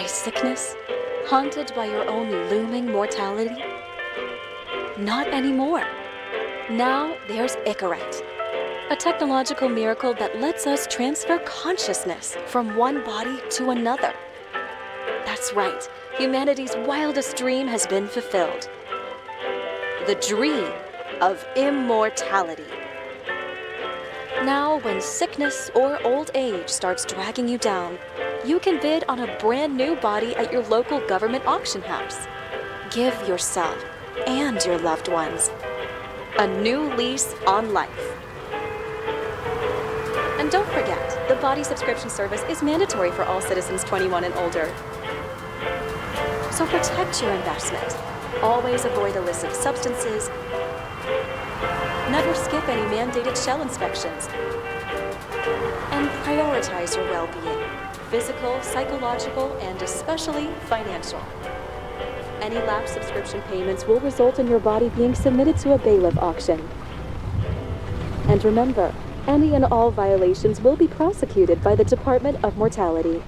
by sickness? Haunted by your own looming mortality? Not anymore. Now there's Icaret, a technological miracle that lets us transfer consciousness from one body to another. That's right, humanity's wildest dream has been fulfilled. The dream of immortality. Now, when sickness or old age starts dragging you down, you can bid on a brand new body at your local government auction house. Give yourself and your loved ones a new lease on life. And don't forget, the body subscription service is mandatory for all citizens 21 and older. So protect your investment. Always avoid illicit substances. Never skip any mandated shell inspections. And prioritize your well-being, physical, psychological, and especially financial. Any lapsed subscription payments will result in your body being submitted to a bailiff auction. And remember, any and all violations will be prosecuted by the Department of Mortality.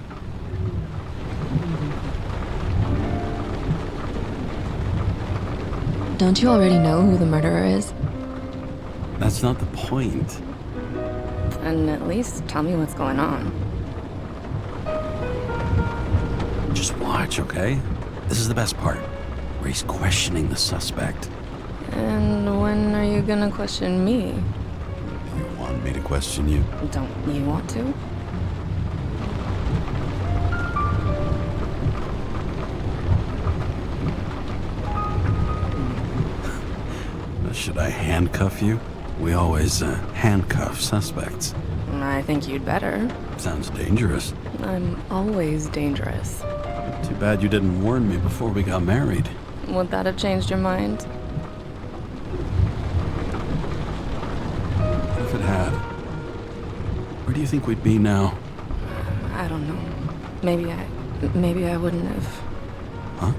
Don't you already know who the murderer is? That's not the point. And at least tell me what's going on. Just watch, okay? This is the best part, where he's questioning the suspect. And when are you gonna question me? You want me to question you? Don't you want to? Should I handcuff you? We always handcuff suspects. I think you'd better. Sounds dangerous. I'm always dangerous. Too bad you didn't warn me before we got married. Would that have changed your mind? What if it had? Where do you think we'd be now? I don't know. Maybe I wouldn't have. Huh?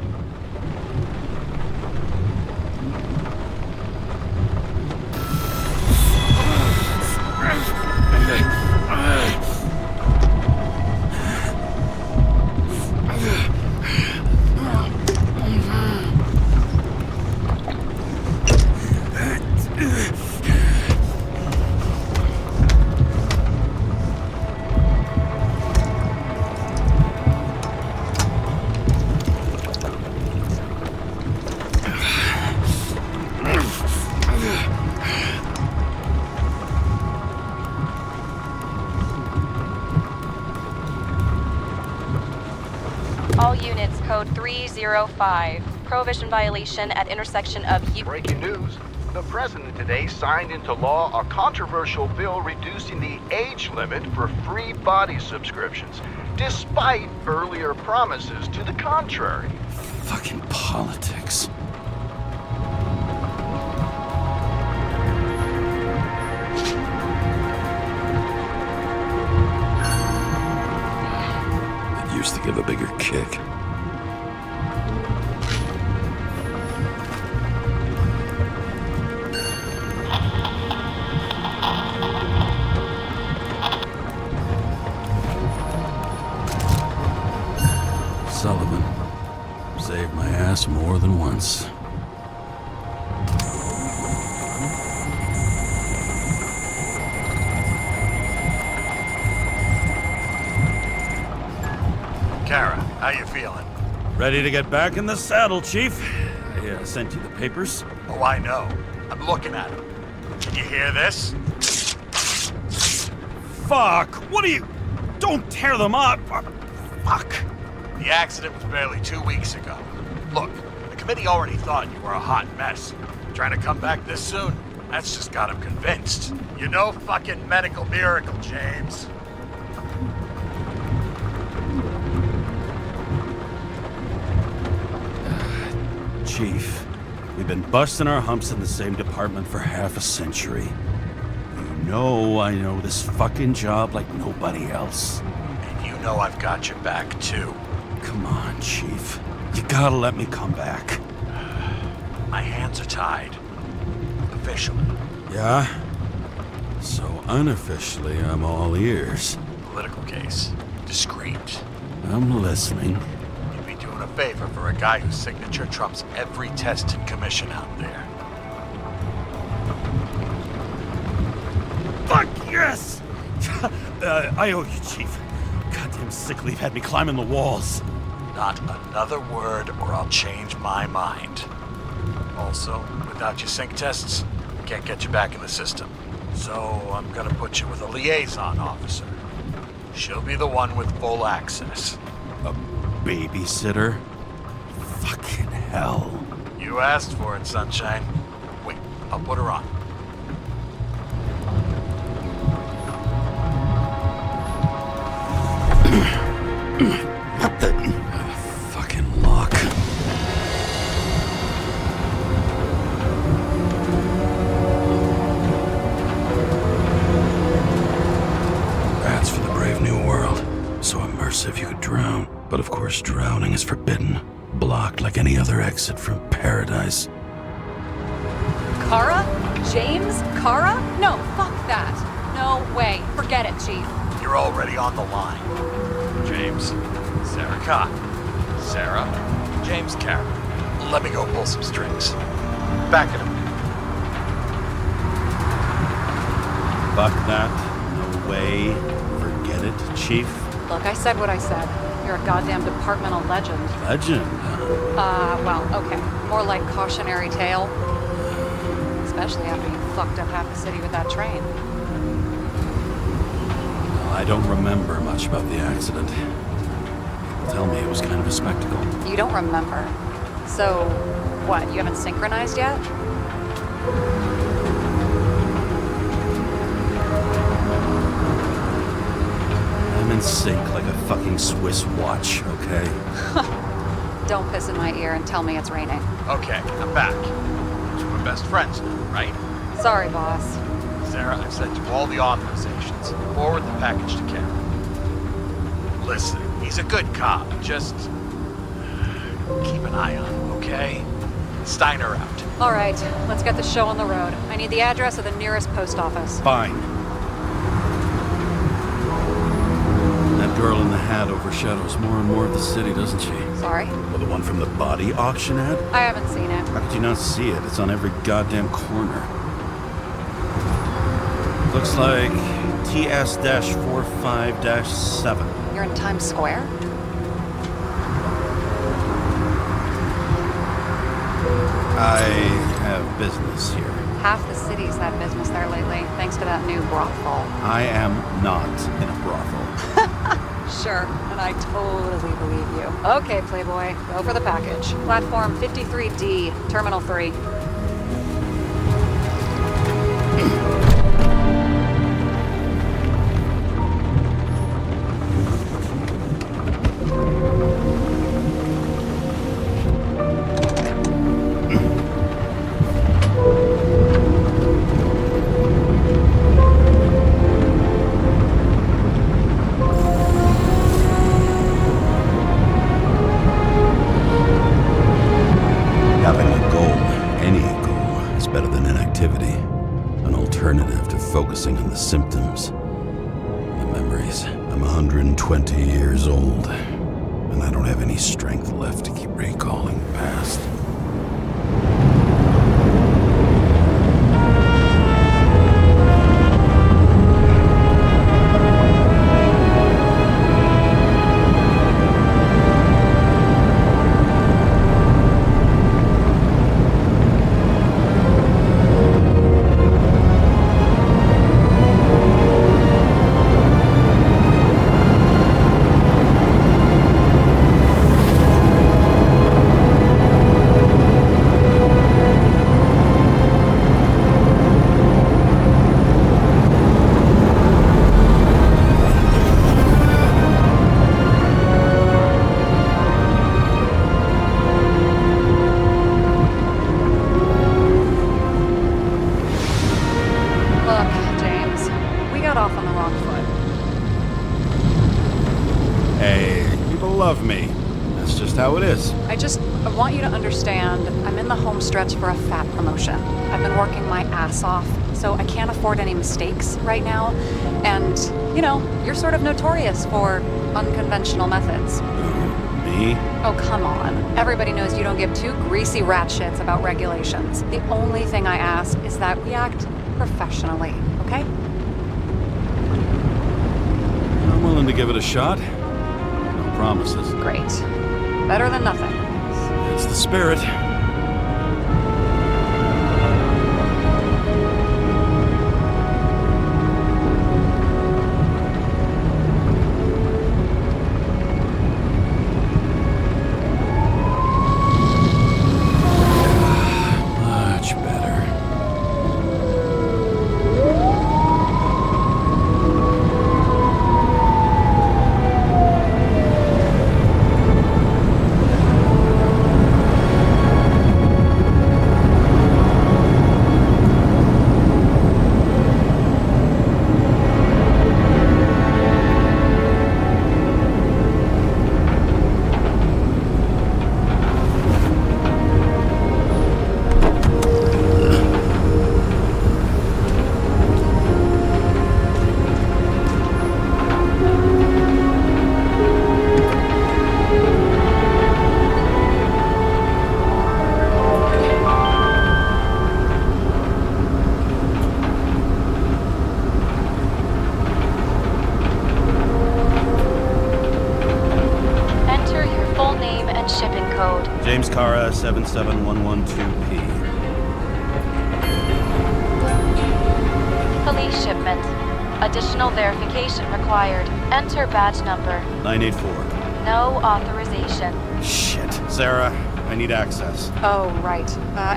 All units, code 305. Prohibition violation at intersection of Breaking news. The president today signed into law a controversial bill reducing the age limit for free body subscriptions, despite earlier promises to the contrary. Fucking politics. It used to give a bigger kick. Sullivan saved my ass more than once. Kara, how you feeling? Ready to get back in the saddle, Chief. I sent you the papers. Oh, I know. I'm looking at them. Can you hear this? Fuck! What are you... Don't tear them up! Fuck! The accident was barely 2 weeks ago. Look, the committee already thought you were a hot mess. Trying to come back this soon? That's just got them convinced. You're no fucking medical miracle, James. Chief, we've been busting our humps in the same department for half a century. You know I know this fucking job like nobody else. And you know I've got your back, too. Come on, Chief. You gotta let me come back. My hands are tied. Officially. Yeah? So unofficially, I'm all ears. Political case. Discreet. I'm listening. favor for a guy whose signature trumps every test and commission out there. Fuck yes! I owe you, Chief. Goddamn sick leave had me climbing the walls. Not another word or I'll change my mind. Also, without your sync tests, can't get you back in the system. So I'm gonna put you with a liaison officer. She'll be the one with full access. A babysitter? Fucking hell. You asked for it, Sunshine. Wait, I'll put her on. What the... fucking lock. That's for the brave new world. So immersive you could drown. But of course drowning is forbidden. Blocked like any other exit from paradise. Kara? James? Kara? No, fuck that. No way. Forget it, Chief. You're already on the line. James, Sarah Cott. Sarah, James Carroll. Let me go pull some strings. Back in a minute. Fuck that. No way. Forget it, Chief. Look, I said what I said. You're a goddamn departmental legend. Legend. Well, okay. More like cautionary tale. Especially after you fucked up half the city with that train. I don't remember much about the accident. Tell me it was kind of a spectacle. You don't remember. So, what, you haven't synchronized yet? I'm in sync like a fucking Swiss watch, okay? Don't piss in my ear and tell me it's raining. Okay, I'm back. So we're best friends now, right? Sorry, boss. Sarah, I've sent you all the authorizations. Forward the package to Carol. Listen, he's a good cop. Just keep an eye on him, okay? Steiner out. All right, let's get the show on the road. I need the address of the nearest post office. Fine. That girl in the hat overshadows more and more of the city, doesn't she? Sorry? Well, the one from the body auction ad? I haven't seen it. How could you not see it? It's on every goddamn corner. Looks like TS-45-7. You're in Times Square? I have business here. Half the city's had business there lately, thanks to that new brothel. I am not in a brothel. Sure, and I totally believe you. Okay, Playboy, go for the package. Platform 53D, Terminal 3. Having a goal, any goal, is better than inactivity. An alternative to focusing on the symptoms. The memories. I'm 120 years old, and I don't have any strength left to keep recalling the past. Look, James, we got off on the wrong foot. Hey, people love me. That's just how it is. I want you to understand, I'm in the home stretch for a fat promotion. I've been working my ass off, so I can't afford any mistakes right now. And, you know, you're sort of notorious for unconventional methods. Me? Me? Oh, come on. Everybody knows you don't give two greasy rat shits about regulations. The only thing I ask is that we act professionally, okay? I'm willing to give it a shot. No promises. Great. Better than nothing. It's the spirit. Much better. Enter your full name and shipping code. James Cara, 77112P. Police shipment. Additional verification required. Enter badge number. 984. No authorization. Shit. Sarah, I need access. Oh, right.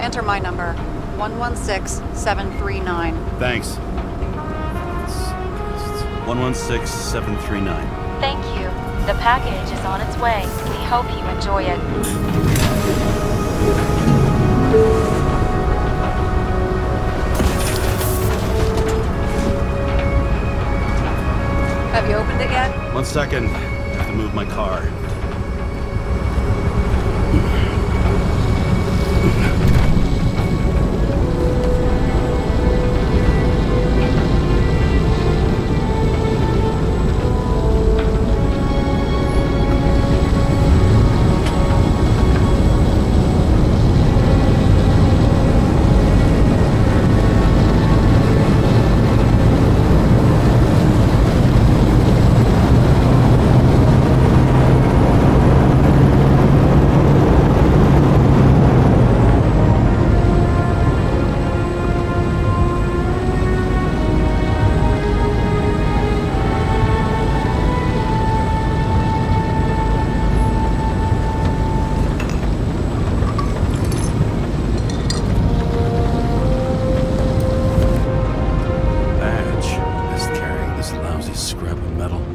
Enter my number. 116739. Thanks. 116739. Thank you. The package is on its way. We hope you enjoy it. Have you opened it yet? 1 second. I have to move my car.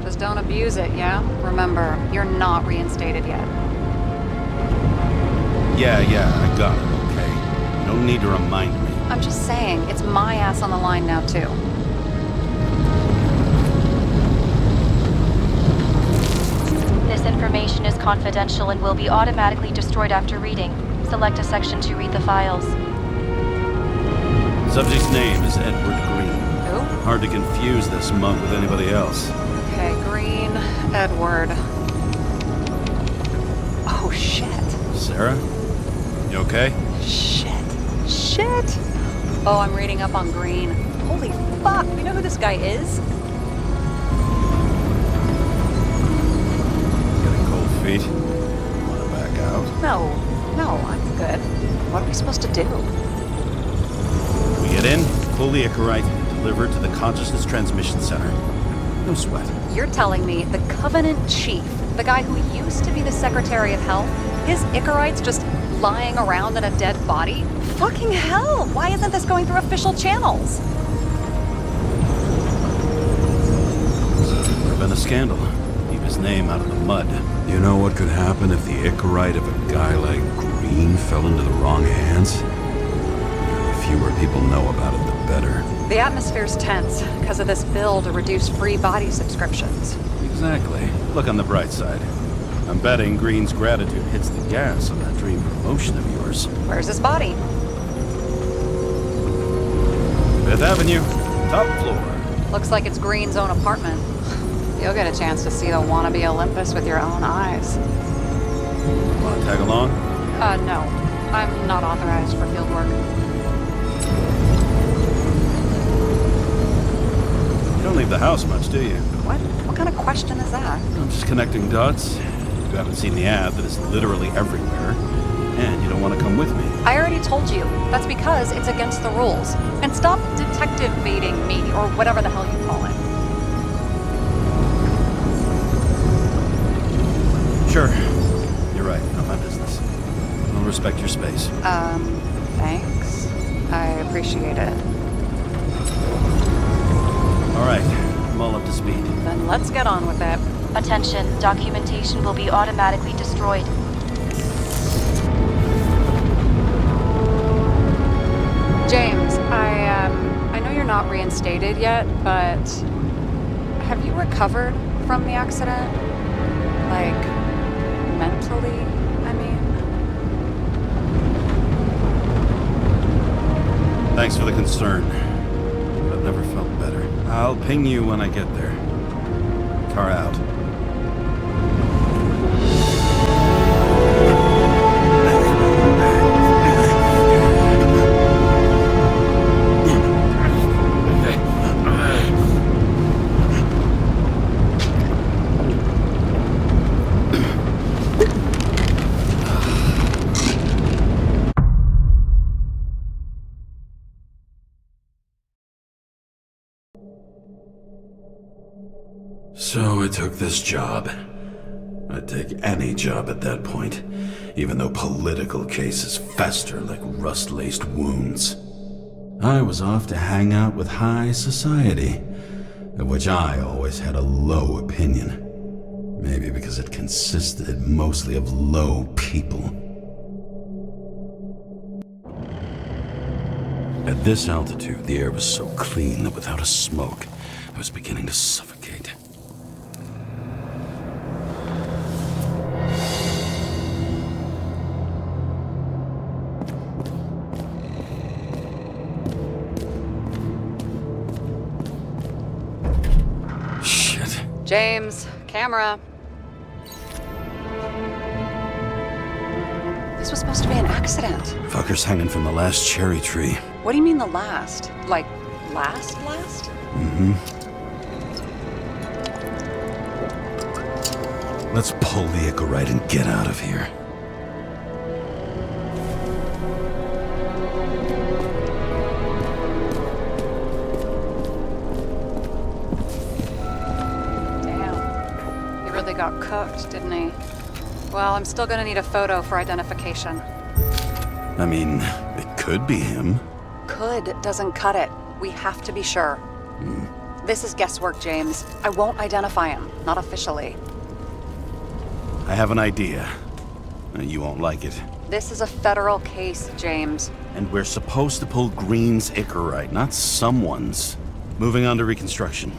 Just don't abuse it, yeah? Remember, you're not reinstated yet. Yeah, I got it, okay? You don't need to remind me. I'm just saying, it's my ass on the line now, too. This information is confidential and will be automatically destroyed after reading. Select a section to read the files. Subject's name is Edward Green. Who? Hard to confuse this mug with anybody else. Okay, Green, Edward. Oh, shit. Sarah? You okay? Shit. Oh, I'm reading up on Green. Holy fuck, you know who this guy is? Getting cold feet? Wanna back out? No, I'm good. What are we supposed to do? We get in, fully Icarite, delivered to the Consciousness Transmission Center. No sweat. You're telling me the Covenant Chief, the guy who used to be the Secretary of Health, his Icarite's just lying around in a dead body? Fucking hell! Why isn't this going through official channels? Would have been a scandal. Keep his name out of the mud. You know what could happen if the Icarite of a guy like Green fell into the wrong hands? The fewer people know about it, the better. The atmosphere's tense because of this bill to reduce free body subscriptions. Exactly. Look on the bright side. I'm betting Green's gratitude hits the gas on that dream promotion of yours. Where's his body? 5th Avenue, top floor. Looks like it's Green's own apartment. You'll get a chance to see the wannabe Olympus with your own eyes. Want to tag along? No. I'm not authorized for field work. You don't leave the house much, do you? What? What kind of question is that? I'm just connecting dots. You haven't seen the ad that is literally everywhere, and you don't want to come with me. I already told you. That's because it's against the rules. And stop detective baiting me, or whatever the hell you call it. Sure. You're right. Not my business. I'll respect your space. Thanks. I appreciate it. All right. I'm all up to speed. Then let's get on with it. Attention, documentation will be automatically destroyed. James, I know you're not reinstated yet, but have you recovered from the accident? Like, mentally, I mean? Thanks for the concern. But I've never felt better. I'll ping you when I get there. Car out. So I took this job. I'd take any job at that point, even though political cases fester like rust-laced wounds. I was off to hang out with high society, of which I always had a low opinion. Maybe because it consisted mostly of low people. At this altitude, the air was so clean that without a smoke, I was beginning to suffocate. James, camera. This was supposed to be an accident. Fucker's hanging from the last cherry tree. What do you mean the last? Like, last? Mm-hmm. Let's pull the Icarite and get out of here. Got cooked, didn't he? Well, I'm still gonna need a photo for identification. I mean, it could be him. Could doesn't cut it. We have to be sure. This is guesswork, James. I won't identify him, not officially. I have an idea. You won't like it. This is a federal case, James. And we're supposed to pull Green's Icarite, not someone's. Moving on to reconstruction.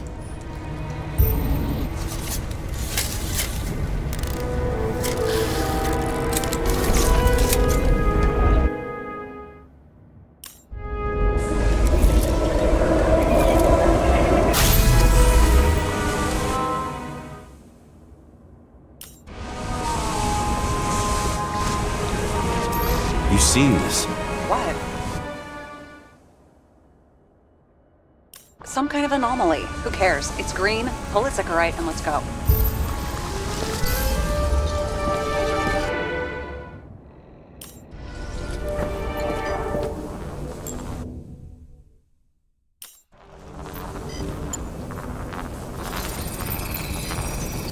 You've seen this. What? Some kind of anomaly. Who cares? It's green, pull its Icarite, and let's go.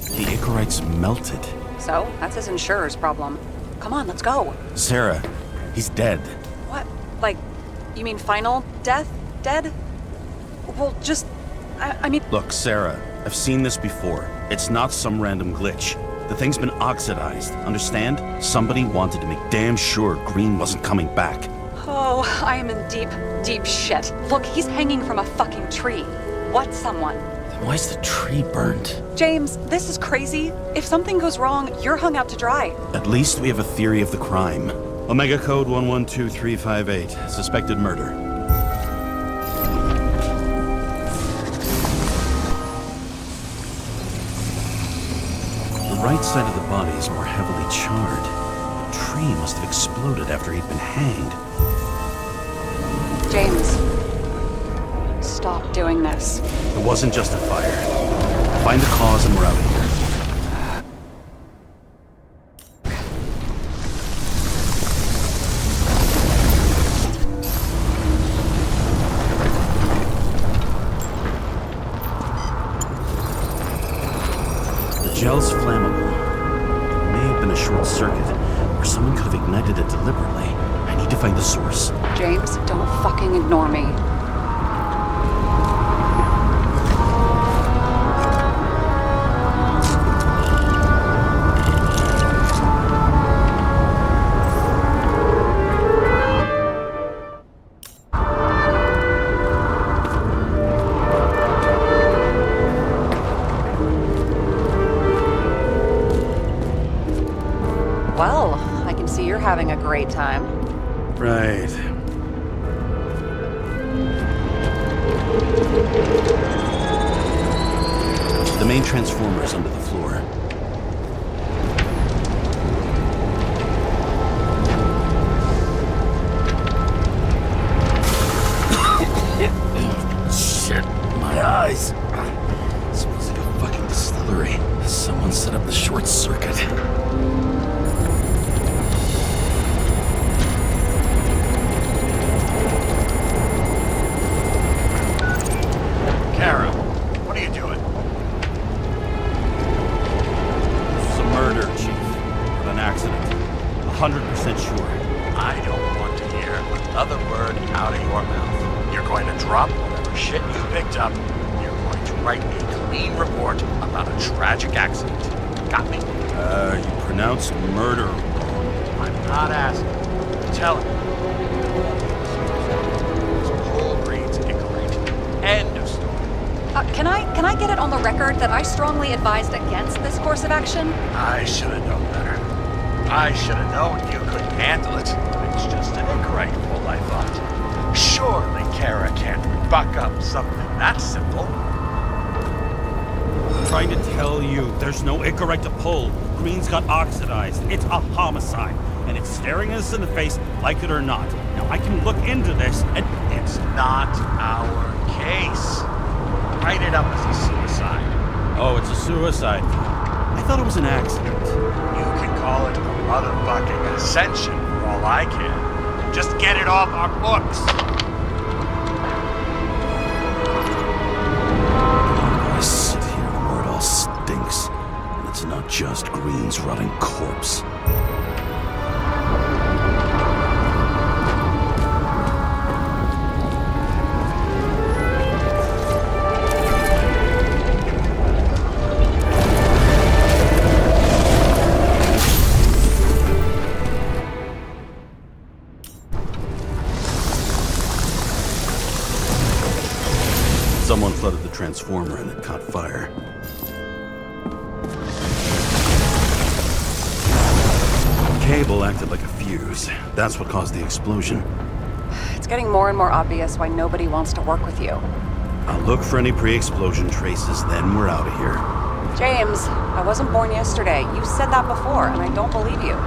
The Icarite's melted. So, that's his insurer's problem. Come on, let's go. Sarah, he's dead. What? Like, you mean final death? Dead? Well, just... I mean... Look, Sarah, I've seen this before. It's not some random glitch. The thing's been oxidized, understand? Somebody wanted to make damn sure Green wasn't coming back. Oh, I am in deep, deep shit. Look, he's hanging from a fucking tree. What someone? Then why's the tree burnt? James, this is crazy. If something goes wrong, you're hung out to dry. At least we have a theory of the crime. Omega Code 112358. Suspected murder. right side of the body is more heavily charred. The tree must have exploded after he'd been hanged. James, stop doing this. It wasn't just a fire. Find the cause and we're out of here. The gel's flammable. It may have been a short circuit, or someone could have ignited it deliberately. I need to find the source. James, don't fucking ignore me. Well, I can see you're having a great time. Right. The main transformer is under the floor. Shit, my eyes. Smells like a fucking distillery. Someone set up the short circuit. Kara, what are you doing? This is a murder, Chief. An accident. 100% sure. I don't want to hear another word out of your mouth. You're going to drop whatever shit you picked up. You're going to write a clean report about a tragic accident. Got me? You pronounced murder wrong. I'm not asking. Tell me. Paul Green's Icarate. End of story. Can I get it on the record that I strongly advised against this course of action? I should have known better. I should have known you couldn't handle it. It's just an Icarate full, I thought. Surely Kara can't buck up something that simple. I'm trying to tell you, there's no Icarite to pull. Green's got oxidized. It's a homicide. And it's staring us in the face, like it or not. Now, I can look into this, and It's not our case. Write it up as a suicide. oh, it's a suicide. I thought it was an accident. You can call it a motherfucking ascension for all I care. Just get it off our books. I sit here where it all stinks, and it's not just Green's rotting corpse. Someone flooded the transformer and it caught fire. Cable acted like a fuse. That's what caused the explosion. It's getting more and more obvious why nobody wants to work with you. I'll look for any pre-explosion traces, then we're out of here. James, I wasn't born yesterday. You said that before, and I don't believe you.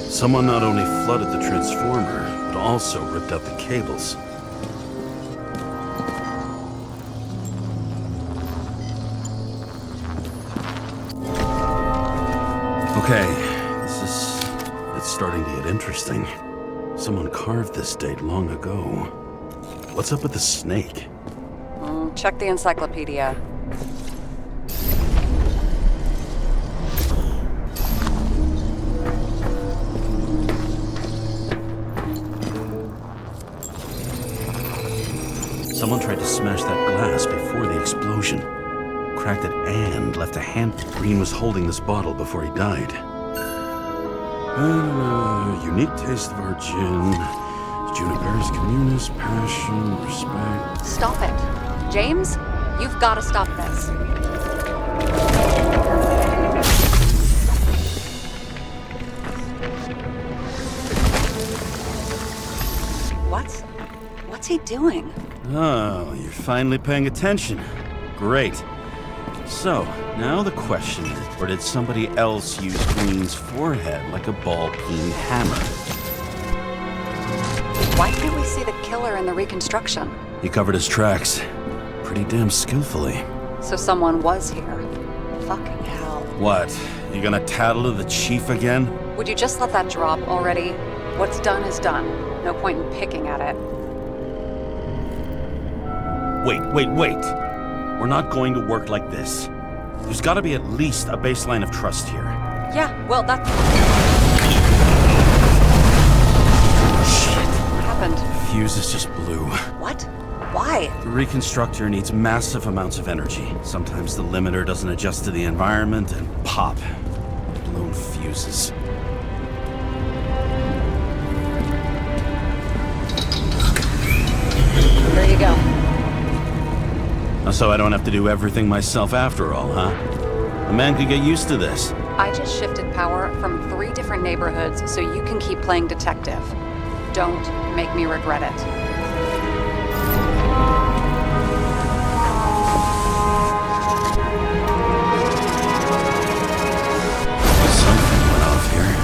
Someone not only flooded the transformer, but also ripped out the cables. Okay, it's starting to get interesting. Someone carved this date long ago. What's up with the snake? Check the encyclopedia. Someone tried to smash that glass before the explosion. Cracked it and left a hand. Green was holding this bottle before he died. Unique taste of our gin. Juniper's communis, passion, respect. Stop it. James, you've got to stop this. What's he doing? Oh, you're finally paying attention. Great. So, now the question is, or did somebody else use Green's forehead like a ball-peen hammer? Why can't we see the killer in the reconstruction? He covered his tracks pretty damn skillfully. So someone was here. Fucking hell. What? You gonna tattle to the chief again? Would you just let that drop already? What's done is done. No point in picking at it. Wait. We're not going to work like this. There's gotta be at least a baseline of trust here. Yeah, well, that's... Shit. What happened? Fuses just blew. What? Why? The reconstructor needs massive amounts of energy. Sometimes the limiter doesn't adjust to the environment, and pop. Blown fuses. There you go. So I don't have to do everything myself after all, huh? A man could get used to this. I just shifted power from 3 different neighborhoods so you can keep playing detective. Don't make me regret it. Something went off here.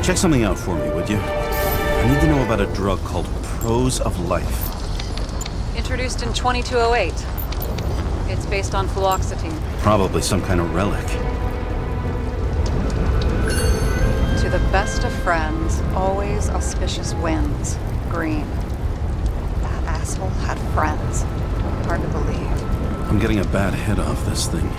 Check something out for me, would you? I need to know about a drug called Prose of Life. Introduced in 2208. It's based on fluoxetine. Probably some kind of relic. To the best of friends, always auspicious winds. Green. That asshole had friends. Hard to believe. I'm getting a bad hit off this thing.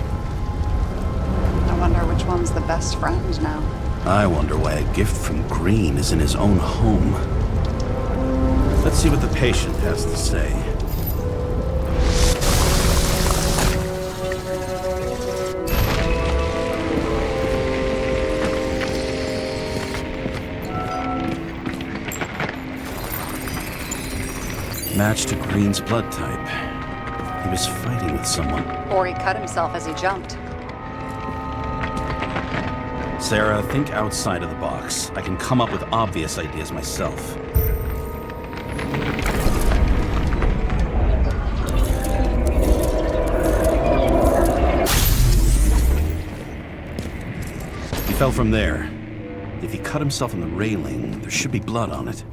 I wonder which one's the best friend now. I wonder why a gift from Green is in his own home. Let's see what the patient has to say. Match to Green's blood type. He was fighting with someone. Or he cut himself as he jumped. Sarah, think outside of the box. I can come up with obvious ideas myself. He fell from there. If he cut himself on the railing, there should be blood on it.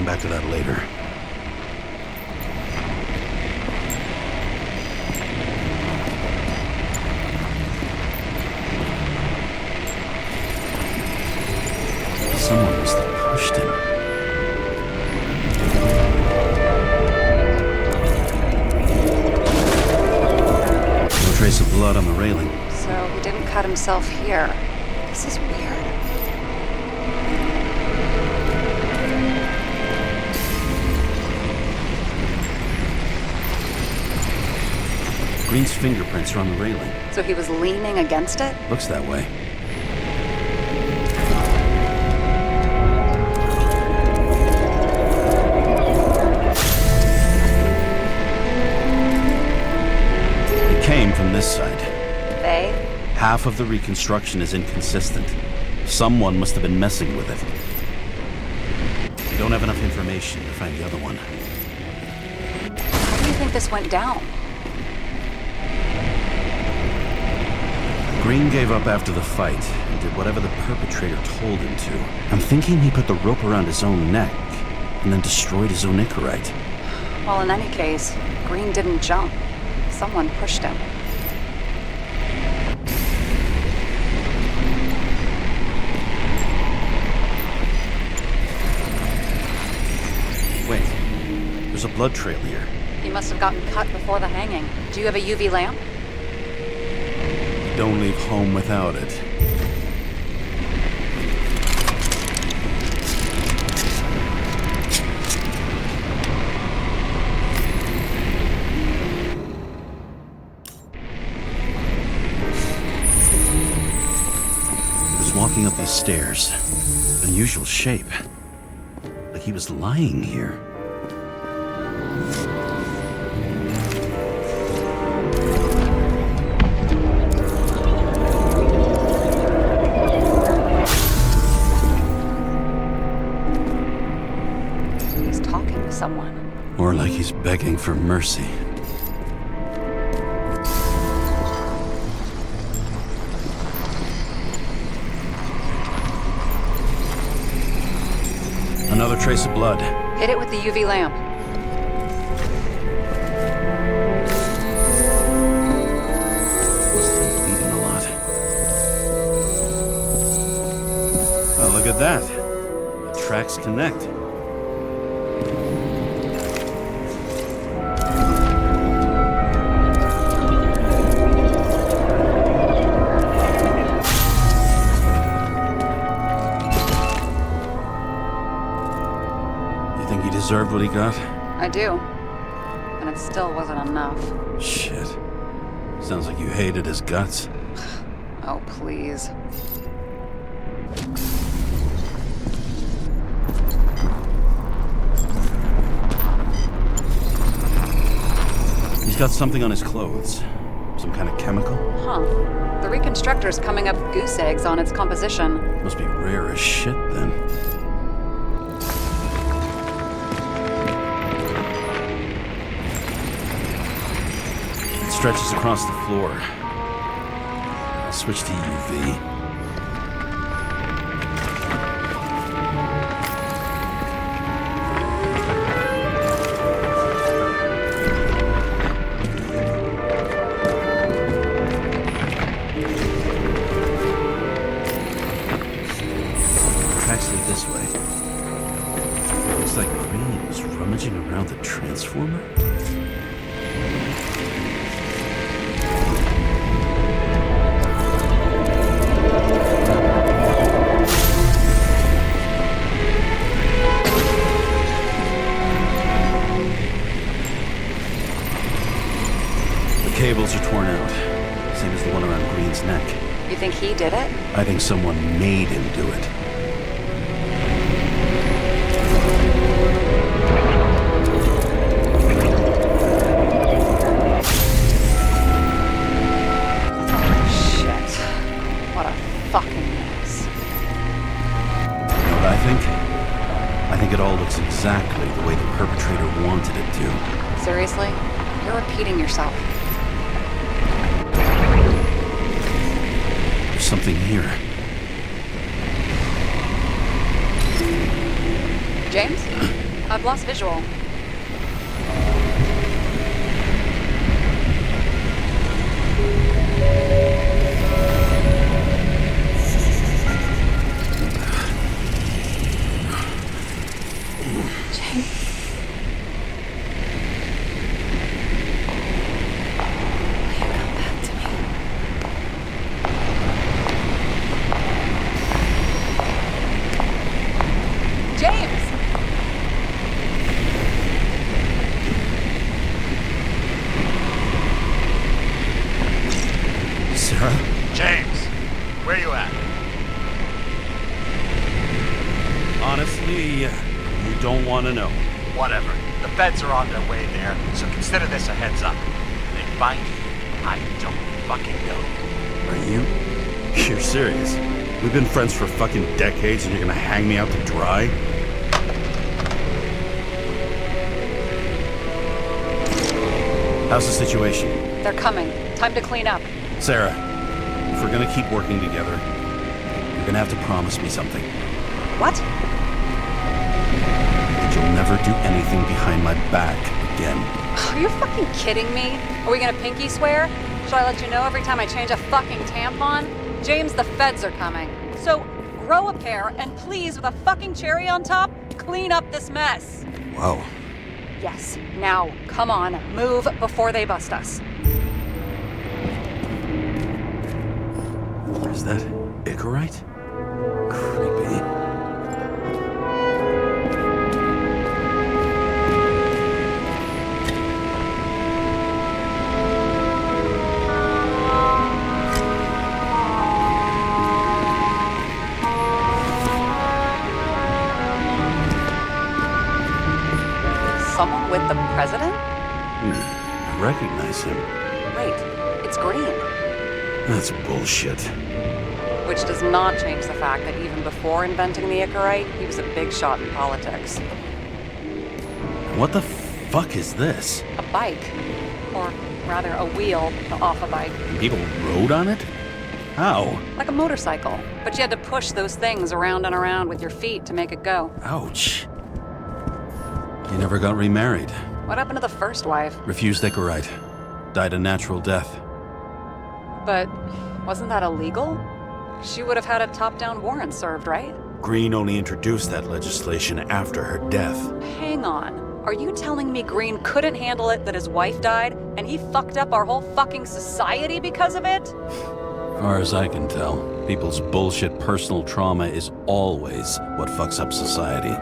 Back to that later. Someone must have pushed him. No trace of blood on the railing. So he didn't cut himself here. This is weird. Green's fingerprints are on the railing. So he was leaning against it? Looks that way. It came from this side. They? Half of the reconstruction is inconsistent. Someone must have been messing with it. We don't have enough information to find the other one. How do you think this went down? Green gave up after the fight and did whatever the perpetrator told him to. I'm thinking he put the rope around his own neck and then destroyed his own Icarite. Well, in any case, Green didn't jump. Someone pushed him. Wait, there's a blood trail here. He must have gotten cut before the hanging. Do you have a UV lamp? Don't leave home without it. There's one. walking up these stairs. Unusual shape. Like he was lying here. He's talking to someone. Or like he's begging for mercy. Another trace of blood. Hit it with the UV lamp. Must have been bleeding a lot. Oh, look at that. The tracks connect. Think he deserved what he got? I do. And it still wasn't enough. Shit. Sounds like you hated his guts. Oh, please. He's got something on his clothes. Some kind of chemical? Huh. The reconstructor's coming up goose eggs on its composition. Must be rare as shit, then. Stretches across the floor. I'll switch to UV. Tracks lead this way. Looks like Green was rummaging around the transformer. Cables are torn out, same as the one around Green's neck. You think he did it? I think someone made him do it. Shit. What a fucking mess. You know what I think? I think it all looks exactly the way the perpetrator wanted it to. Seriously? You're repeating yourself. Something here. James? I've lost visual. James? Will you come back to me? James! Sarah? James, where you at? Honestly, you don't want to know. Whatever. The feds are on their way there, so consider this a heads up. If they find you, I don't fucking know. Are you? You're serious? We've been friends for fucking decades and you're gonna hang me out to dry? How's the situation? They're coming. Time to clean up. Sarah, if we're gonna keep working together, you're gonna have to promise me something. What? That you'll never do anything behind my back again. Are you fucking kidding me? Are we gonna pinky swear? Should I let you know every time I change a fucking tampon? James, the feds are coming. So grow a pair and please, with a fucking cherry on top, clean up this mess. Wow. Yes, now, come on, move before they bust us. Is that Icarite? Creepy. president? I recognize him. Wait, it's Green. That's bullshit. Which does not change the fact that even before inventing the Icarite, he was a big shot in politics. What the fuck is this? A bike. Or rather, a wheel off a bike. And people rode on it? How? Like a motorcycle. But you had to push those things around and around with your feet to make it go. Ouch. He never got remarried. What happened to the first wife? Refused Icarite. Died a natural death. But wasn't that illegal? She would have had a top-down warrant served, right? Green only introduced that legislation after her death. Hang on. Are you telling me Green couldn't handle it that his wife died, and he fucked up our whole fucking society because of it? Far as I can tell, people's bullshit personal trauma is always what fucks up society.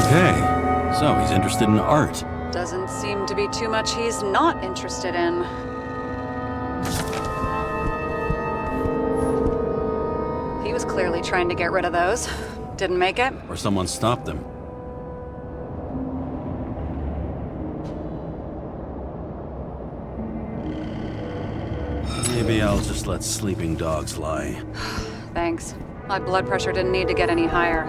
Okay, so he's interested in art. Doesn't seem to be too much he's not interested in. He was clearly trying to get rid of those. Didn't make it. Or someone stopped him. Maybe I'll just let sleeping dogs lie. Thanks. My blood pressure didn't need to get any higher.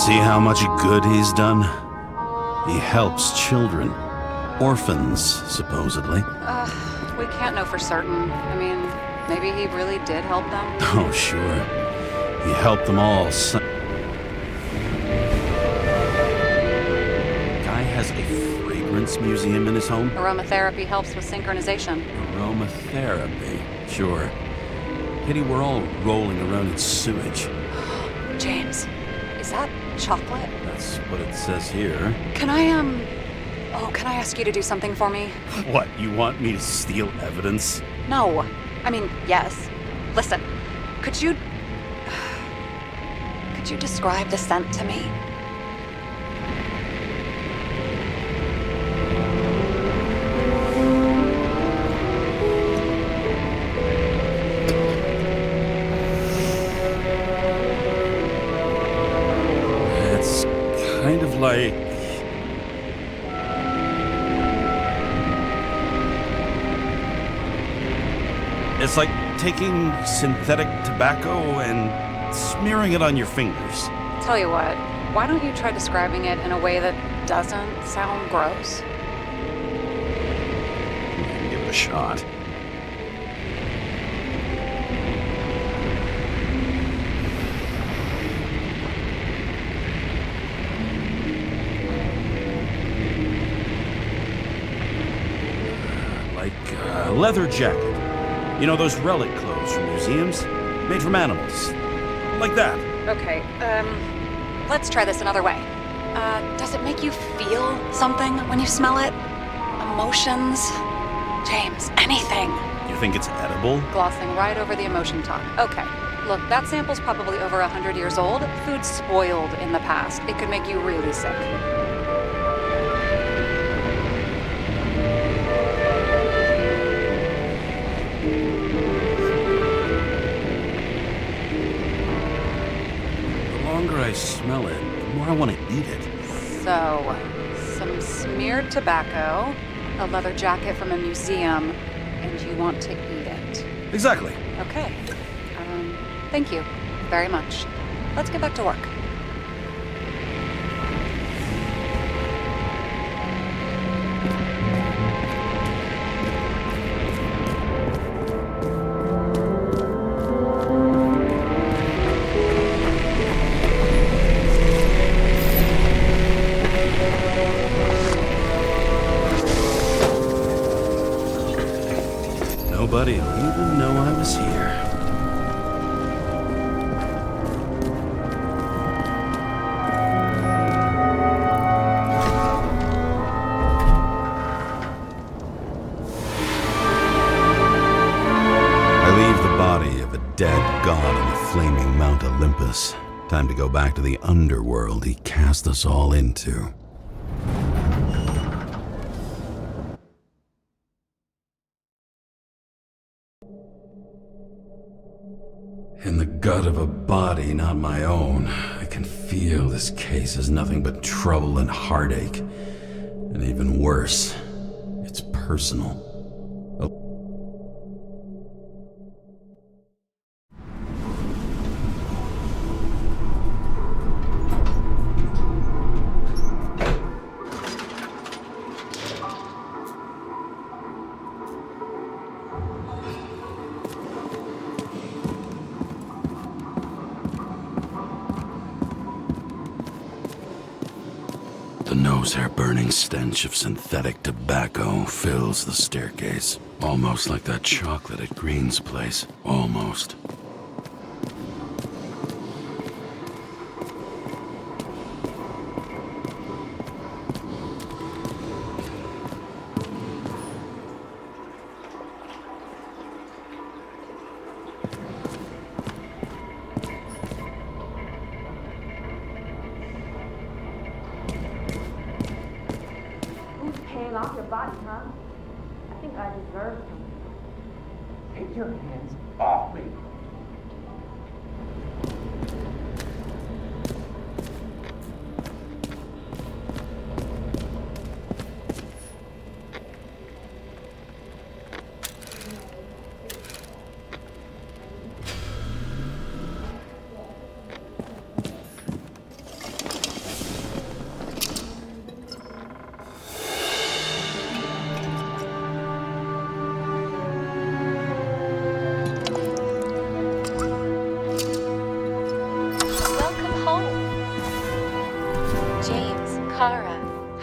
See how much good he's done? He helps children. Orphans, supposedly. We can't know for certain. I mean, maybe he really did help them. Oh, sure. He helped them all. Guy has a fragrance museum in his home? Aromatherapy helps with synchronization. Aromatherapy, sure. Pity we're all rolling around in sewage. James, is that chocolate? That's what it says here. Can I ask you to do something for me? What, you want me to steal evidence? No. I mean, yes. Listen, could you describe the scent to me? It's kind of like... It's like taking synthetic tobacco and smearing it on your fingers. Tell you what, why don't you try describing it in a way that doesn't sound gross? Give it a shot. Like a leather jacket. You know those relic clothes from museums? Made from animals. Like that. Okay, let's try this another way. Does it make you feel something when you smell it? Emotions? James, anything. You think it's edible? Glossing right over the emotion talk. Okay, look, that sample's probably over 100 years old. Food spoiled in the past. It could make you really sick. The longer I smell it, the more I want to eat it. So, some smeared tobacco, a leather jacket from a museum, and you want to eat it. Exactly. Okay. Thank you very much. Let's get back to work. Nobody will even know I was here. I leave the body of a dead god on the flaming Mount Olympus. Time to go back to the underworld he cast us all into. In the gut of a body not my own, I can feel this case is nothing but trouble and heartache. And even worse, it's personal. The nose-hair-burning stench of synthetic tobacco fills the staircase. Almost like that chocolate at Green's place. Almost. Paying off your body, huh? I think I deserve some. Take your hands off me.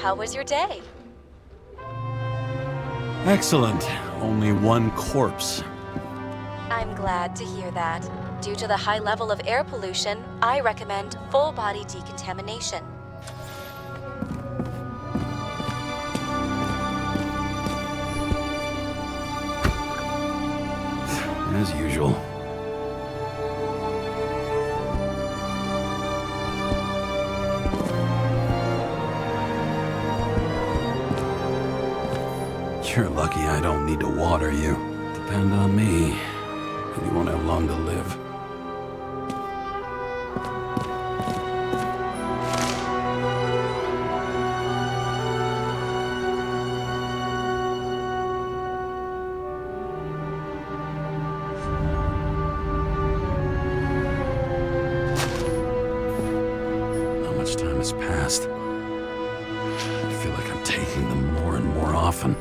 How was your day? Excellent. Only one corpse. I'm glad to hear that. Due to the high level of air pollution, I recommend full body decontamination. As usual. You're lucky I don't need to water you. Depend on me, and you won't have long to live. How much time has passed? I feel like I'm taking them more and more often.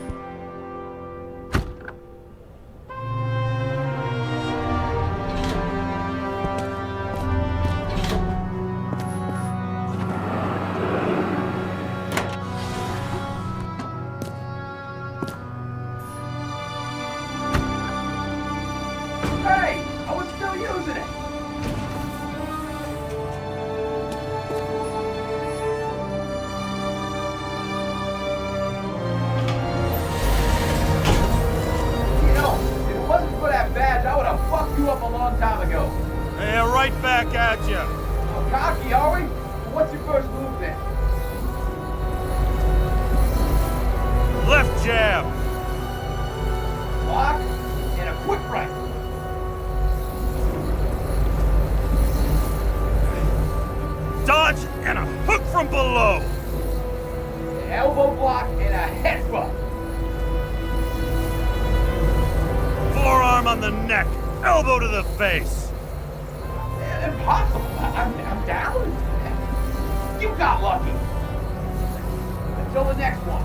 Right back at you. Oh, cocky, are we? What's your first move then? Left jab. Block and a quick right. Dodge and a hook from below. An elbow block and a headbutt. Forearm on the neck. Elbow to the face. Impossible. I'm down. You got lucky. Until the next one.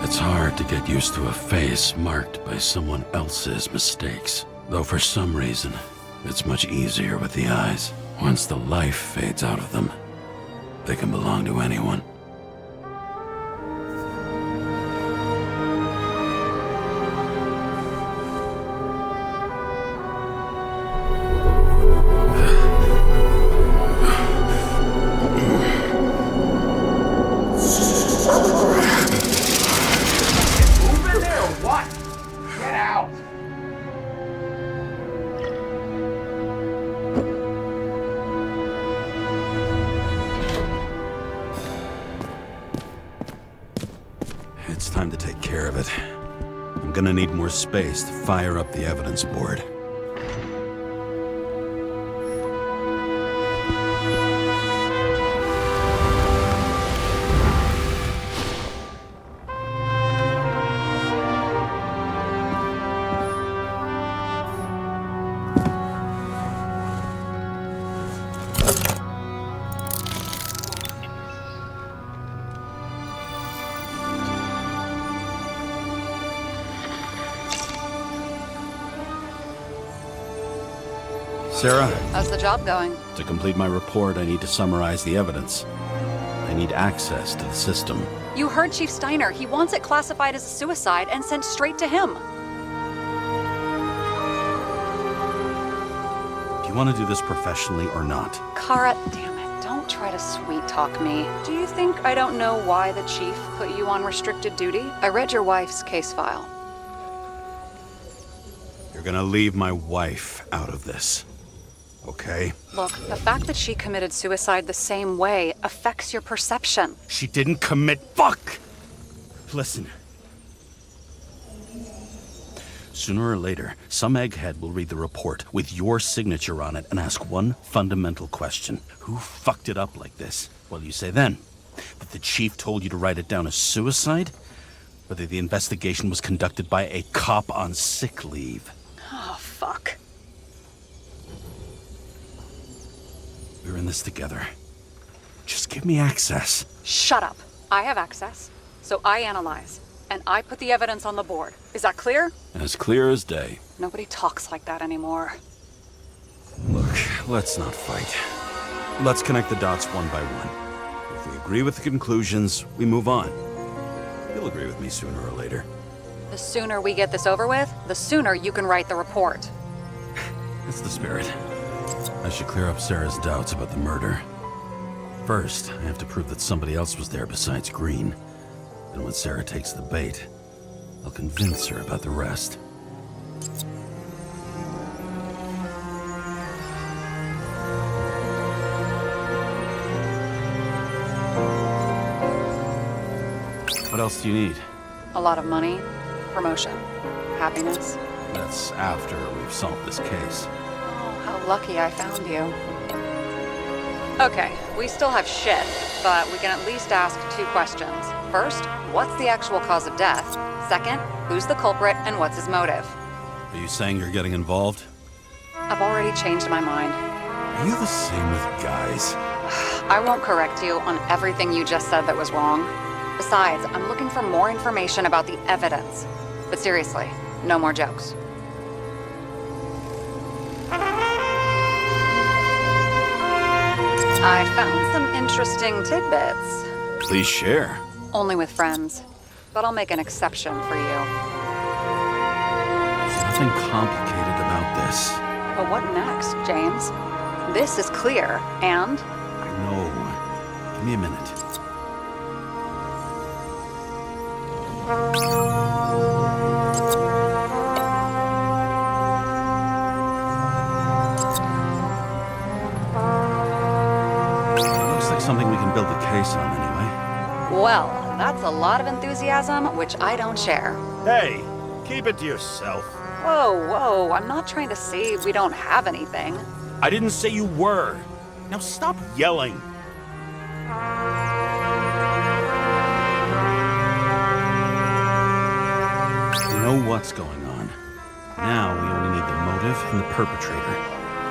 It's hard to get used to a face marked by someone else's mistakes. Though for some reason, it's much easier with the eyes. Once the life fades out of them, they can belong to anyone. care of it. I'm gonna need more space to fire up the evidence board. Sarah, How's the job going? to complete my report, I need to summarize the evidence. I need access to the system. You heard Chief Steiner. He wants it classified as a suicide and sent straight to him. Do you want to do this professionally or not? Kara, damn it, don't try to sweet talk me. Do you think I don't know why the chief put you on restricted duty? I read your wife's case file. You're gonna leave my wife out of this. Okay? Look, the fact that she committed suicide the same way affects your perception. She didn't commit. Fuck! Listen. Sooner or later, some egghead will read the report with your signature on it and ask one fundamental question. Who fucked it up like this? What do you say then? That the chief told you to write it down as suicide? Or that the investigation was conducted by a cop on sick leave? Oh, fuck. We're in this together. Just give me access. Shut up. I have access, so I analyze, and I put the evidence on the board. Is that clear? As clear as day. Nobody talks like that anymore. Look, let's not fight. Let's connect the dots one by one. If we agree with the conclusions, we move on. You'll agree with me sooner or later. The sooner we get this over with, the sooner you can write the report. That's the spirit. I should clear up Sarah's doubts about the murder. First, I have to prove that somebody else was there besides Green. And when Sarah takes the bait, I'll convince her about the rest. What else do you need? A lot of money, promotion, happiness. That's after we've solved this case. Oh, how lucky I found you. Okay, we still have shit, but we can at least ask 2 questions. First, what's the actual cause of death? Second, who's the culprit and what's his motive? Are you saying you're getting involved? I've already changed my mind. Are you the same with guys? I won't correct you on everything you just said that was wrong. Besides, I'm looking for more information about the evidence. But seriously, no more jokes. I found some interesting tidbits. Please share. Only with friends. But I'll make an exception for you. There's nothing complicated about this. But what next, James? This is clear, and I know. Give me a minute. Looks like something we can build a case on anyway. well, that's a lot of enthusiasm, which I don't share. Hey, keep it to yourself. Whoa, whoa, I'm not trying to say we don't have anything. I didn't say you were. Now stop yelling. We know what's going on. Now we only need the motive and the perpetrator.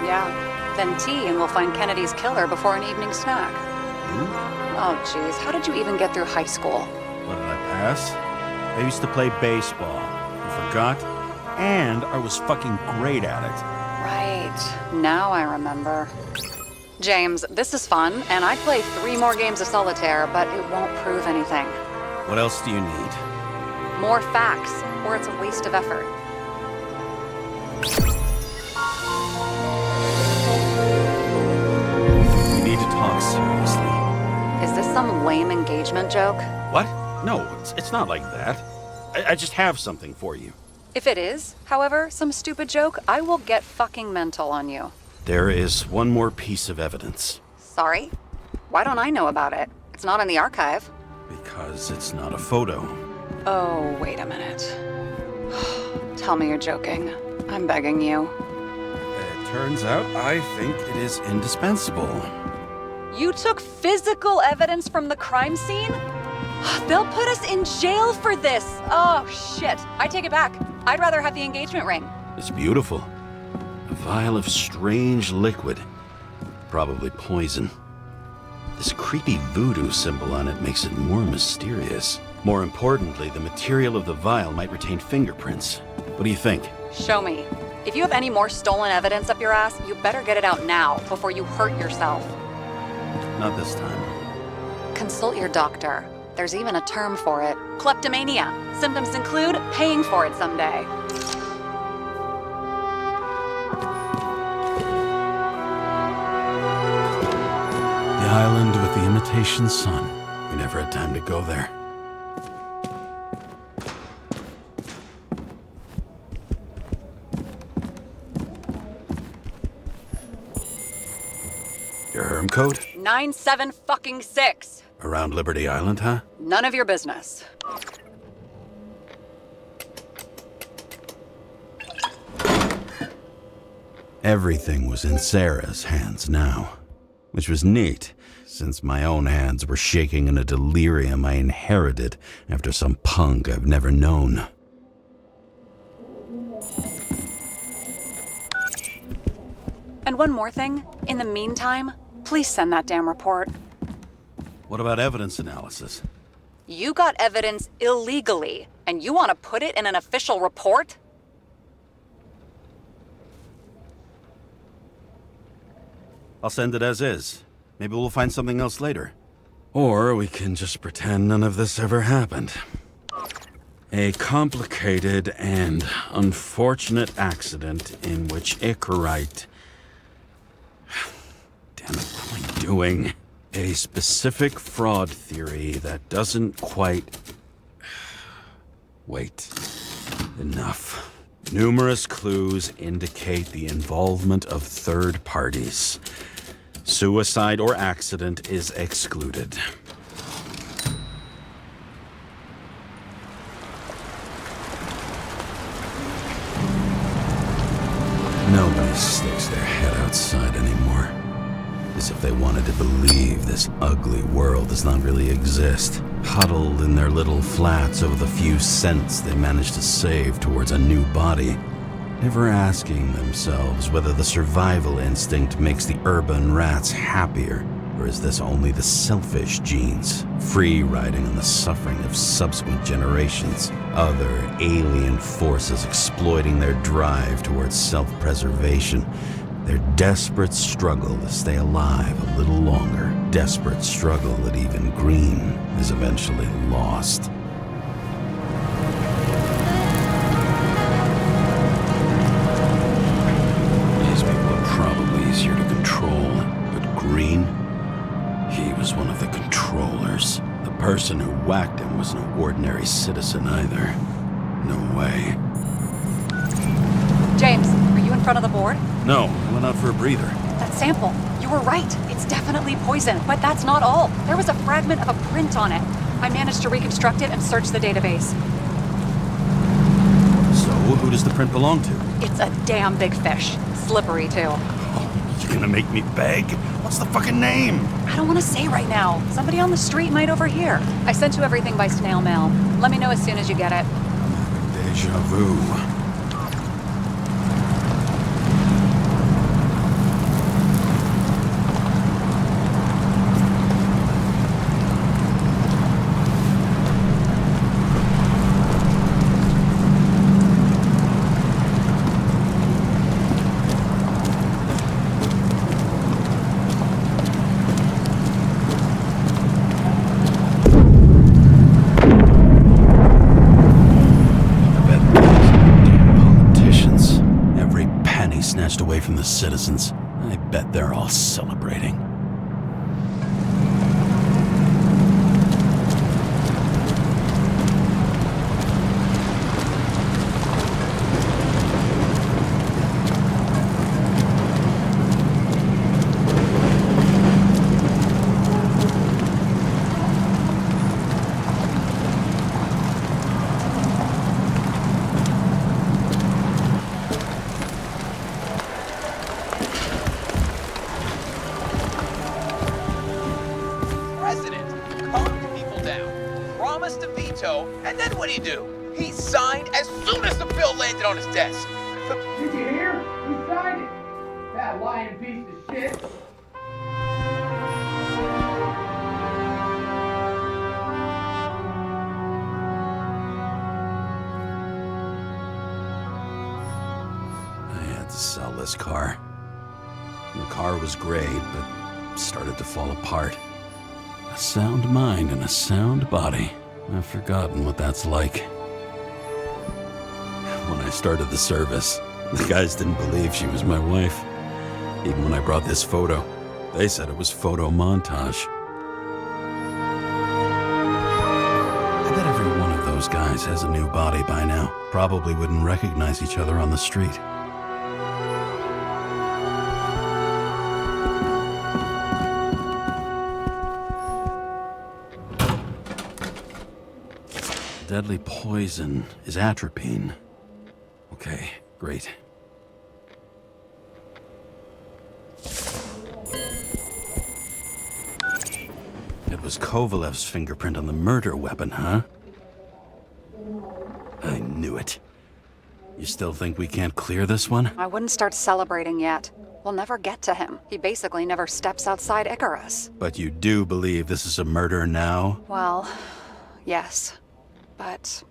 Yeah, then tea and we'll find Kennedy's killer before an evening snack. Who? Oh, jeez, how did you even get through high school? What did I pass? I used to play baseball. You forgot? And I was fucking great at it. Right, now I remember. James, this is fun, and I'd play 3 more games of solitaire, but it won't prove anything. What else do you need? More facts, or it's a waste of effort. We need to talk seriously. Is this some lame engagement joke? What? No, it's not like that. I just have something for you. If it is, however, some stupid joke, I will get fucking mental on you. There is one more piece of evidence. Sorry? Why don't I know about it? It's not in the archive. Because it's not a photo. Oh, wait a minute. Tell me you're joking. I'm begging you. It turns out I think it is indispensable. You took physical evidence from the crime scene? They'll put us in jail for this! Oh, shit. I take it back. I'd rather have the engagement ring. It's beautiful. A vial of strange liquid. Probably poison. This creepy voodoo symbol on it makes it more mysterious. More importantly, the material of the vial might retain fingerprints. What do you think? Show me. If you have any more stolen evidence up your ass, you better get it out now before you hurt yourself. Not this time. Consult your doctor. There's even a term for it. Kleptomania. Symptoms include paying for it someday. The island with the imitation sun. We never had time to go there. Your herm code? 97-fucking-6. Around Liberty Island, huh? None of your business. Everything was in Sarah's hands now, which was neat, since my own hands were shaking in a delirium I inherited after some punk I've never known. And one more thing. In the meantime, please send that damn report. What about evidence analysis? You got evidence illegally, and you want to put it in an official report? I'll send it as is. Maybe we'll find something else later. Or we can just pretend none of this ever happened. A complicated and unfortunate accident in which Icarite... Damn it, what am I doing? A specific fraud theory that doesn't quite... Wait. Enough. Numerous clues indicate the involvement of third parties. Suicide or accident is excluded. Nobody sticks their head outside anymore. As if they wanted to believe this ugly world does not really exist. Huddled in their little flats over the few cents they managed to save towards a new body. Never asking themselves whether the survival instinct makes the urban rats happier, or is this only the selfish genes, free riding on the suffering of subsequent generations, other alien forces exploiting their drive towards self-preservation, their desperate struggle to stay alive a little longer, desperate struggle that even Green is eventually lost. These people are probably easier to control, but Green, he was one of the controllers. The person who whacked him was no ordinary citizen either. No way. James, are you in front of the board? No, I went out for a breather. That sample. You were right. It's definitely poison, but that's not all. There was a fragment of a print on it. I managed to reconstruct it and search the database. So, who does the print belong to? It's a damn big fish. Slippery, too. Oh, you gonna make me beg? What's the fucking name? I don't want to say right now. Somebody on the street might overhear. I sent you everything by snail mail. Let me know as soon as you get it. Deja vu. Snatched away from the citizens. I bet they're all celebrating. tow, and then what'd he do? He signed as soon as the bill landed on his desk. Did you hear? He signed it. That lying piece of shit. I had to sell this car. The car was great, but started to fall apart. A sound mind and a sound body. I've forgotten what that's like. When I started the service, the guys didn't believe she was my wife. Even when I brought this photo, they said it was photo montage. I bet every one of those guys has a new body by now. Probably wouldn't recognize each other on the street. Deadly poison is atropine. Okay, great. It was Kovalev's fingerprint on the murder weapon, huh? I knew it. You still think we can't clear this one? I wouldn't start celebrating yet. We'll never get to him. He basically never steps outside Icarus. But you do believe this is a murder now? Well, yes. But...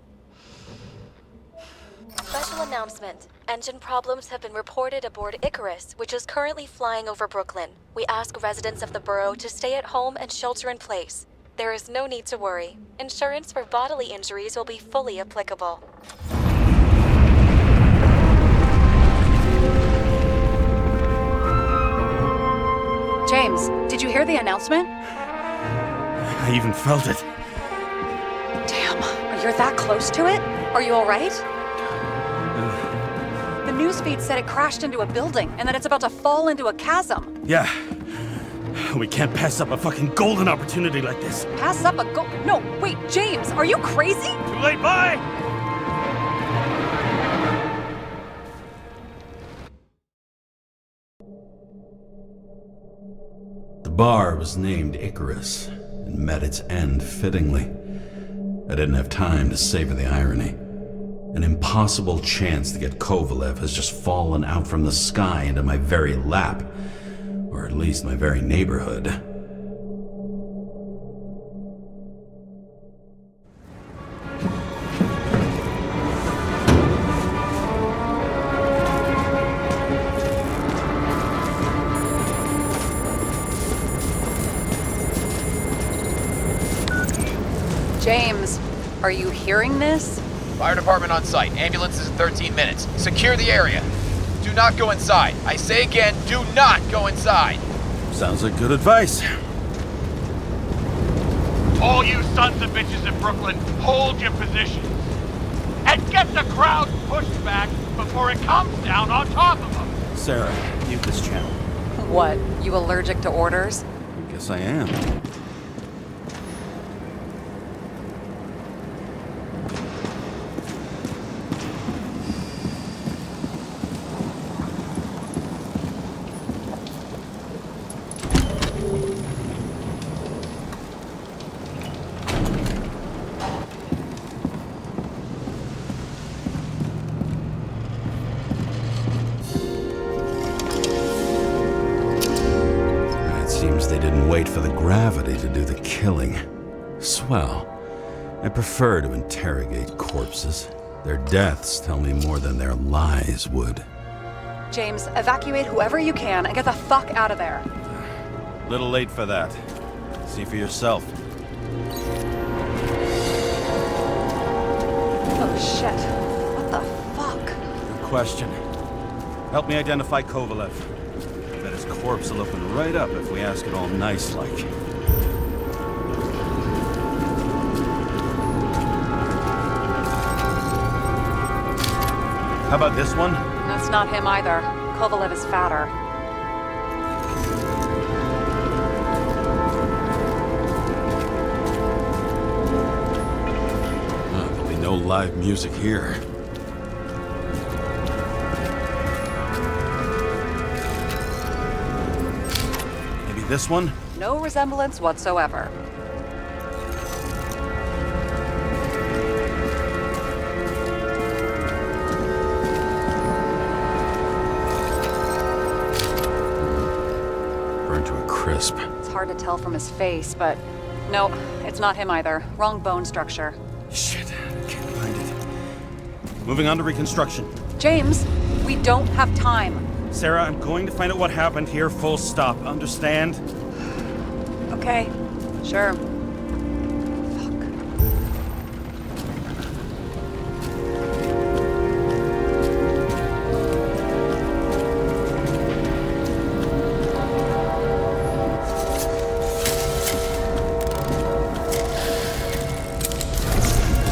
Special announcement. Engine problems have been reported aboard Icarus, which is currently flying over Brooklyn. We ask residents of the borough to stay at home and shelter in place. There is no need to worry. Insurance for bodily injuries will be fully applicable. James, did you hear the announcement? I even felt it. Damn, you're that close to it? Are you all right? The newsfeed said it crashed into a building and that it's about to fall into a chasm. Yeah. We can't pass up a fucking golden opportunity like this. Pass up a No, wait, James, are you crazy? Too late, bye! The bar was named Icarus and met its end fittingly. I didn't have time to savor the irony. An impossible chance to get Kovalev has just fallen out from the sky into my very lap, or at least my very neighborhood. James, are you hearing this? Fire department on site. Ambulances in 13 minutes. Secure the area. Do not go inside. I say again, do not go inside. Sounds like good advice. All you sons of bitches in Brooklyn, hold your positions. And get the crowd pushed back before it comes down on top of them. Sarah, mute this channel. What, you allergic to orders? I guess I am. They didn't wait for the gravity to do the killing. Swell. I prefer to interrogate corpses. Their deaths tell me more than their lies would. James, evacuate whoever you can and get the fuck out of there. Little late for that. See for yourself. Oh shit. What the fuck? Good question. Help me identify Kovalev. Bet his corpse will open right up if we ask it all nice-like. How about this one? That's not him either. Kovalev is fatter. There'll be no live music here. Maybe this one? No resemblance whatsoever. Burned to a crisp. It's hard to tell from his face, but no, it's not him either. Wrong bone structure. Shit, I can't find it. Moving on to reconstruction. James, we don't have time. Sarah, I'm going to find out what happened here, full stop. Understand? Okay, sure.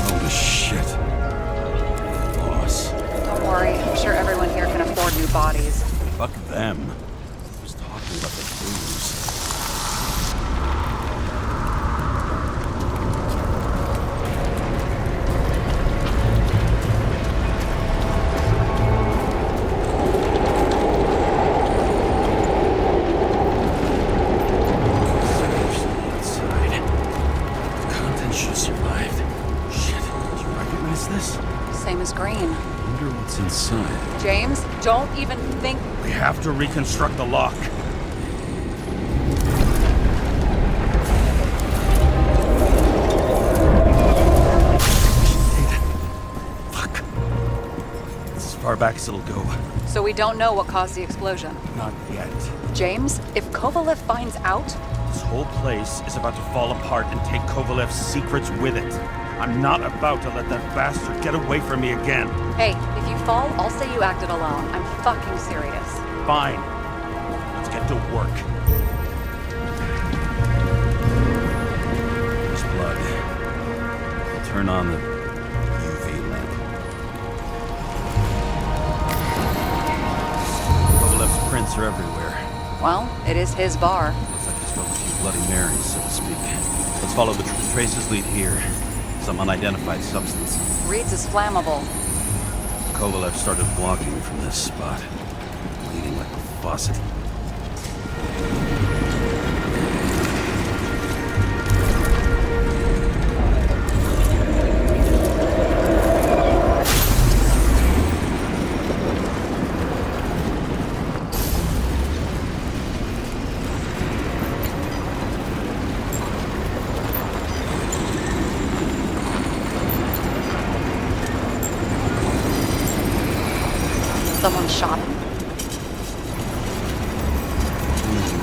Holy shit. Boss. Don't worry, I'm sure everyone here can afford new bodies. Fuck them. I was talking about the booze. Outside. The contents should have survived. Shit, do you recognize this? Same as Green. Wonder what's inside. James, don't even think. We have to reconstruct the lock. Fuck. It's as far back as it'll go. So we don't know what caused the explosion. Not yet. James, if Kovalev finds out, This whole place is about to fall apart and take Kovalev's secrets with it. I'm not about to let that bastard get away from me again. hey, if you fall, I'll say you acted alone. I'm fucking serious. Fine. Let's get to work. There's blood. I'll turn on the UV lamp. Kovalev's prints are everywhere. Well, it is his bar. Looks like he smoked a few Bloody Marys, so to speak. Let's follow the traces lead here. Some unidentified substance. Reed's is flammable. Kovalev started walking from this spot, bleeding like a faucet. Someone shot him.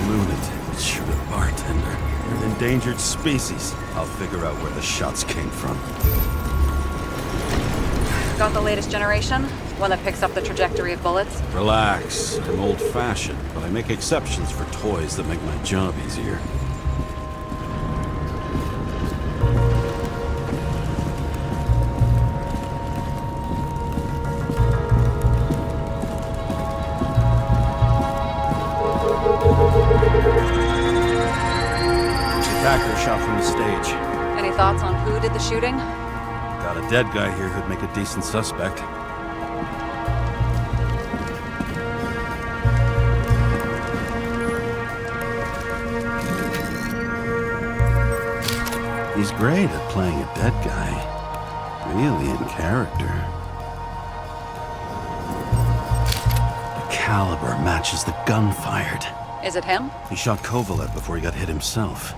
Lunatic, shoot a bartender. You're an endangered species. I'll figure out where the shots came from. Got the latest generation? One that picks up the trajectory of bullets? Relax. I'm old-fashioned, but I make exceptions for toys that make my job easier. Attacker shot from the stage. Any thoughts on who did the shooting? Got a dead guy here who'd make a decent suspect. He's great at playing a dead guy. Really in character. The caliber matches the gun fired. Is it him? He shot Kovalev before he got hit himself.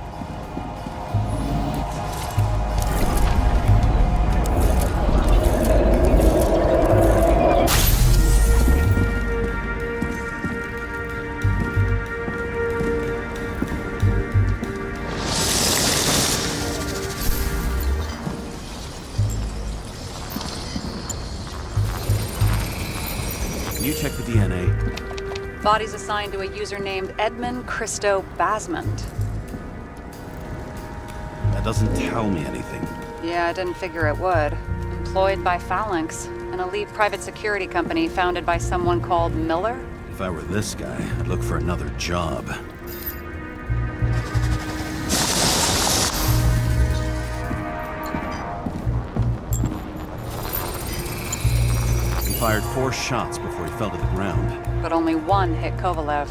Can you check the DNA? Body's assigned to a user named Edmund Christo Basmond. That doesn't tell me anything. Yeah, I didn't figure it would. Employed by Phalanx, an elite private security company founded by someone called Miller. If I were this guy, I'd look for another job. He fired 4 shots before he fell to the ground. But only one hit Kovalev.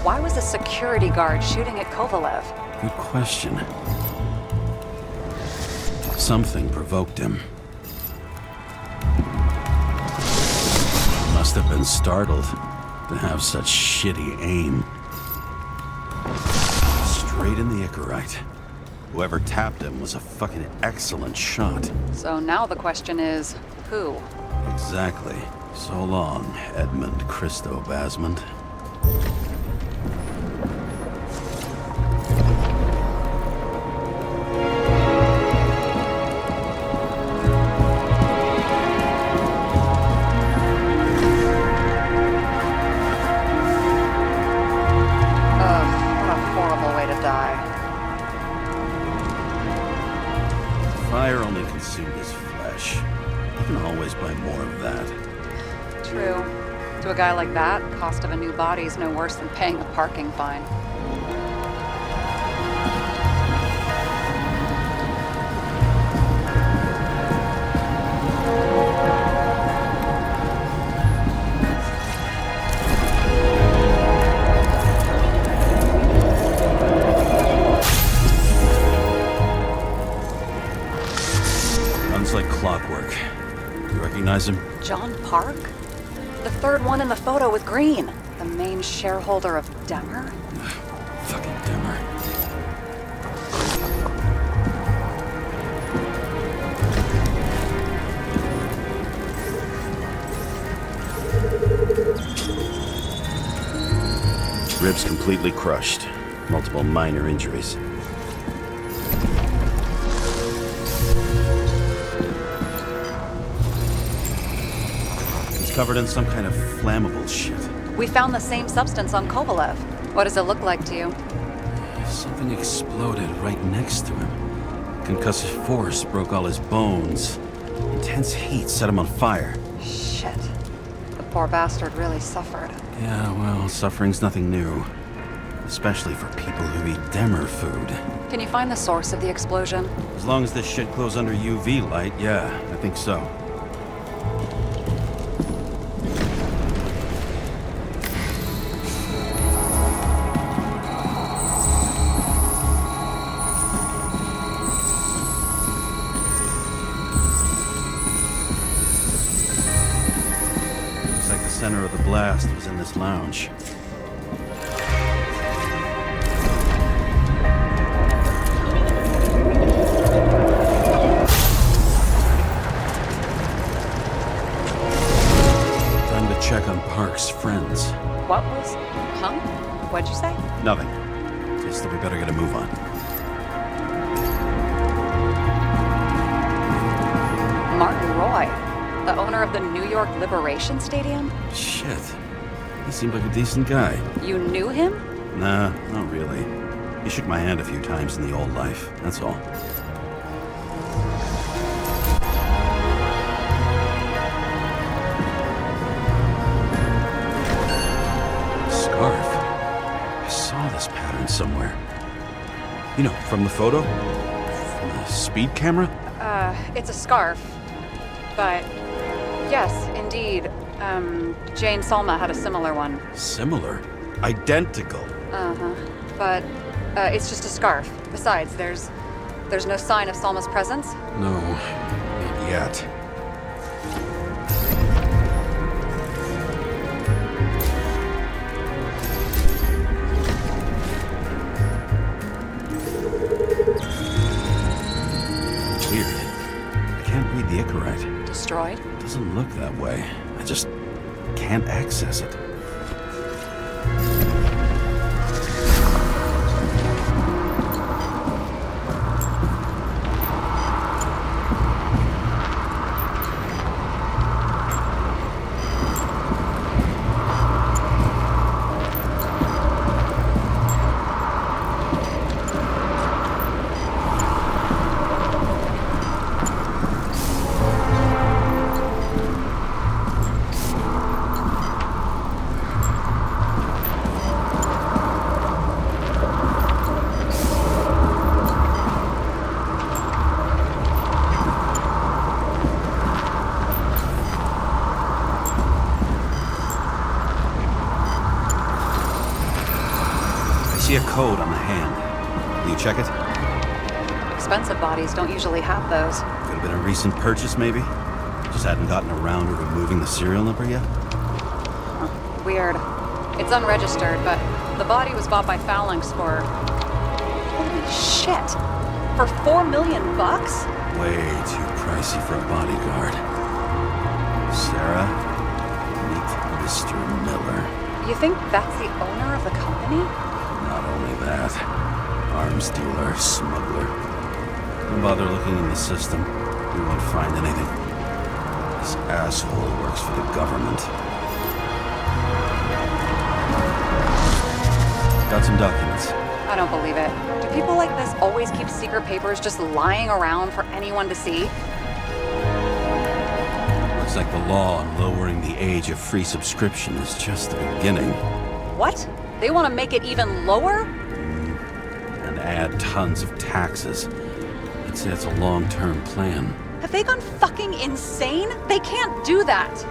Why was a security guard shooting at Kovalev? Good question. Something provoked him. Must have been startled to have such shitty aim. Straight in the Icarite. Whoever tapped him was a fucking excellent shot. So now the question is, who? Exactly. So long, Edmund Christo Basmond. What a horrible way to die. Fire only consumed his flesh. You can always buy more of that. True. To a guy like that, cost of a new body is no worse than paying a parking fine. Runs like clockwork. You recognize him? John Park? The third one in the photo with Green. The main shareholder of Demmer? Fucking Demmer. Ribs completely crushed. Multiple minor injuries. He's covered in some kind of flammable shit. We found the same substance on Kovalev. What does it look like to you? Something exploded right next to him. Concussive force broke all his bones. Intense heat set him on fire. Shit. The poor bastard really suffered. Yeah, well, suffering's nothing new. Especially for people who eat Demmer food. Can you find the source of the explosion? As long as this shit glows under UV light, yeah, I think so. Looks like the center of the blast was in this lounge. Check on Park's friends. What was? Huh? What'd you say? Nothing. Just that we better get a move on. Martin Roy, the owner of the New York Liberation Stadium? Shit. He seemed like a decent guy. You knew him? Nah, not really. He shook my hand a few times in the old life, that's all. Somewhere. You know, from the photo? From the speed camera? It's a scarf. But, yes, indeed. Jane Salma had a similar one. Similar? Identical? Uh-huh. But, it's just a scarf. Besides, there's no sign of Salma's presence? No, not yet. The Icarite. Destroyed? Doesn't look that way. I just can't access it. I see a code on the hand. Will you check it? expensive bodies don't usually have those. Could have been a recent purchase, maybe? Just hadn't gotten around to removing the serial number yet? Weird. It's unregistered, but the body was bought by Phalanx for... Holy shit! For $4 million? Way too pricey for a bodyguard. Sarah, meet Mr. Miller. You think that's the owner of the company? Not only that, arms dealer, smuggler. Don't bother looking in the system. You won't find anything. This asshole works for the government. Got some documents. I don't believe it. Do people like this always keep secret papers just lying around for anyone to see? Looks like the law on lowering the age of free subscription is just the beginning. What? They want to make it even lower? And add tons of taxes. I'd say it's a long-term plan. Have they gone fucking insane? They can't do that!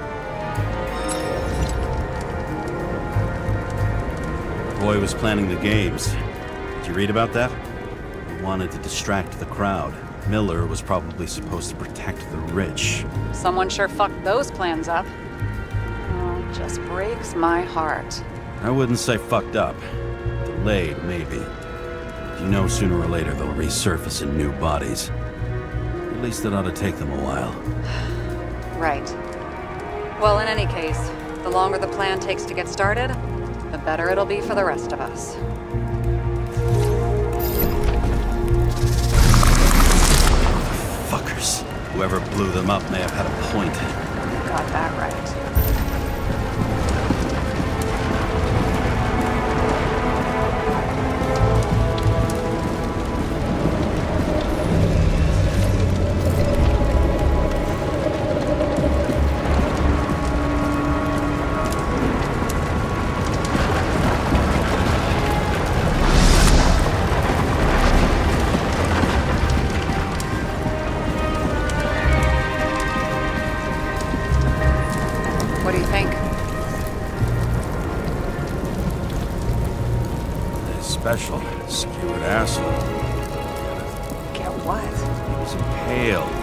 Boy was planning the games. Did you read about that? He wanted to distract the crowd. Miller was probably supposed to protect the rich. Someone sure fucked those plans up. Oh, it just breaks my heart. I wouldn't say fucked up. Delayed, maybe. You know sooner or later they'll resurface in new bodies. At least it ought to take them a while. Right. Well, in any case, the longer the plan takes to get started, the better it'll be for the rest of us. Fuckers. Whoever blew them up may have had a point. You got that right. What do you think? Special. Skewered asshole. Get what? He was impaled.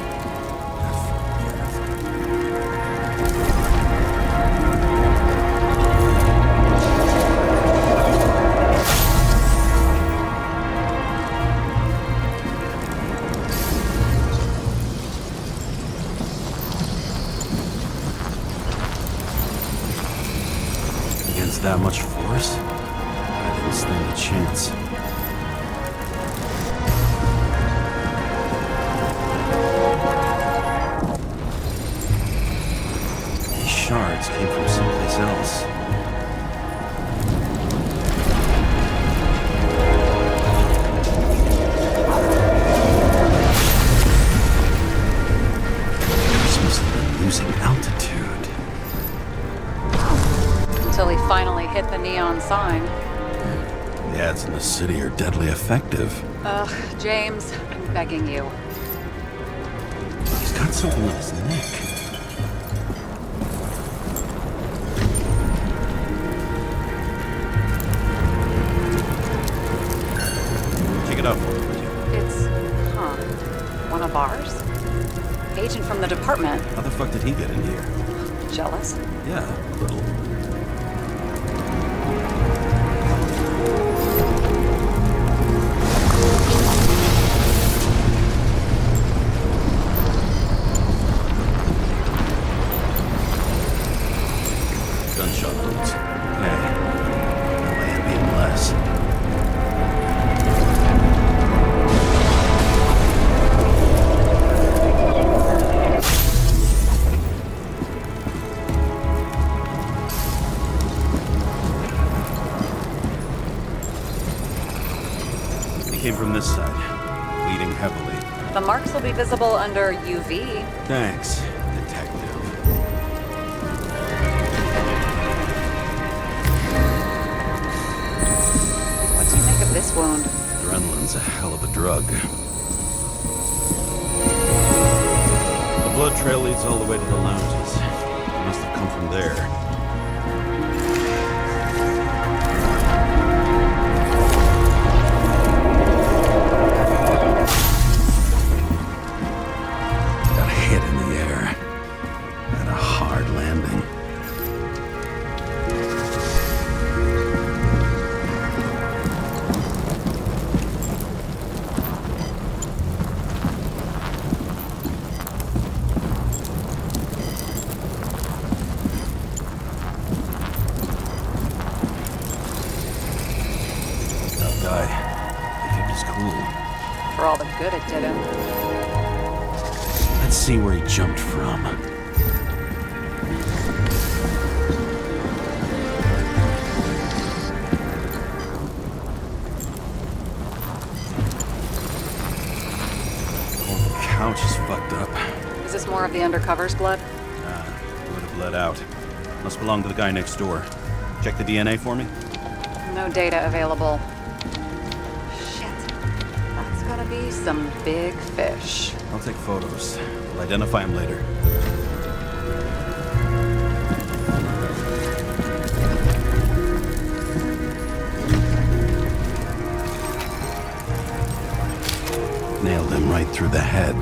Against that much force? I didn't stand a chance. These shards came from someplace else. This must have been losing altitude. Until he finally hit the neon sign. The ads in the city are deadly effective. Ugh, James, I'm begging you. He's got something on his neck. Check it out for me, would you? It's, one of ours? Agent from the department. How the fuck did he get in here? Jealous? Yeah, a little. Gunshot wounds. Hey, that may have been less. He came from this side, bleeding heavily. The marks will be visible under UV. Thanks, detective. What do you make of this wound? Adrenaline's a hell of a drug. The blood trail leads all the way to the lounges. It must have come from there. did him. Let's see where he jumped from. Whole couch is fucked up. Is this more of the undercover's blood? Would have bled out. Must belong to the guy next door. Check the DNA for me. No data available. Shit. That's gotta be some big fish. I'll take photos. We'll identify him later. Nailed him right through the head.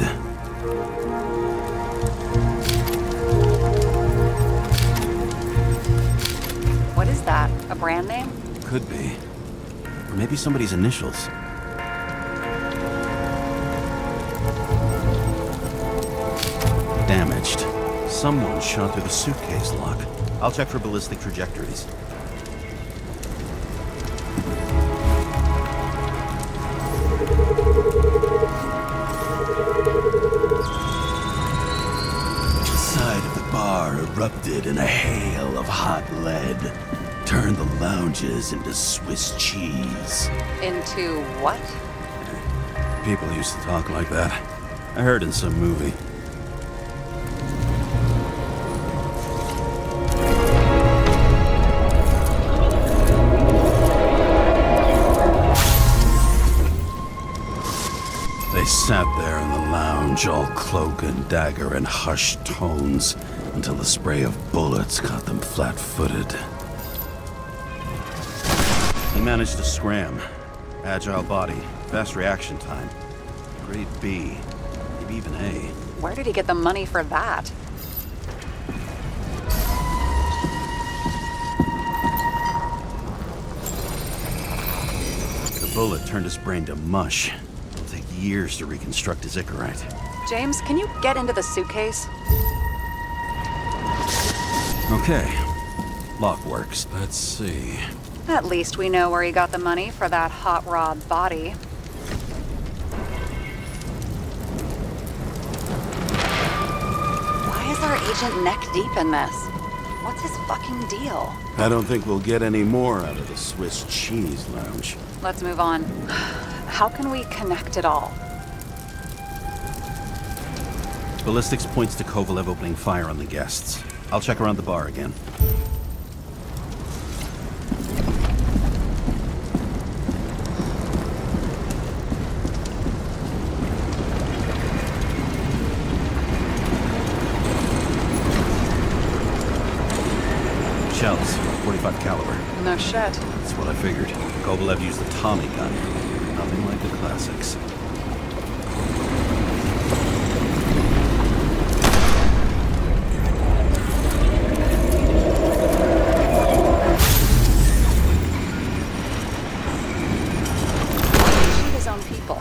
What is that? A brand name? Could be. Or maybe somebody's initials. Damaged. Someone shot through the suitcase lock. I'll check for ballistic trajectories. The side of the bar erupted in a hail of hot lead. Turned the lounges into Swiss cheese. Into what? People used to talk like that. I heard in some movie. They sat there in the lounge, all cloak and dagger and hushed tones, until the spray of bullets caught them flat-footed. He managed to scram. Agile body, fast reaction time. Grade B, maybe even A. Where did he get the money for that? The bullet turned his brain to mush. It'll take years to reconstruct his Icarite. James, can you get into the suitcase? Okay. Lock works. Let's see. At least we know where he got the money for that hot rod body. Why is our agent neck deep in this? What's his fucking deal? I don't think we'll get any more out of the Swiss cheese lounge. Let's move on. How can we connect it all? Ballistics points to Kovalev opening fire on the guests. I'll check around the bar again. Shells, 45 caliber. No shit. That's what I figured. Kovalev used the Tommy gun. Nothing like the classics. Shoot his own people.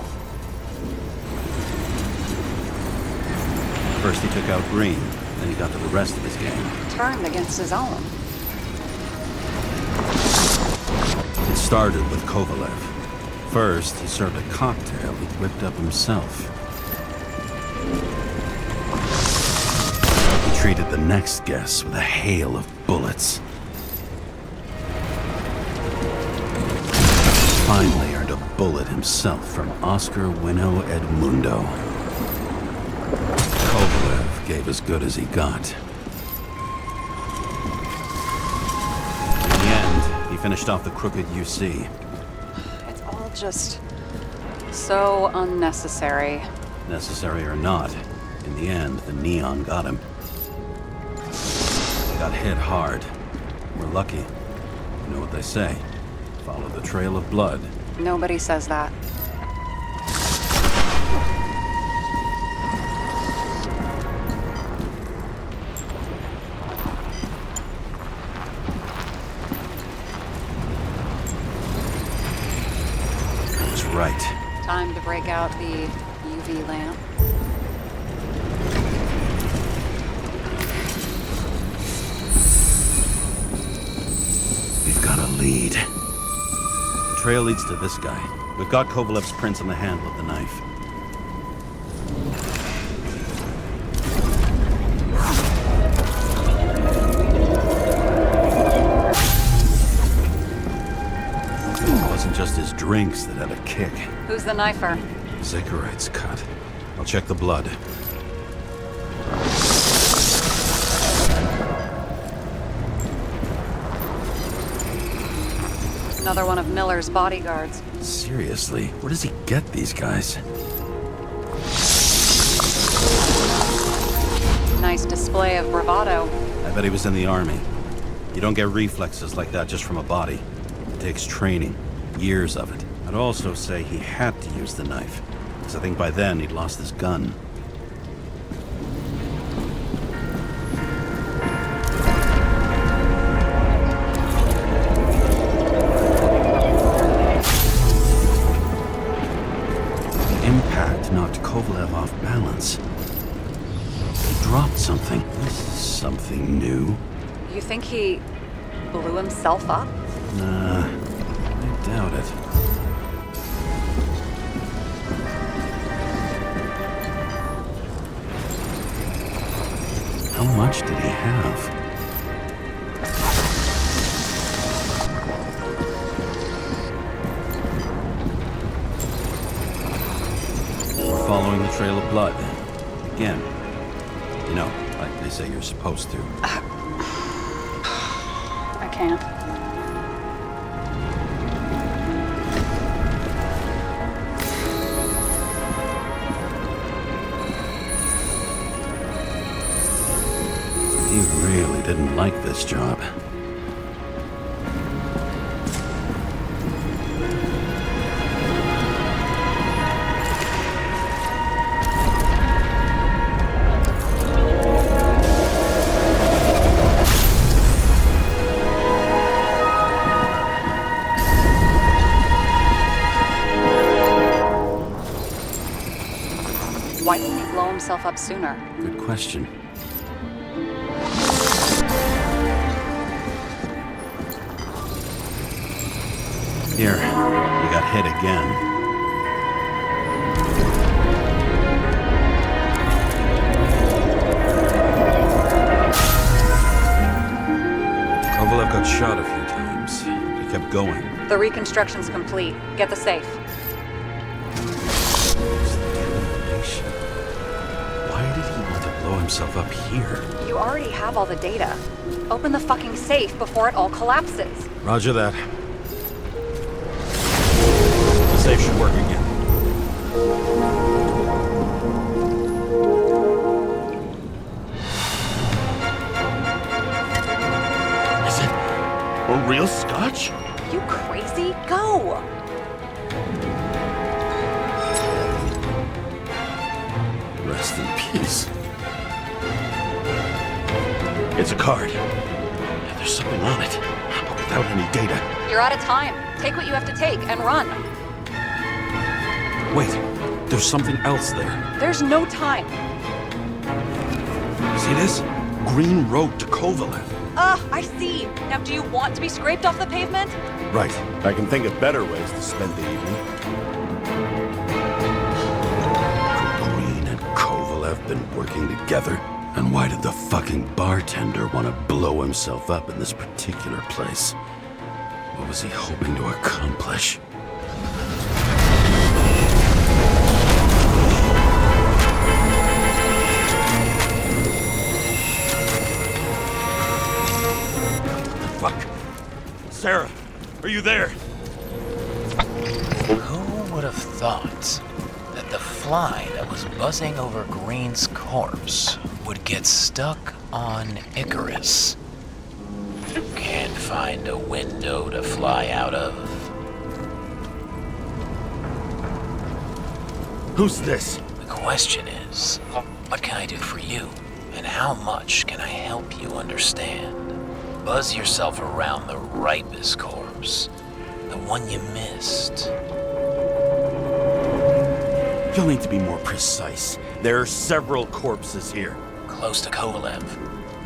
First he took out Green, then he got to the rest of his gang. Turned against his own. It started with Kovalev. First, he served a cocktail he'd whipped up himself. He treated the next guests with a hail of bullets. Finally earned a bullet himself from Oscar Wino Edmundo. Kovalev gave as good as he got. He finished off the crooked UC. It's all just so unnecessary. Necessary or not, in the end, the neon got him. He got hit hard. We're lucky. You know what they say. Follow the trail of blood. Nobody says that. Right. Time to break out the UV lamp. We've got a lead. The trail leads to this guy. We've got Kovalev's prints on the handle of the knife. drinks that had a kick. Who's the knifer? Icarite's cut. I'll check the blood. Another one of Miller's bodyguards. Seriously, where does he get these guys? Nice display of bravado. I bet he was in the army. You don't get reflexes like that just from a body. It takes training. Years of it. I'd also say he had to use the knife, because I think by then he'd lost his gun. The impact knocked Kovalev off balance. He dropped something. This is something new. You think he blew himself up? Nah, I doubt it. How much did he have? We're following the trail of blood. Again. You know, like they say you're supposed to. I can't. He really didn't like this job. Why didn't he blow himself up sooner? Good question. Here, we got hit again. Kovalev got shot a few times. He kept going. The reconstruction's complete. Get the safe. Why did he want to blow himself up here? You already have all the data. Open the fucking safe before it all collapses. Roger that. The safe should work again. Is it a real scotch? You crazy? Go! Rest in peace. It's a card. Yeah, there's something on it, but without any data. You're out of time. Take what you have to take and run. Wait, there's something else there. There's no time. See this? Green Road to Kovalev. I see. Now, do you want to be scraped off the pavement? Right. I can think of better ways to spend the evening. Could Green and Kovalev been working together? And why did the fucking bartender want to blow himself up in this particular place? What was he hoping to accomplish? Fuck. Sarah, are you there? Who would have thought that the fly that was buzzing over Green's corpse would get stuck on Icarus? Can't find a window to fly out of. Who's this? The question is, what can I do for you? And how much can I help you understand? Buzz yourself around the ripest corpse, the one you missed. You'll need to be more precise. There are several corpses here. Close to Kovalev.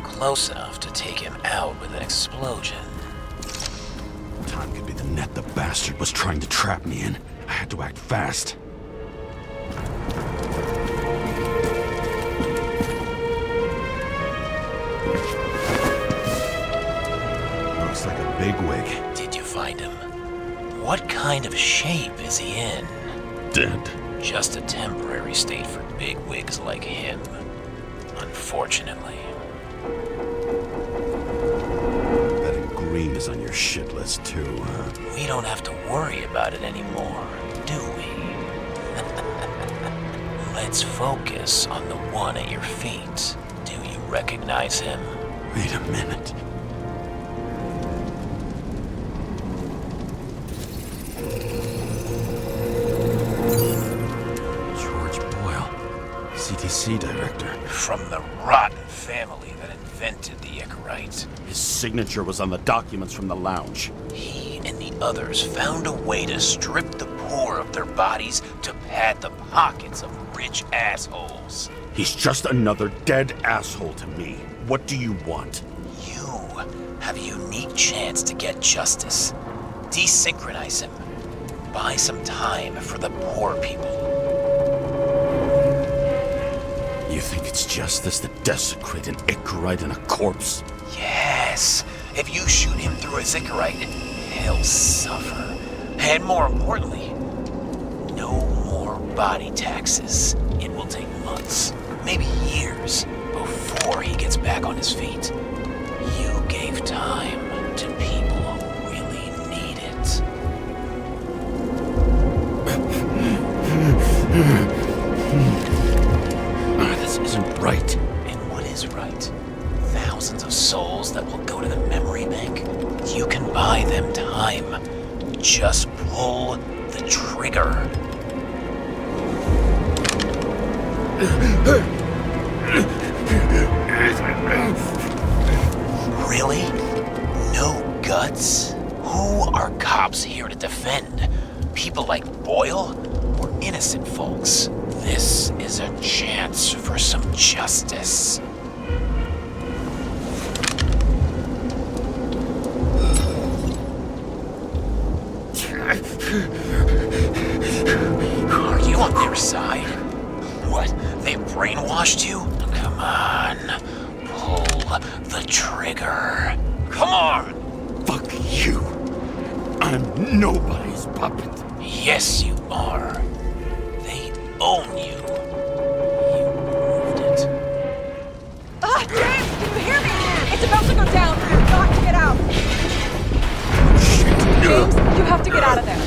Close enough to take him out with an explosion. Time could be the net the bastard was trying to trap me in. I had to act fast. Looks like a bigwig. Did you find him? What kind kind of shape is he in? Dead. Just a temporary state for bigwigs like him, unfortunately. Betting Green is on your shit list too, huh? We don't have to worry about it anymore, do we? Let's focus on the one at your feet. Do you recognize him? Wait a minute. George Boyle, CTC director. From the rotten family that invented the Icarite. His signature was on the documents from the lounge. He and the others found a way to strip the poor of their bodies to pad the pockets of rich assholes. He's just another dead asshole to me. What do you want? You have a unique chance to get justice. Desynchronize him. Buy some time for the poor people. You think it's justice to desecrate an Icarite and a corpse? Yes. If you shoot him through a Icarite, he'll suffer. And more importantly, no more body taxes. It will take months, maybe years, before he gets back on his feet. You gave time to people who really need it. This isn't right. And what is right? Thousands of souls that will go to the memory bank? You can buy them time. Just pull the trigger. Really? No guts? Who are cops here to defend? People like Boyle or innocent folks? This is a chance for some justice. Are you on their side? What, they brainwashed you? Come on, pull the trigger. Come on! Fuck you. I'm nobody's puppet. Yes, you are. They own you. You proved it. Ah, James, can you hear me? It's about to go down. You've got to get out. James, you have to get out of there.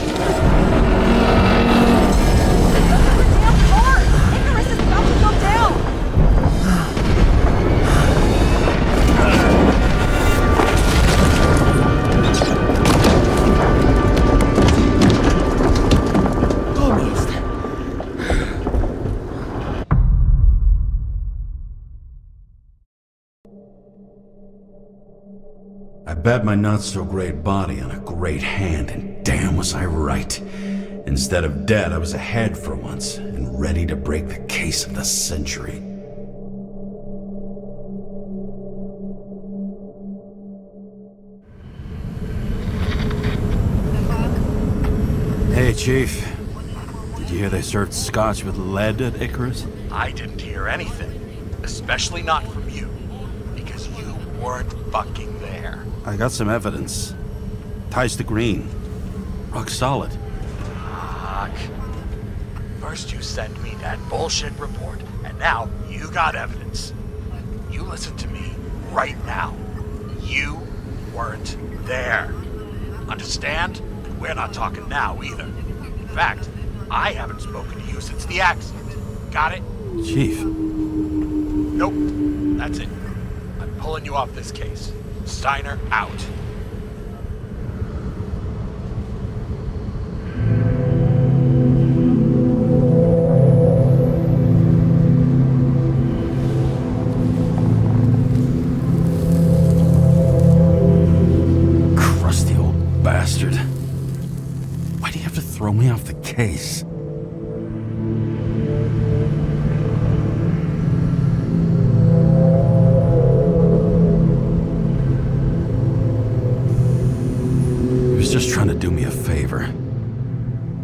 Open the damn door! Icarus is about to go down! I bet my not-so-great body on a great hand, and damn was I right. Instead of dead, I was ahead for once, and ready to break the case of the century. Hey, Chief. Did you hear they served scotch with lead at Icarus? I didn't hear anything. Especially not from you. Because you weren't fucking there. I got some evidence. Ties to Green. Rock solid. Fuck. First you send me that bullshit report, and now you got evidence. You listen to me right now. You weren't there. Understand? We're not talking now either. In fact, I haven't spoken to you since the accident. Got it? Chief. Nope. That's it. I'm pulling you off this case. Steiner out. Crusty old bastard. Why do you have to throw me off the case? Just trying to do me a favor.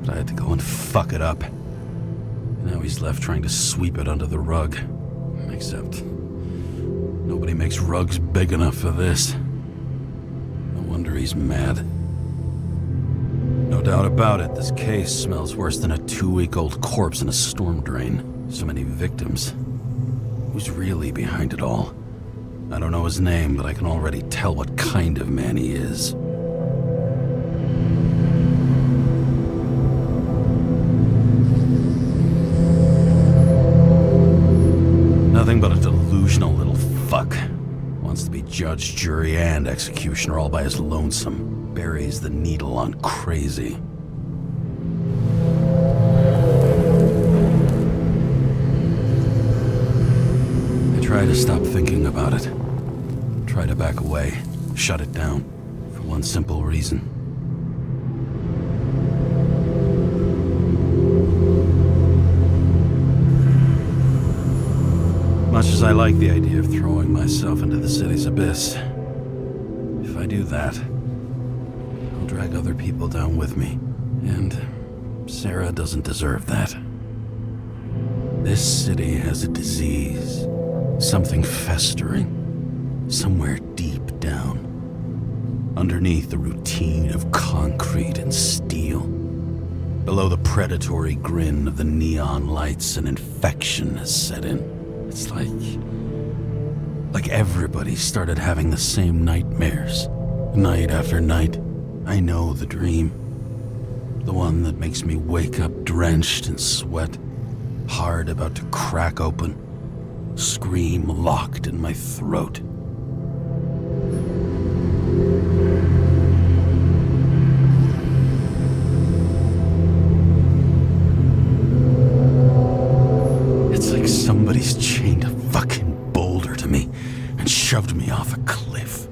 But I had to go and fuck it up. Now he's left trying to sweep it under the rug. Except nobody makes rugs big enough for this. No wonder he's mad. No doubt about it, this case smells worse than a 2-week-old corpse in a storm drain. So many victims. Who's really behind it all? I don't know his name, but I can already tell what kind of man he is. Nothing but a delusional little fuck. Wants to be judge, jury, and executioner all by his lonesome. Buries the needle on crazy. I try to stop thinking about it. Try to back away, shut it down, for one simple reason. Much as I like the idea of throwing myself into the city's abyss, if I do that, I'll drag other people down with me. And Sarah doesn't deserve that. This city has a disease, something festering, somewhere deep down, underneath the routine of concrete and steel. Below the predatory grin of the neon lights, an infection has set in. It's like everybody started having the same nightmares, night after night. I know the dream. The one that makes me wake up drenched in sweat, heart about to crack open, scream locked in my throat. It's like somebody's chained a fucking boulder to me and shoved me off a cliff.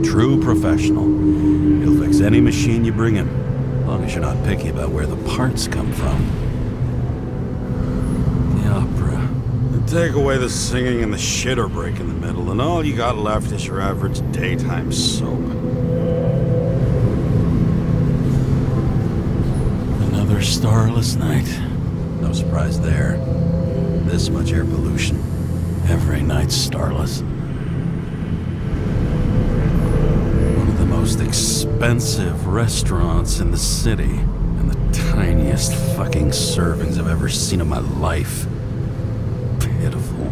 True professional. He'll fix any machine you bring him, as long as you're not picky about where the parts come from. The opera. Take away the singing and the shitter break in the middle, and all you got left is your average daytime soap. Another starless night. No surprise there. This much air pollution. Every night's starless. Most expensive restaurants in the city, and the tiniest fucking servings I've ever seen in my life. Pitiful.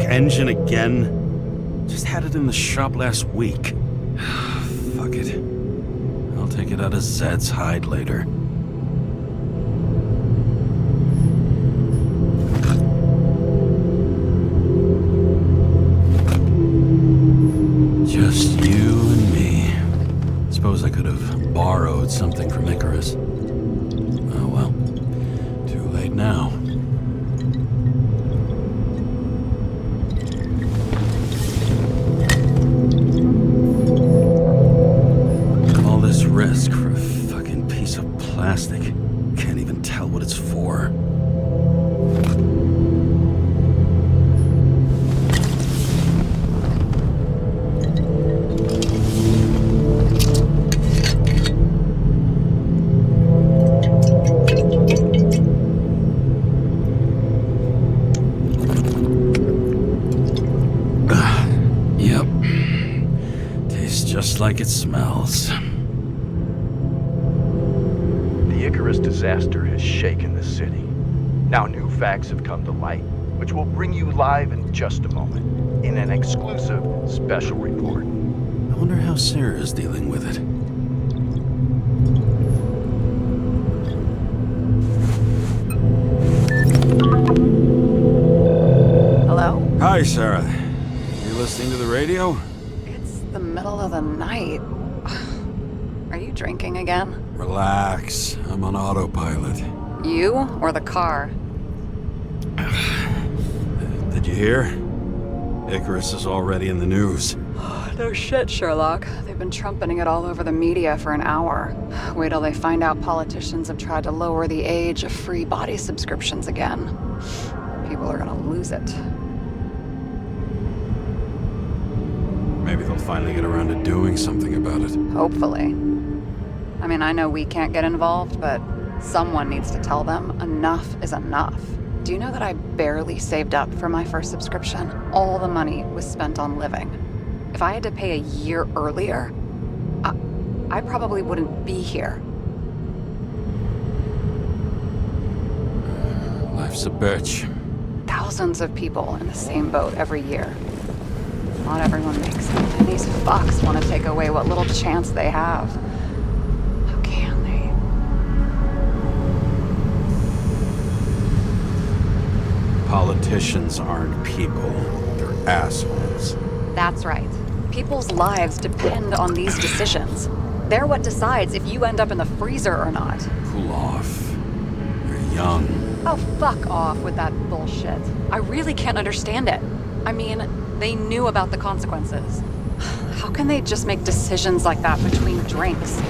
Engine again? Just had it in the shop last week. Fuck it. I'll take it out of Zed's hide later. Just you and me. Suppose I could have borrowed something from Icarus. Oh well. Too late now. Risk for a fucking piece of plastic. Can't even tell what it's for. just like it smells. The Icarus disaster has shaken the city. Now new facts have come to light, which we'll bring you live in just a moment, in an exclusive special report. I wonder how Sarah's dealing with it. Hello? Hi, Sarah. You listening to the radio? It's the middle of the night. Are you drinking again? Relax. I'm on autopilot. You or the car? Did you hear? Icarus is already in the news. No shit, Sherlock. They've been trumpeting it all over the media for an hour. Wait till they find out politicians have tried to lower the age of free body subscriptions again. People are gonna lose it. Maybe they'll finally get around to doing something about it. Hopefully. I mean, I know we can't get involved, but someone needs to tell them enough is enough. Do you know that I barely saved up for my first subscription? All the money was spent on living. If I had to pay a year earlier, I probably wouldn't be here. Life's a bitch. Thousands of people in the same boat every year. Not everyone makes it, and these fucks want to take away what little chance they have. How can they? Politicians aren't people. They're assholes. That's right. People's lives depend on these decisions. They're what decides if you end up in the freezer or not. Cool off. You're young. Oh, fuck off with that bullshit. I really can't understand it. I mean, they knew about the consequences. How can they just make decisions like that between drinks?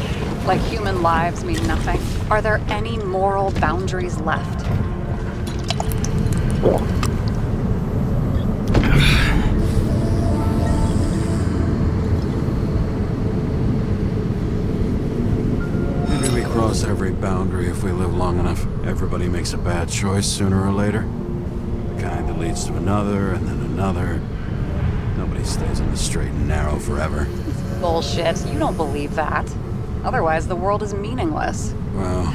Like human lives mean nothing? Are there any moral boundaries left? Maybe we cross every boundary if we live long enough. Everybody makes a bad choice sooner or later. The kind that leads to another, and then another. Nobody stays on the straight and narrow forever. Bullshit. You don't believe that. Otherwise, the world is meaningless. Well,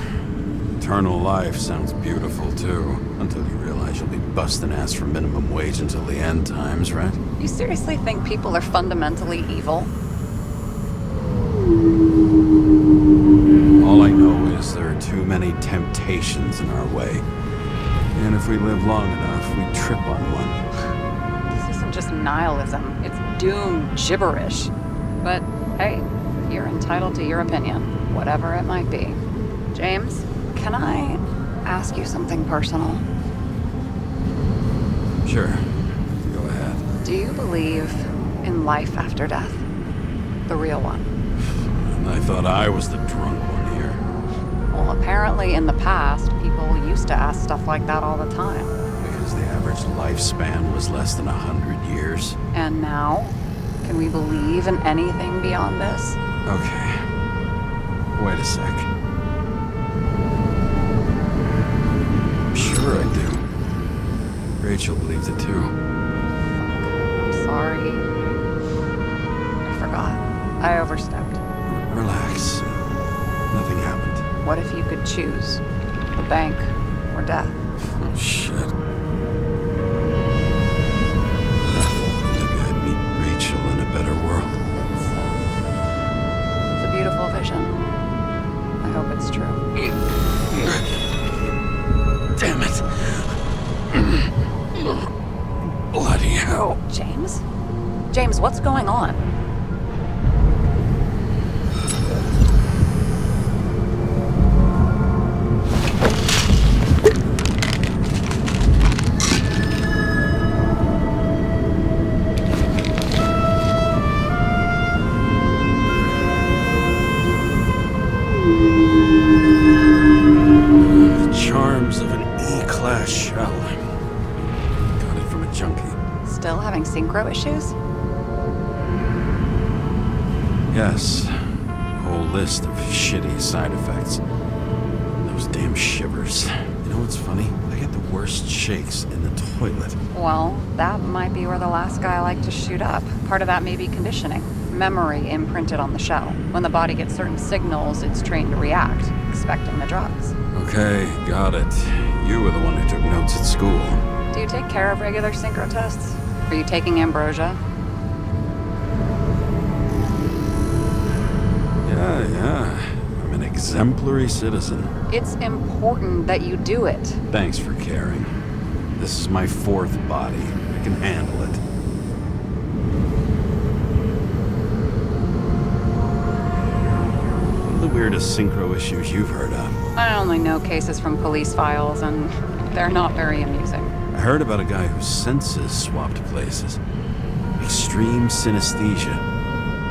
eternal life sounds beautiful, too. Until you realize you'll be busting ass for minimum wage until the end times, right? You seriously think people are fundamentally evil? All I know is there are too many temptations in our way. And if we live long enough, we trip on one. This isn't just nihilism. It's doom gibberish. But hey, you're entitled to your opinion, whatever it might be. James, can I ask you something personal? Sure. Go ahead. Do you believe in life after death? The real one? And I thought I was the drunk one here. Well, apparently in the past, people used to ask stuff like that all the time. Because the average lifespan was less than 100 years. And now? Can we believe in anything beyond this? Okay. Wait a sec. Sure I do. Rachel believes it too. I'm sorry. I forgot. I overstepped. Relax. Nothing happened. What if you could choose? The bank or death? Oh, shit. Maybe I'd meet Rachel in a better world. It's a beautiful vision. I hope it's true. Damn it. Bloody hell. James? James, what's going on? Charms of an E-class shell. Got it from a junkie. Still having synchro issues? Yes. A whole list of shitty side effects. Those damn shivers. You know what's funny? I get the worst shakes in the toilet. Well, that might be where the last guy liked to shoot up. Part of that may be conditioning. memory imprinted on the shell. When the body gets certain signals, it's trained to react, expecting the drugs. Okay, got it. You were the one who took notes at school. Do you take care of regular synchro tests? Are you taking ambrosia? Yeah. I'm an exemplary citizen. It's important that you do it. Thanks for caring. This is my fourth body. I can handle it. What are the weirdest synchro issues you've heard of? I only know cases from police files, and they're not very amusing. I heard about a guy whose senses swapped places. Extreme synesthesia.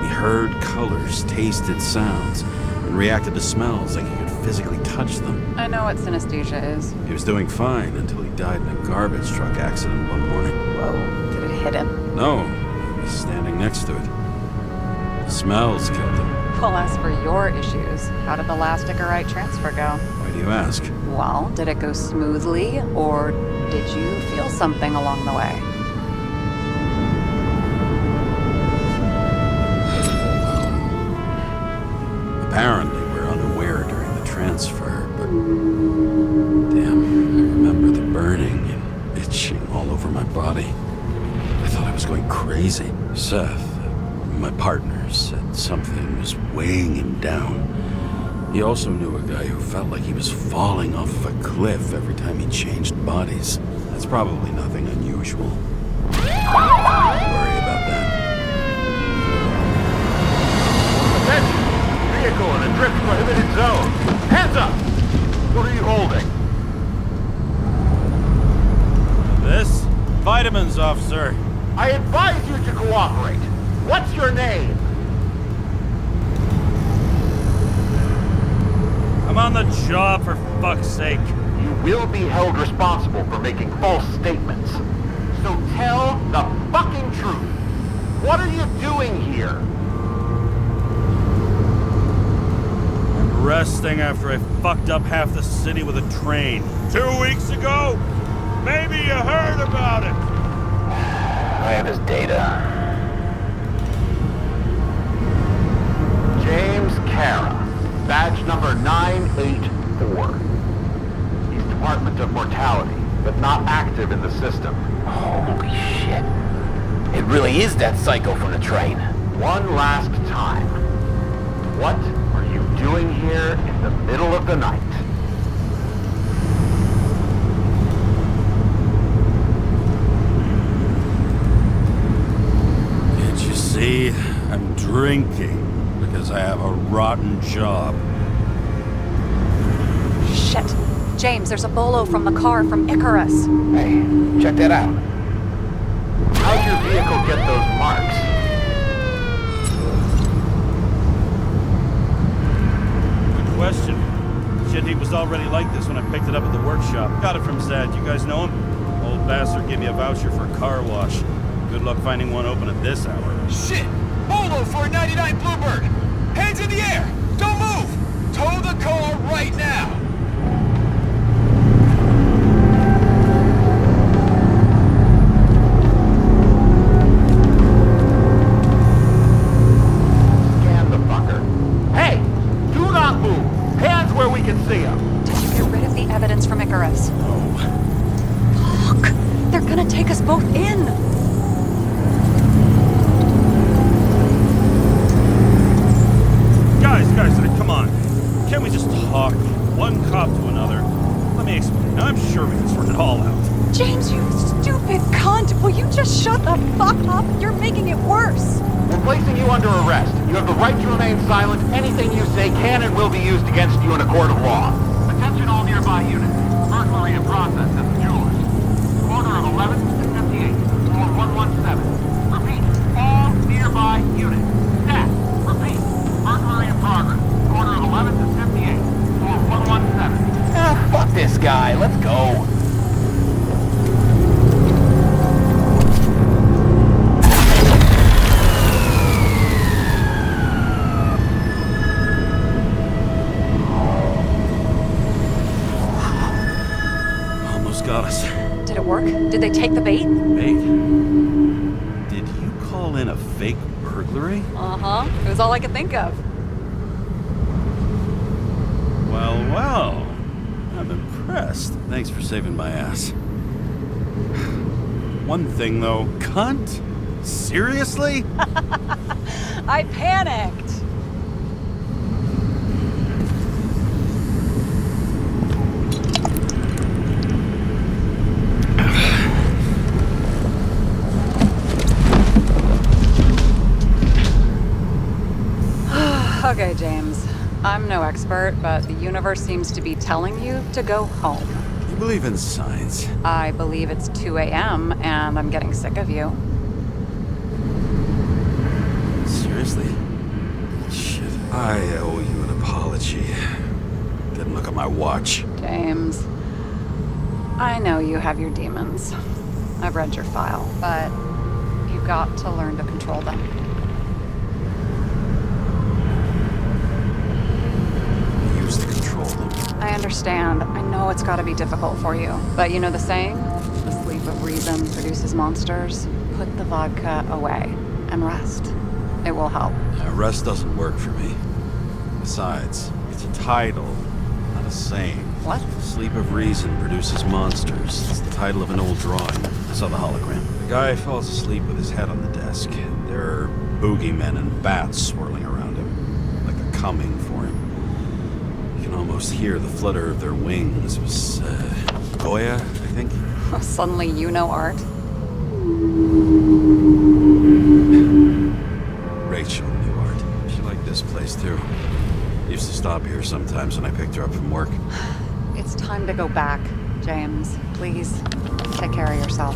He heard colors, tasted sounds, and reacted to smells like he could physically touch them. I know what synesthesia is. He was doing fine until he died in a garbage truck accident one morning. Whoa, did it hit him? No, he was standing next to it. The smells killed him. Well, as for your issues, how did the last Icarite transfer go? Why do you ask? Well, did it go smoothly, or did you feel something along the way? Apparently, we're unaware during the transfer, but... Damn, I remember the burning and itching all over my body. I thought I was going crazy. Seth, my partner, said something was weighing him down. He also knew a guy who felt like he was falling off of a cliff every time he changed bodies. That's probably nothing unusual. Don't worry about that. Attention! Vehicle in a drift prohibited zone. Hands up! What are you holding? This? Vitamins, officer. I advise you to cooperate. What's your name? I'm on the job, for fuck's sake. You will be held responsible for making false statements. So tell the fucking truth. What are you doing here? I'm resting after I fucked up half the city with a train. 2 weeks ago? Maybe you heard about it. I have his data. James Kara. Badge number 984. He's Department of Mortality, but not active in the system. Holy shit. It really is that psycho from the train. One last time. What are you doing here in the middle of the night? Can't you see? I'm drinking because I have a rotten job. Shit. James, there's a bolo from the car from Icarus. Hey, check that out. How'd your vehicle get those marks? Good question. Shit, he was already like this when I picked it up at the workshop. Got it from Zed. You guys know him? Old bastard gave me a voucher for a car wash. Good luck finding one open at this hour. Shit! Bolo for a 99 Bluebird! Hands in the air! Don't move! Tow the car right now! Scan the fucker. Hey! Do not move! Hands where we can see him! Did you get rid of the evidence from Icarus? No. Fuck! They're gonna take us both in! Guys, come on. Can't we just talk? One cop to another. Let me explain. I'm sure we can sort it all out. James, you stupid cunt! Will you just shut the fuck up? You're making it worse! We're placing you under arrest. You have the right to remain silent. Anything you say can and will be used against you in a court of law. Attention all nearby units. Burglary in process at the Jewelers. Corner of 11th and 58. Floor 117. Repeat. All nearby units. Staff. Repeat. Burglary in progress. Corner of 11th and 58. Floor 117. Ah, fuck this guy. Let's go. Almost got us. Did it work? Did they take the bait? Bait? Did you call in a fake burglar? burglary? Uh-huh. It was all I could think of. Well, well. I'm impressed. Thanks for saving my ass. One thing, though. Cunt? Seriously? I panicked. Okay, James. I'm no expert, but the universe seems to be telling you to go home. You believe in science? I believe it's 2 a.m. and I'm getting sick of you. Seriously? Shit. I owe you an apology. Didn't look at my watch. James, I know you have your demons. I've read your file, but you've got to learn to control them. I understand. I know it's gotta be difficult for you. But you know the saying? The sleep of reason produces monsters. Put the vodka away and rest. It will help. Rest doesn't work for me. Besides, it's a title, not a saying. What? Sleep of Reason produces monsters. It's the title of an old drawing. I saw the hologram. The guy falls asleep with his head on the desk. There are boogeymen and bats swirling around him, like a coming for him. You can almost hear the flutter of their wings. It was, Goya, I think? Suddenly you know art. Rachel knew art. She liked this place, too. Used to stop here sometimes when I picked her up from work. It's time to go back, James. Please, take care of yourself.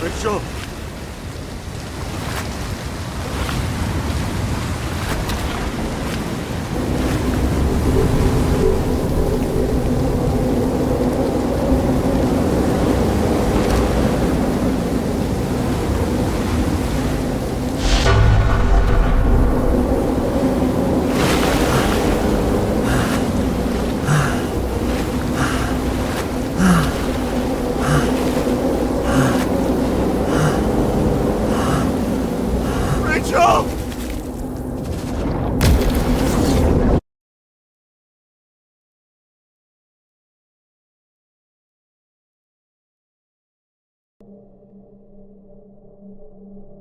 Rachel!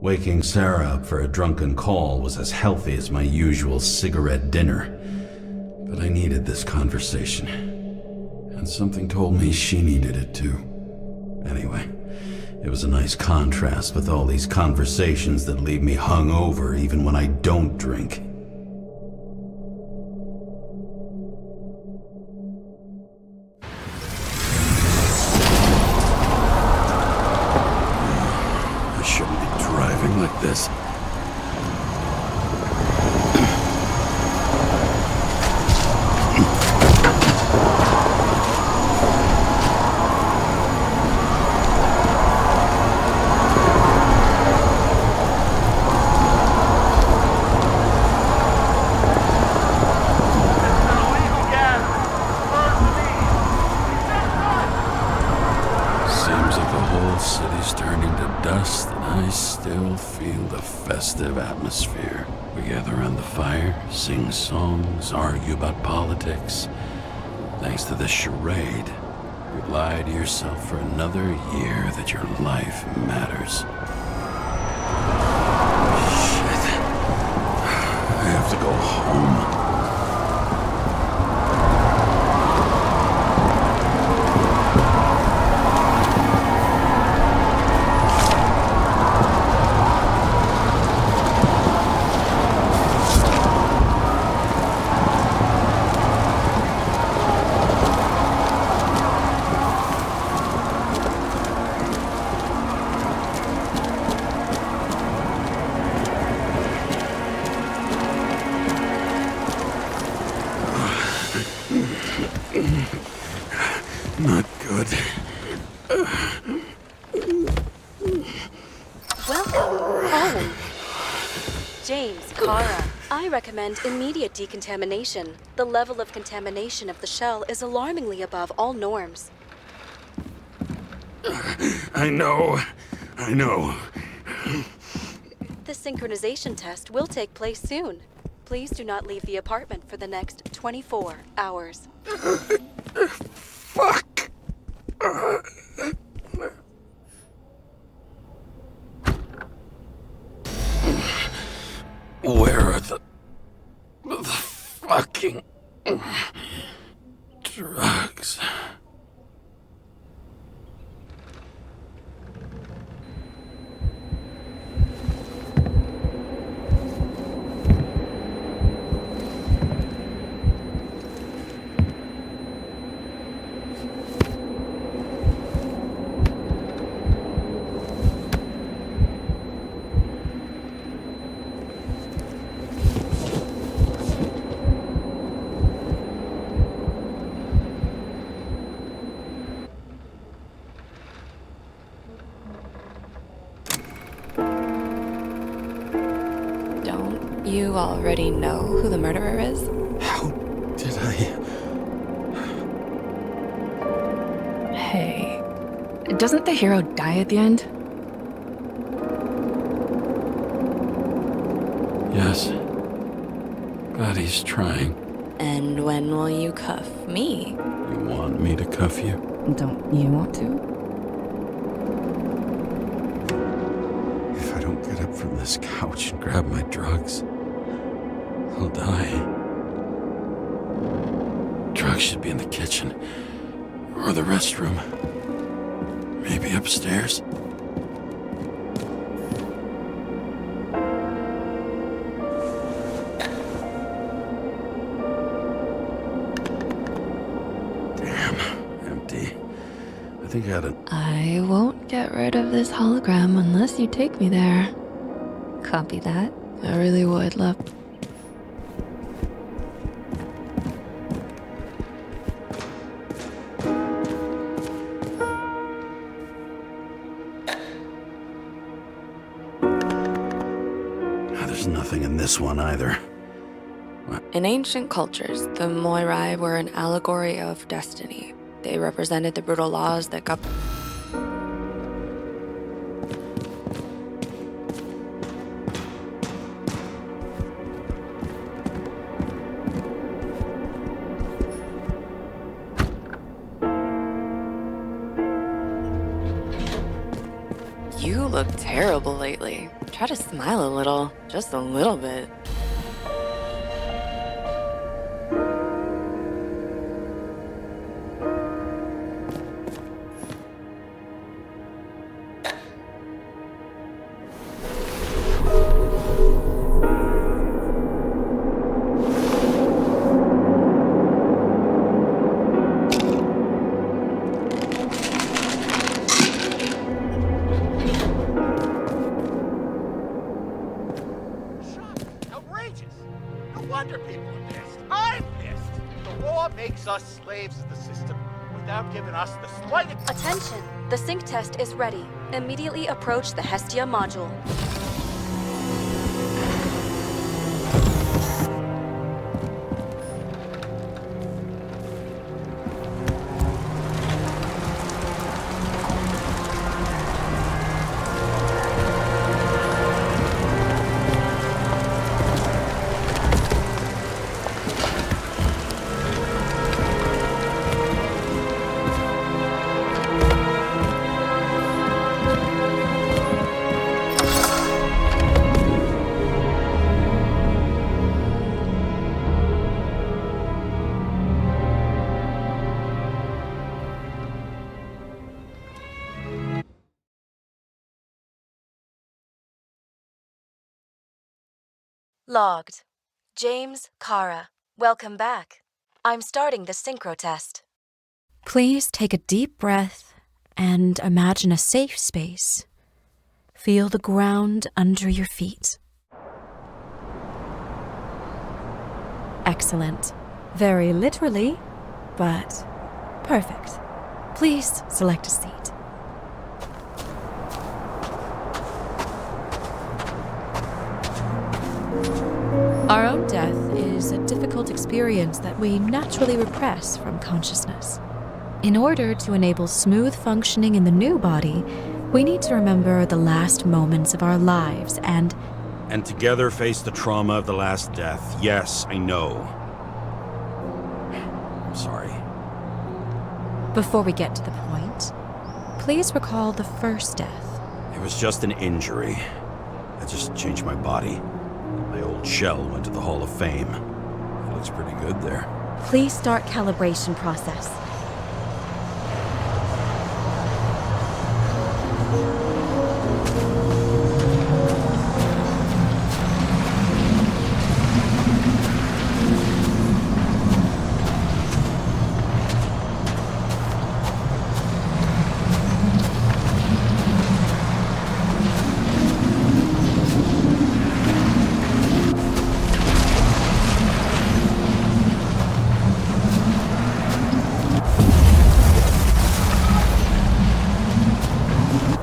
Waking Sarah up for a drunken call was as healthy as my usual cigarette dinner. But I needed this conversation. And something told me she needed it too. Anyway, it was a nice contrast with all these conversations that leave me hungover even when I don't drink. I shouldn't be driving like this. Atmosphere. We gather around the fire, sing songs, argue about politics. Thanks to this charade, you've lied to yourself for another year that your life matters. Shit. I have to go home. Not good. Welcome home. James, Kara. I recommend immediate decontamination. The level of contamination of the shell is alarmingly above all norms. I know. The synchronization test will take place soon. Please do not leave the apartment for the next 24 hours. Fuck! Where are the fucking drugs? You already know who the murderer is? How did I... Hey, doesn't the hero die at the end? Yes. Glad he's trying. And when will you cuff me? You want me to cuff you? Don't you want to? If I don't get up from this couch and grab my drugs, I'll die. Drugs should be in the kitchen. Or the restroom. Maybe upstairs. Damn, empty. I think I had I won't get rid of this hologram unless you take me there. Copy that. I really would love. There's nothing in this one either. What? In ancient cultures, the Moirai were an allegory of destiny. They represented the brutal laws that govern. You look terrible lately. Try to smile a little, just a little bit. Us slaves of the system without giving us the slightest... Attention! The sync test is ready. Immediately approach the Hestia module. Logged. James, Kara, welcome back. I'm starting the synchro test. Please take a deep breath and imagine a safe space. Feel the ground under your feet. Excellent. Very literally, but perfect. Please select a seat. Our own death is a difficult experience that we naturally repress from consciousness. In order to enable smooth functioning in the new body, we need to remember the last moments of our lives and together face the trauma of the last death. Yes, I know. I'm sorry. before we get to the point, please recall the first death. It was just an injury. I just changed my body. My old shell went to the Hall of Fame. It looks pretty good there. Please start calibration process.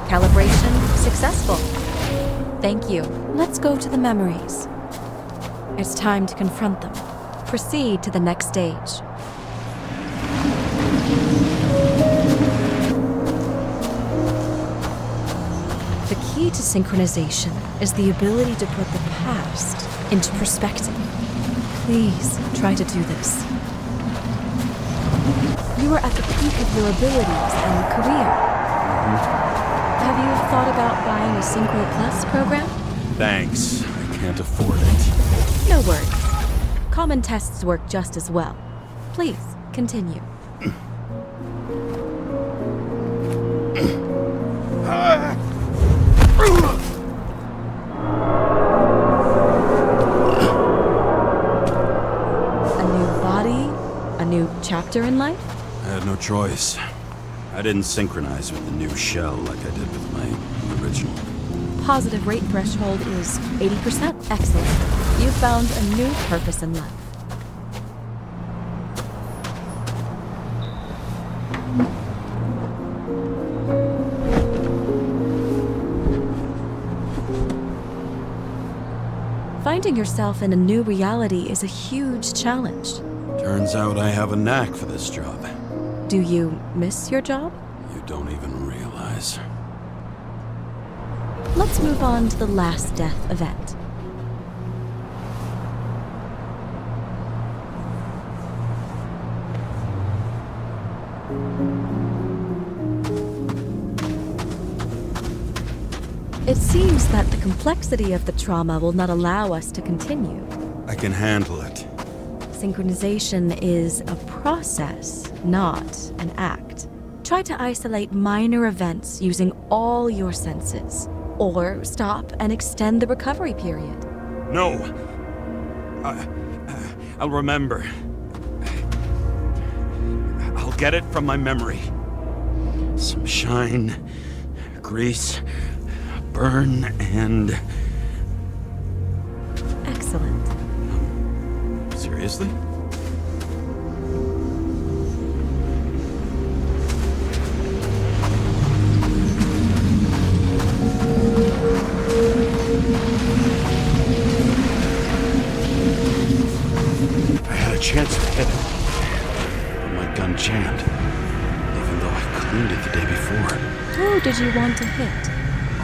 Calibration successful. Thank you. Let's go to the memories. It's time to confront them. Proceed to the next stage. The key to synchronization is the ability to put the past into perspective. Please try to do this. You are at the peak of your abilities and career. Have you thought about buying a Synchro Plus program? Thanks. I can't afford it. No worries. Common tests work just as well. Please, continue. A new body? A new chapter in life? I had no choice. I didn't synchronize with the new shell like I did with my original. Positive rate threshold is 80%. Excellent. You've found a new purpose in life. Finding yourself in a new reality is a huge challenge. Turns out I have a knack for this job. Do you miss your job? You don't even realize. Let's move on to the last death event. It seems that the complexity of the trauma will not allow us to continue. I can handle it. Synchronization is a process, not an act. Try to isolate minor events using all your senses, or stop and extend the recovery period. No! I'll remember. I'll get it from my memory. Some shine, grease, burn, and... Excellent. Seriously? I had a chance to hit it, but my gun jammed, even though I cleaned it the day before. Who did you want to hit?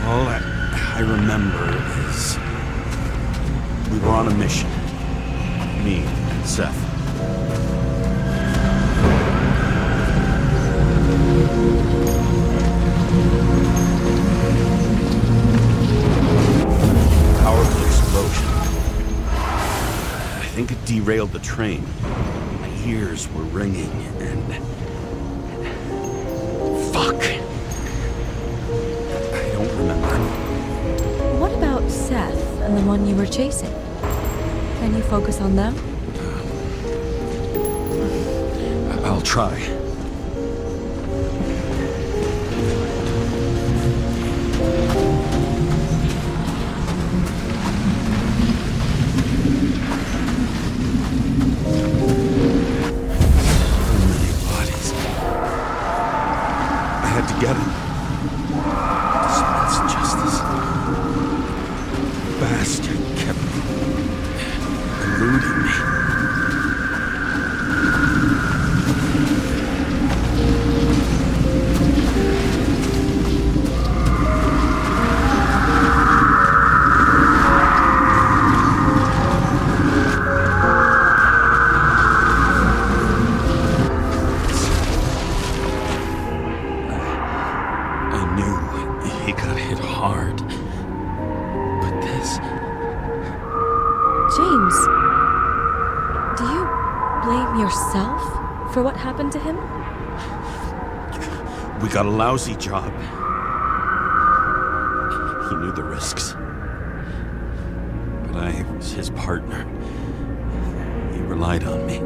All I remember is we were on a mission. Me and Seth. Powerful explosion. I think it derailed the train. My ears were ringing and... Fuck! I don't remember. What about Seth and the one you were chasing? Can you focus on them? I'll try. tried to get him. Dispense justice. Bastard kept eluding me. James, do you blame yourself for what happened to him? We got a lousy job. He knew the risks. But I was his partner. He relied on me.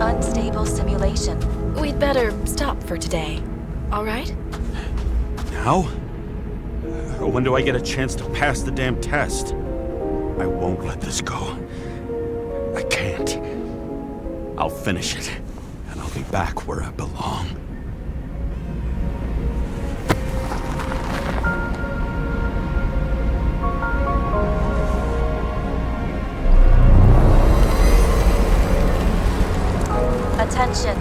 Unstable simulation. We'd better stop for today. All right? Now? When do I get a chance to pass the damn test? I won't let this go. I can't. I'll finish it, and I'll be back where I belong. Attention.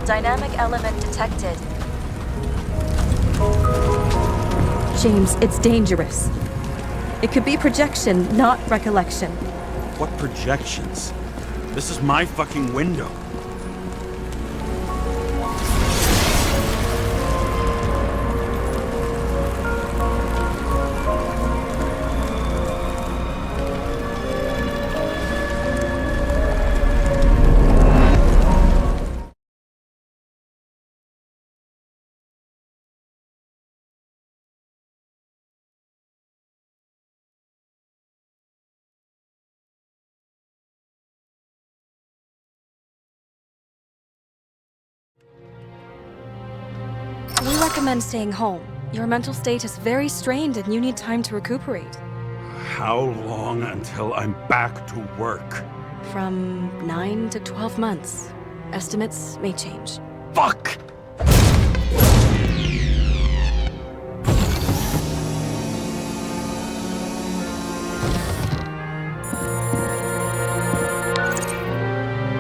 Dynamic element detected. James, it's dangerous. It could be projection, not recollection. What projections? This is my fucking window. We recommend staying home. Your mental state is very strained and you need time to recuperate. How long until I'm back to work? From 9 to 12 months. Estimates may change. Fuck!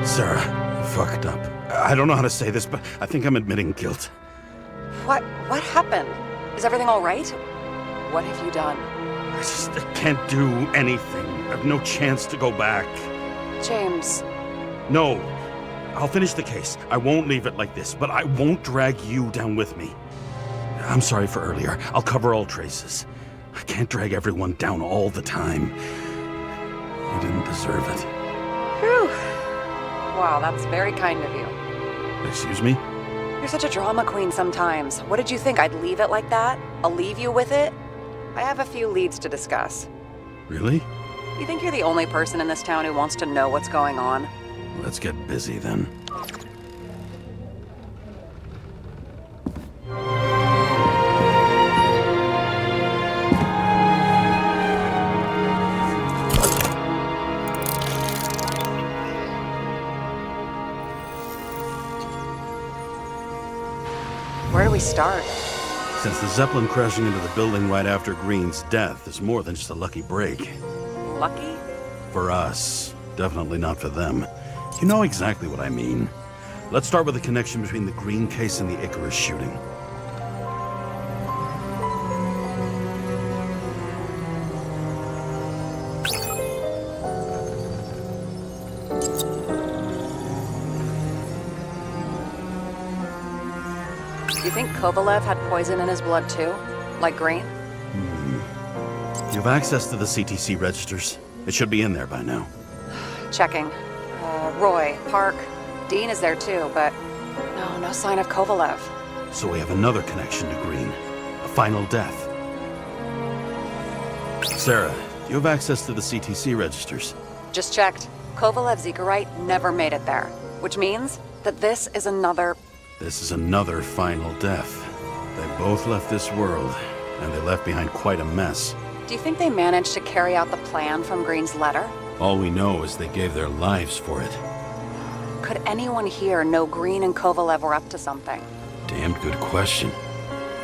Sarah, I fucked up. I don't know how to say this, but I think I'm admitting guilt. What happened? Is everything all right? What have you done? I can't do anything. I have no chance to go back. James. No. I'll finish the case. I won't leave it like this, but I won't drag you down with me. I'm sorry for earlier. I'll cover all traces. I can't drag everyone down all the time. You didn't deserve it. Whew. Wow, that's very kind of you. Excuse me? You're such a drama queen sometimes. What did you think, I'd leave it like that? I'll leave you with it? I have a few leads to discuss. Really? You think you're the only person in this town who wants to know what's going on? Let's get busy then. Where do we start? Since the Zeppelin crashing into the building right after Green's death is more than just a lucky break. Lucky? For us. Definitely not for them. You know exactly what I mean. Let's start with the connection between the Green case and the Icarus shooting. You think Kovalev had poison in his blood too? Like Green? You have access to the CTC registers. It should be in there by now. Checking. Roy, Park, Dean is there too, but no sign of Kovalev. So we have another connection to Green. A final death. Sarah, you have access to the CTC registers. Just checked. Kovalev's Icarite never made it there, which means that this is another final death. They both left this world, and they left behind quite a mess. Do you think they managed to carry out the plan from Green's letter? All we know is they gave their lives for it. Could anyone here know Green and Kovalev were up to something? Damned good question.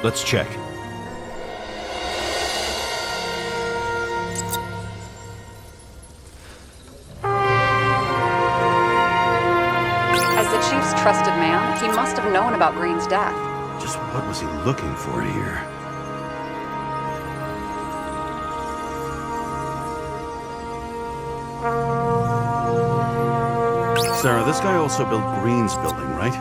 Let's check. As the chief's trusted man, he must have known about Green's death. Just what was he looking for here? Sarah, this guy also built Green's building, right?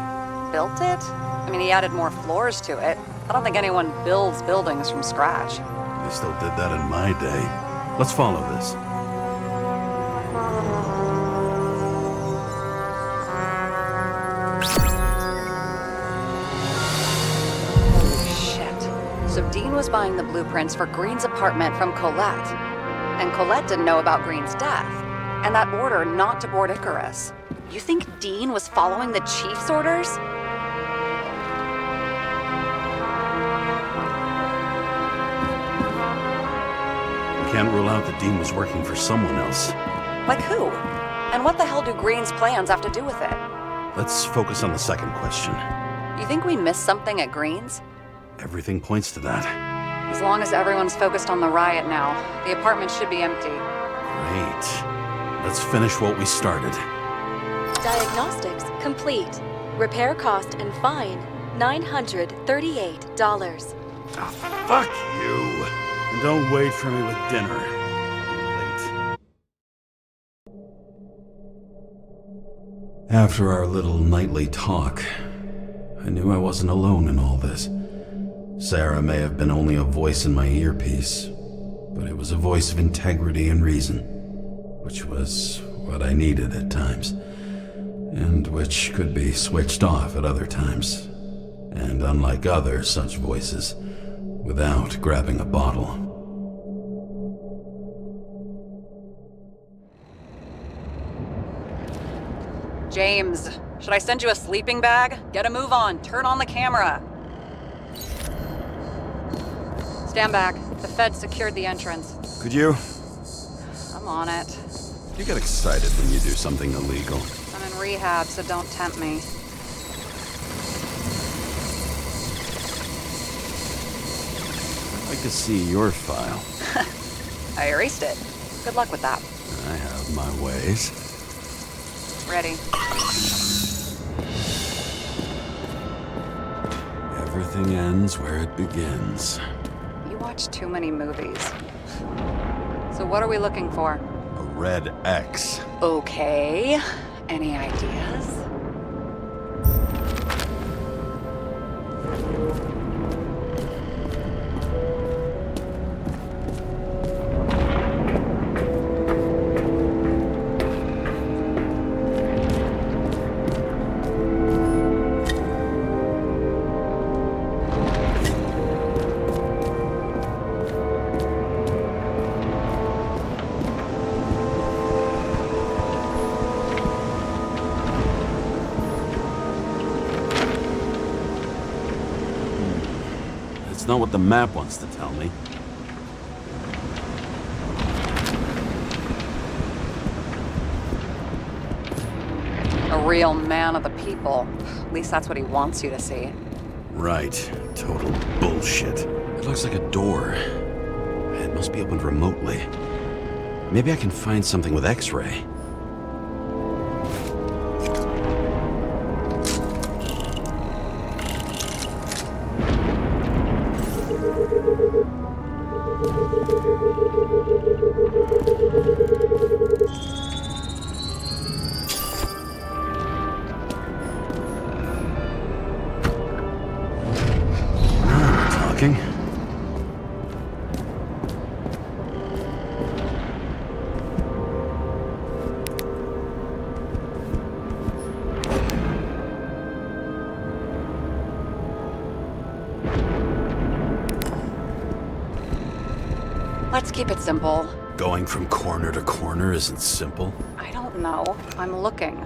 Built it? I mean, he added more floors to it. I don't think anyone builds buildings from scratch. They still did that in my day. Let's follow this. Holy shit. So Dean was buying the blueprints for Green's apartment from Colette. And Colette didn't know about Green's death. And that order not to board Icarus. You think Dean was following the chief's orders? Can't rule out that Dean was working for someone else. Like who? And what the hell do Green's plans have to do with it? Let's focus on the second question. You think we missed something at Green's? Everything points to that. As long as everyone's focused on the riot now, the apartment should be empty. Great. Let's finish what we started. Diagnostics complete. Repair cost and fine $938. Oh, fuck you. And don't wait for me with dinner. Late. After our little nightly talk, I knew I wasn't alone in all this. Sarah may have been only a voice in my earpiece, but it was a voice of integrity and reason, which was what I needed at times, and which could be switched off at other times, and unlike other such voices, without grabbing a bottle. James, should I send you a sleeping bag? Get a move on. Turn on the camera. Stand back. The Fed secured the entrance. Could you? I'm on it. You get excited when you do something illegal. I'm in rehab, so don't tempt me. I'd like to see your file. I erased it. Good luck with that. I have my ways. Ready. Everything ends where it begins. You watch too many movies. So what are we looking for? A red X. Okay. Any ideas? It's not what the map wants to tell me. A real man of the people. At least that's what he wants you to see. Right. Total bullshit. It looks like a door. It must be opened remotely. Maybe I can find something with X-ray. Talking. Let's keep it simple. Going from corner to corner isn't simple. I don't know. I'm looking.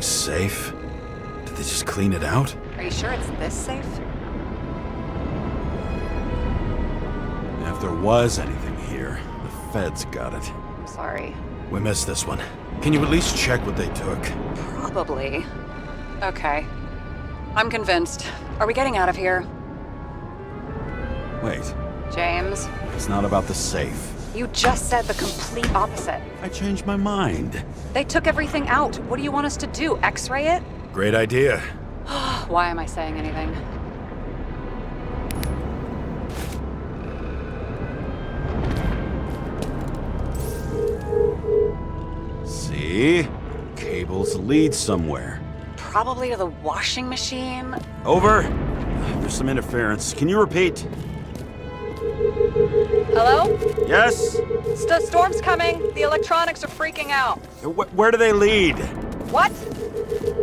safe? Did they just clean it out? Are you sure it's this safe? If there was anything here, the feds got it. I'm sorry. We missed this one. Can you at least check what they took? Probably. Okay. I'm convinced. Are we getting out of here? Wait, James, it's not about the safe. you just said the complete opposite. I changed my mind. They took everything out. What do you want us to do? X-ray it? Great idea. Why am I saying anything? See? Cables lead somewhere. Probably to the washing machine. Over. There's some interference. Can you repeat? Hello? Yes? Storm's coming. The electronics are freaking out. Where do they lead? What?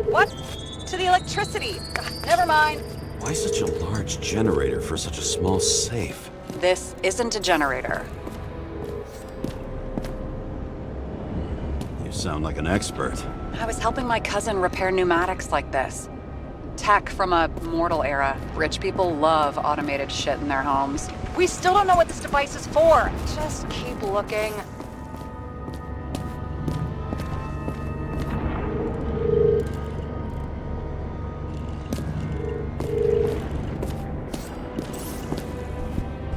What? To the electricity. God, never mind. Why such a large generator for such a small safe? This isn't a generator. You sound like an expert. I was helping my cousin repair pneumatics like this. Tech from a mortal era. Rich people love automated shit in their homes. We still don't know what this device is for. Just keep looking.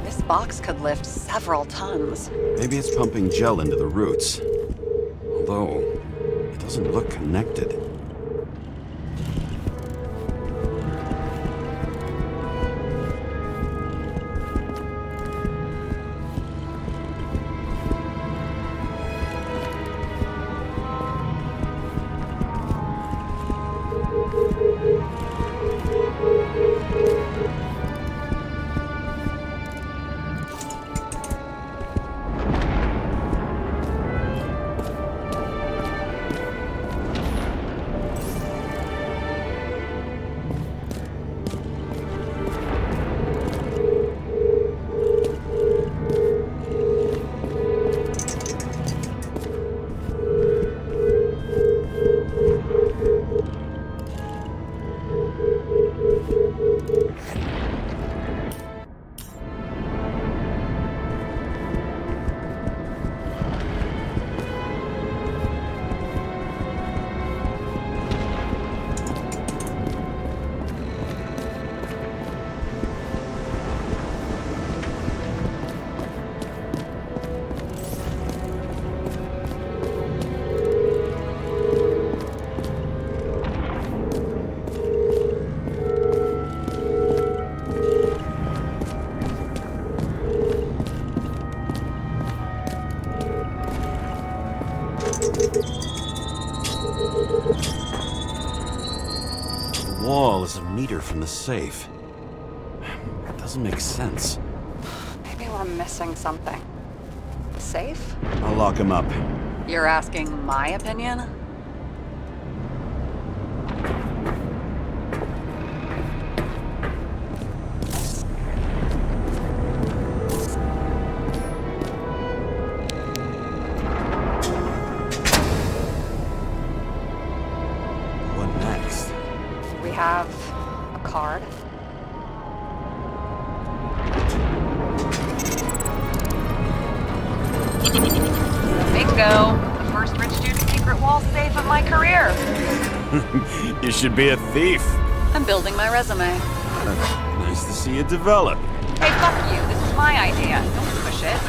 This box could lift several tons. Maybe it's pumping gel into the roots. Although, it doesn't look connected. The wall is a meter from the safe. It doesn't make sense. Maybe we're missing something. Safe? I'll lock him up. You're asking my opinion? What next? We have a card. Bingo! The first rich dude's secret wall safe of my career. You should be a thief. I'm building my resume. Nice to see you develop. Hey, fuck you. This is my idea. Don't push it.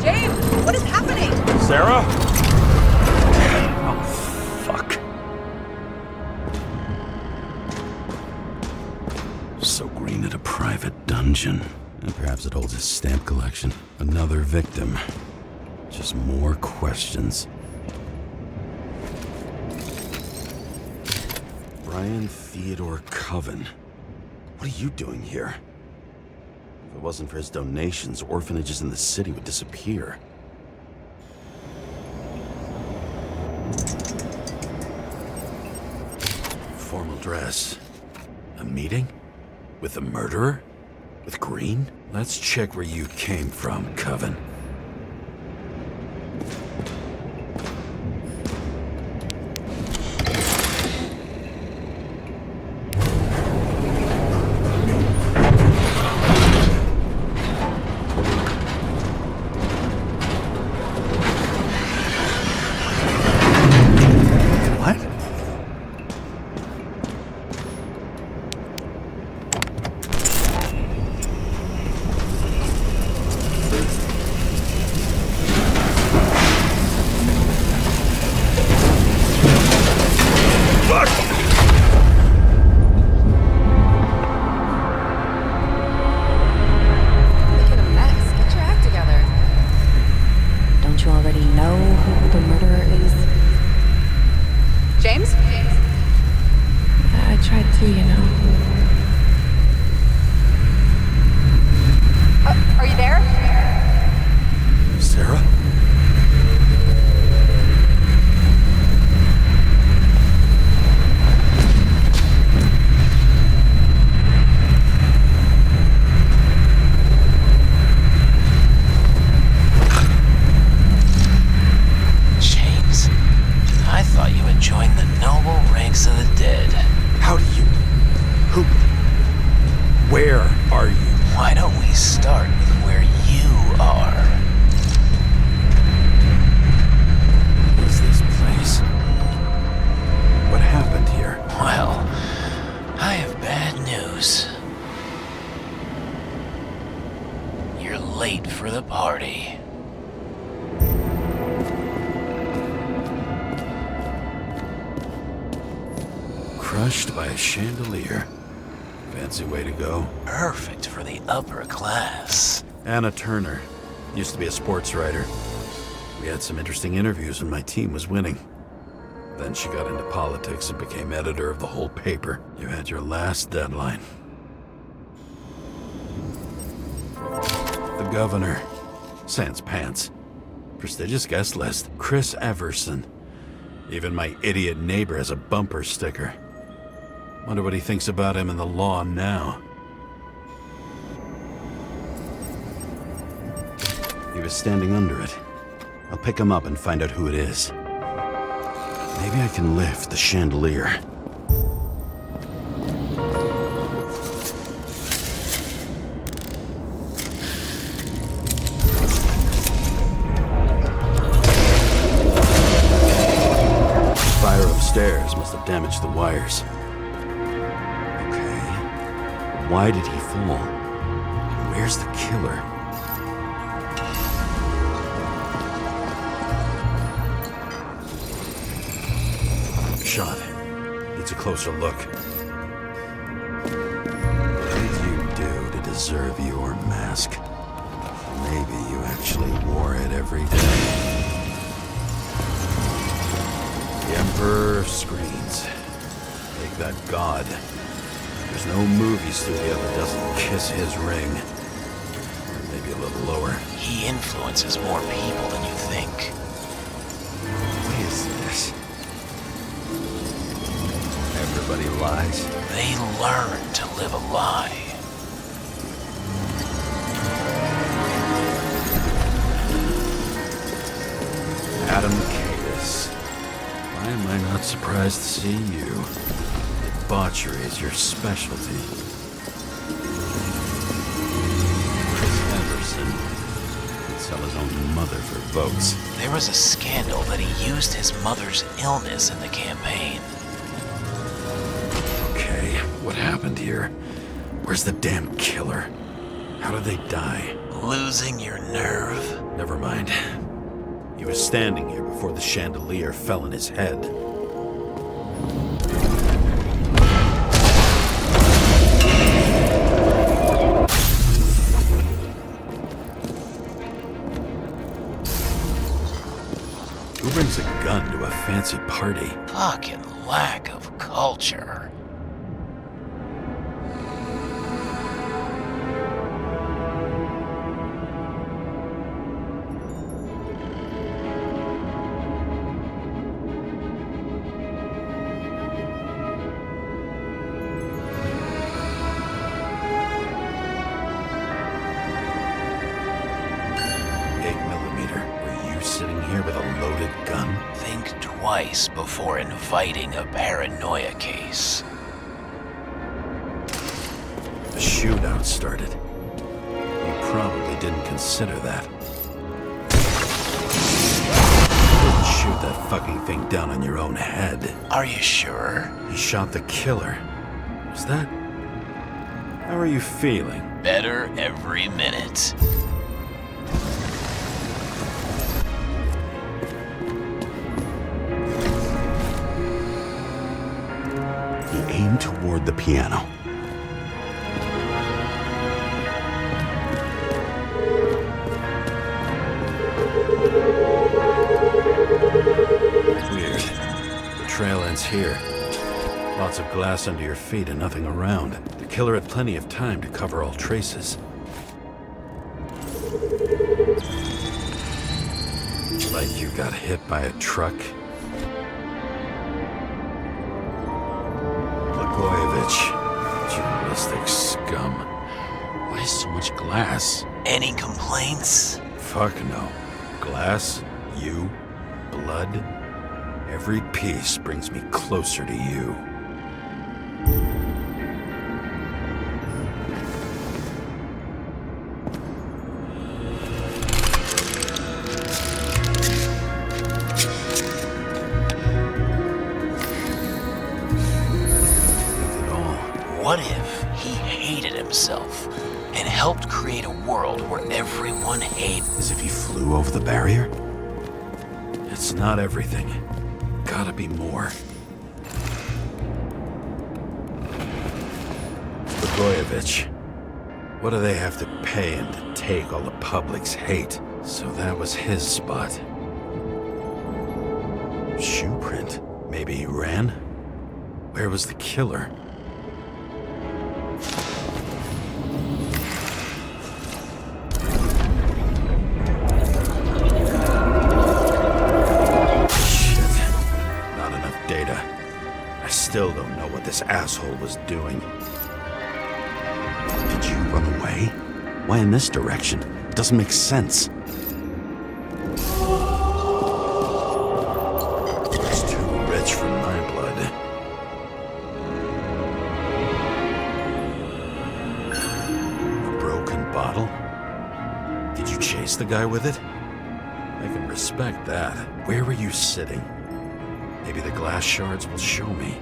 James, what is happening? Sarah? Oh, fuck. So Green at a private dungeon. And perhaps it holds his stamp collection. Another victim. Just more questions. Brian Theodore Coven. What are you doing here? If it wasn't for his donations, orphanages in the city would disappear. Formal dress. A meeting? With the murderer? With Green? Let's check where you came from, Coven. Crushed by a chandelier. Fancy way to go. Perfect for the upper class. Anna Turner. Used to be a sports writer. We had some interesting interviews when my team was winning. Then she got into politics and became editor of the whole paper. You had your last deadline. The governor. Sans pants. Prestigious guest list. Chris Everson. Even my idiot neighbor has a bumper sticker. Wonder what he thinks about him and the law now. He was standing under it. I'll pick him up and find out who it is. Maybe I can lift the chandelier. Fire upstairs must have damaged the wires. Why did he fall? And where's the killer? Shot. Needs a closer look. What did you do to deserve your mask? Maybe you actually wore it every day. The Emperor screams. Make that god. There's no movie studio that doesn't kiss his ring. Or maybe a little lower. He influences more people than you think. What is this? Everybody lies. They learn to live a lie. Adam Cadis. Why am I not surprised to see you? Debauchery is your specialty. Chris Everson could sell his own mother for votes. There was a scandal that he used his mother's illness in the campaign. Okay, what happened here? Where's the damn killer? How did they die? Losing your nerve? Never mind. He was standing here before the chandelier fell on his head. Who brings a gun to a fancy party? Fucking lack of culture. twice before inviting a paranoia case. The shootout started. You probably didn't consider that. You didn't shoot that fucking thing down on your own head. Are you sure? You shot the killer. Was that... How are you feeling? Better every minute. He aimed toward the piano. Weird. The trail ends here. Lots of glass under your feet and nothing around. The killer had plenty of time to cover all traces. Like you got hit by a truck. Blagojevich, journalistic scum. Why so much glass? Any complaints? Fuck no. Glass, you, blood. Every piece brings me closer to you. What if he hated himself and helped create a world where everyone hates? As if he flew over the barrier? It's not everything. Gotta be more. Blagojevich. What do they have to pay him to take all the public's hate? So that was his spot. Shoe print. Maybe he ran? Where was the killer? Still don't know what this asshole was doing. Did you run away? Why in this direction? It doesn't make sense. It's too rich for my blood. A broken bottle? Did you chase the guy with it? I can respect that. Where were you sitting? Maybe the glass shards will show me.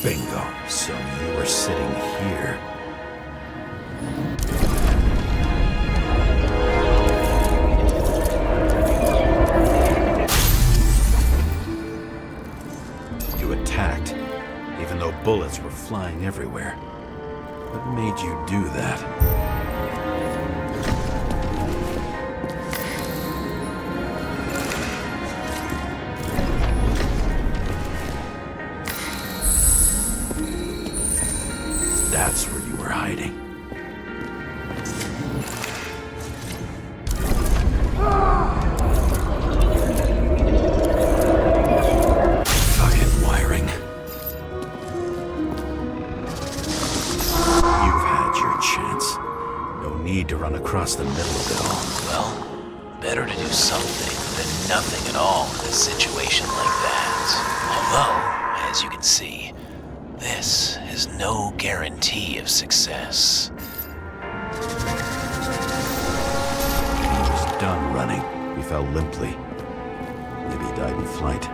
Bingo. So you were sitting here. Bullets were flying everywhere. What made you do that? That's where you were hiding. To run across the middle of it all. Well, better to do something than nothing at all in a situation like that. Although, as you can see, this is no guarantee of success. He was done running. He fell limply. Maybe he died in flight.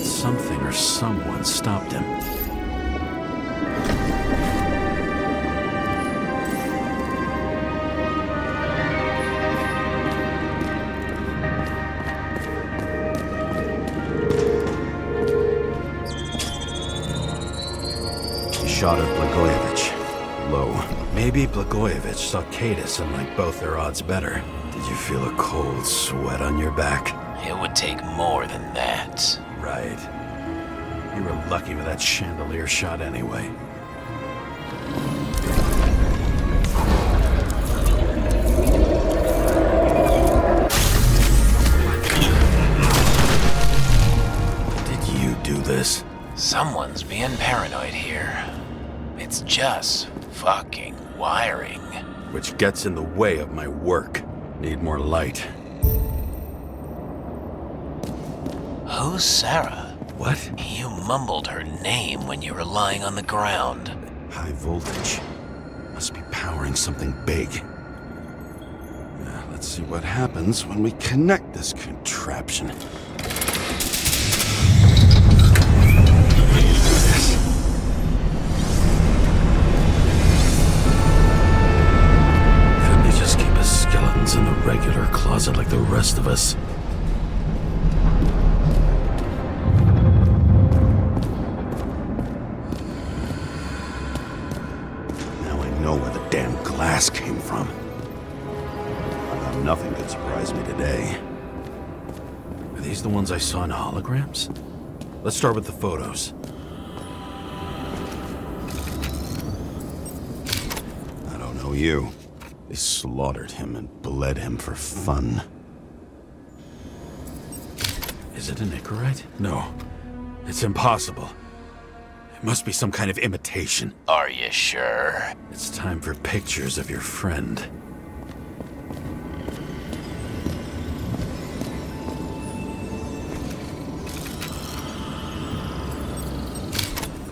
Something or someone stopped him. He shot at Blagojevich. Low. Maybe Blagojevich saw Cadis and liked both their odds better. Did you feel a cold sweat on your back? It It would take more than that. Right. You were lucky with that chandelier shot anyway. Did you do this? Someone's being paranoid here. It's just fucking wiring. Which gets in the way of my work. Need more light. Who's Sarah? What? You mumbled her name when you were lying on the ground. High voltage. Must be powering something big. Now, let's see what happens when we connect this contraption. Couldn't he just keep his skeletons in the regular closet like the rest of us? Glass came from. I thought nothing could surprise me today. Are these the ones I saw in holograms? Let's start with the photos. I don't know you. They slaughtered him and bled him for fun. Is it an Icarite? No. It's impossible. It must be some kind of imitation. Are you sure? It's time for pictures of your friend.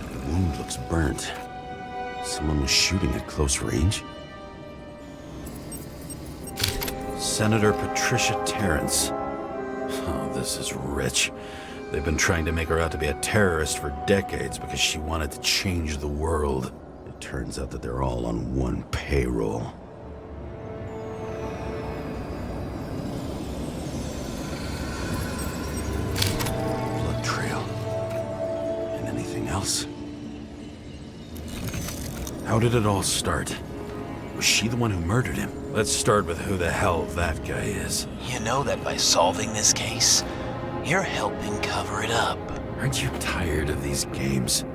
The wound looks burnt. Someone was shooting at close range? Senator Patricia Terrence. Oh, this is rich. They've been trying to make her out to be a terrorist for decades because she wanted to change the world. It turns out that they're all on one payroll. Blood trail. And anything else? How did it all start? Was she the one who murdered him? Let's start with who the hell that guy is. You know that by solving this case, you're helping cover it up. Aren't you tired of these games?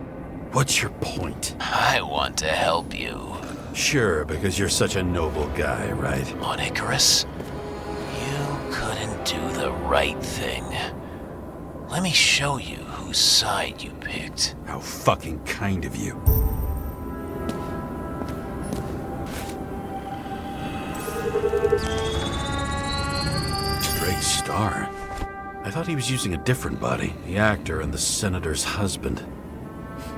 What's your point? I want to help you. Sure, because you're such a noble guy, right? On Icarus, you couldn't do the right thing. Let me show you whose side you picked. How fucking kind of you. Drake Star? I thought he was using a different body. The actor and the senator's husband.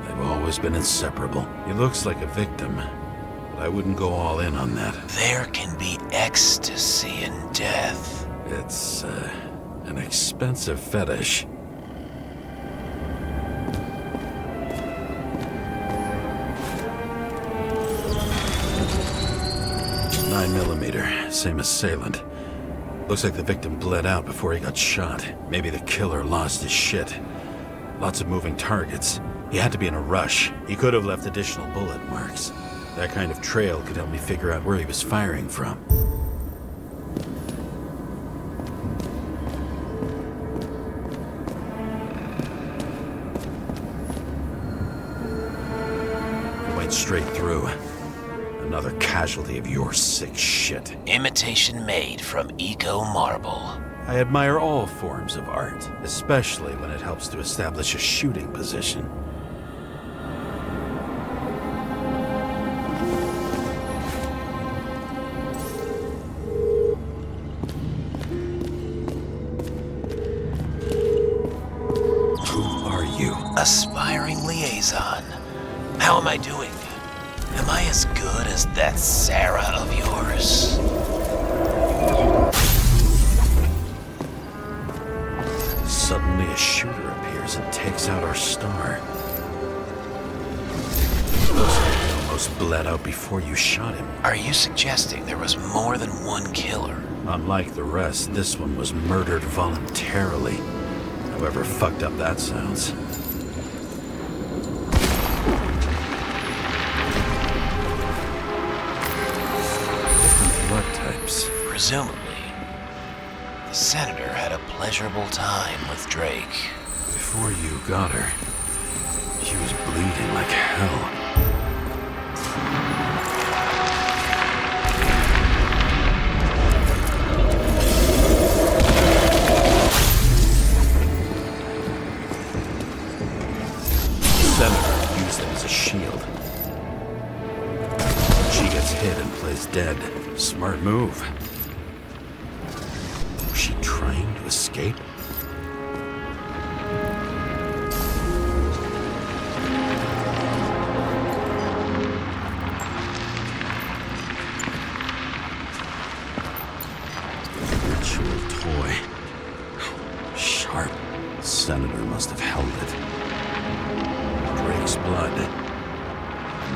They've always been inseparable. He looks like a victim, but I wouldn't go all in on that. There can be ecstasy in death. It's, an expensive fetish. 9mm, same assailant. Looks like the victim bled out before he got shot. Maybe the killer lost his shit. Lots of moving targets. He had to be in a rush. He could have left additional bullet marks. That kind of trail could help me figure out where he was firing from. He went straight through. Another casualty of your sick shit. Imitation made from Eco Marble. I admire all forms of art, especially when it helps to establish a shooting position. Who are you? Aspiring liaison. How am I doing? Am I as good as that Sarah of yours? Suddenly a shooter appears and takes out our star. Looks like he almost bled out before you shot him. Are you suggesting there was more than one killer? Unlike the rest, this one was murdered voluntarily. However fucked up that sounds. Presumably. The senator had a pleasurable time with Drake. Before you got her, she was bleeding like hell. Senator used them as a shield. She gets hit and plays dead. Smart move. Was she trying to escape? Ritual toy. Sharp. Senator must have held it. Drake's blood.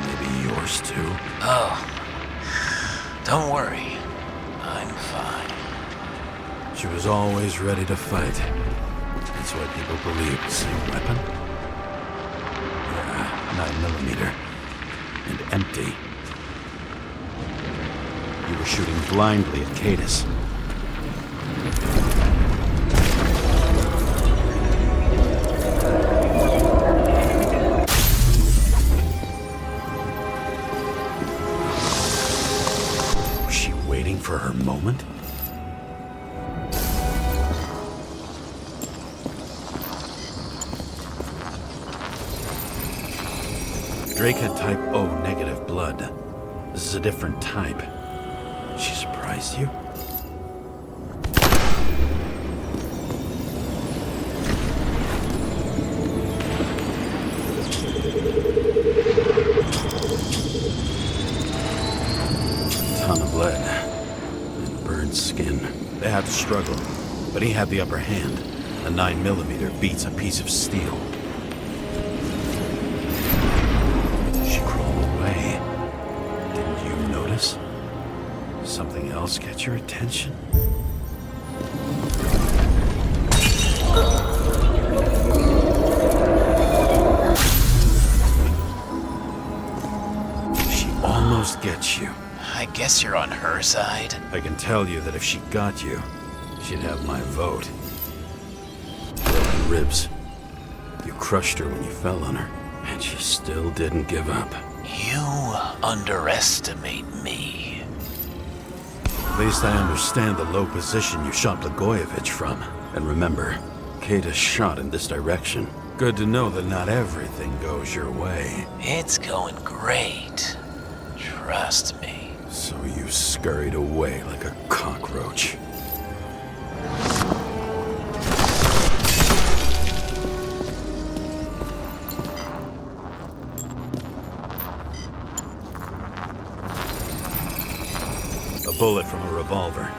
Maybe yours too? Oh. Don't worry. I'm fine. She was always ready to fight. That's what people believed. Same weapon? Yeah, 9mm. And empty. You were shooting blindly at Cadus. For her moment? Drake had type O negative blood. This is a different type. She surprised you? Ton of lead. Skin. They had to struggle, but he had the upper hand. A 9mm beats a piece of steel. She crawled away. Didn't you notice? Something else get your attention? She almost gets you. I guess you're on her side. I can tell you that if she got you, she'd have my vote. Broken ribs. You crushed her when you fell on her, and she still didn't give up. You underestimate me. At least I understand the low position you shot Blagojevich from. And remember, Cadus shot in this direction. Good to know that not everything goes your way. It's going great. Trust me. So you scurried away like a cockroach. A bullet from a revolver.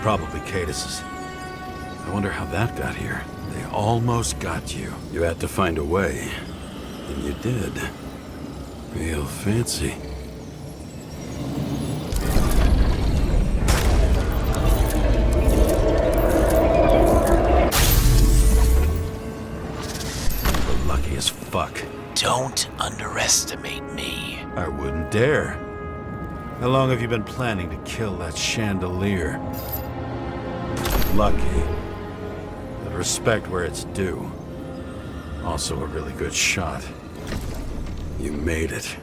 Probably Cadus's. I wonder how that got here. They almost got you. You had to find a way. And you did. Real fancy. As fuck. Don't underestimate me. I wouldn't dare. How long have you been planning to kill that chandelier? Lucky. But respect where it's due. Also a really good shot. You made it.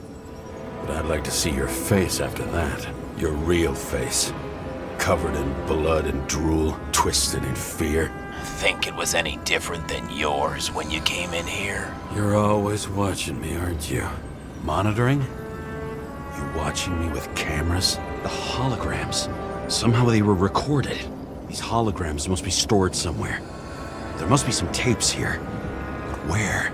But I'd like to see your face after that. Your real face. Covered in blood and drool, twisted in fear. Think it was any different than yours when you came in here? You're always watching me, aren't you? Monitoring? You watching me with cameras? The holograms. Somehow they were recorded. These holograms must be stored somewhere. There must be some tapes here. But where?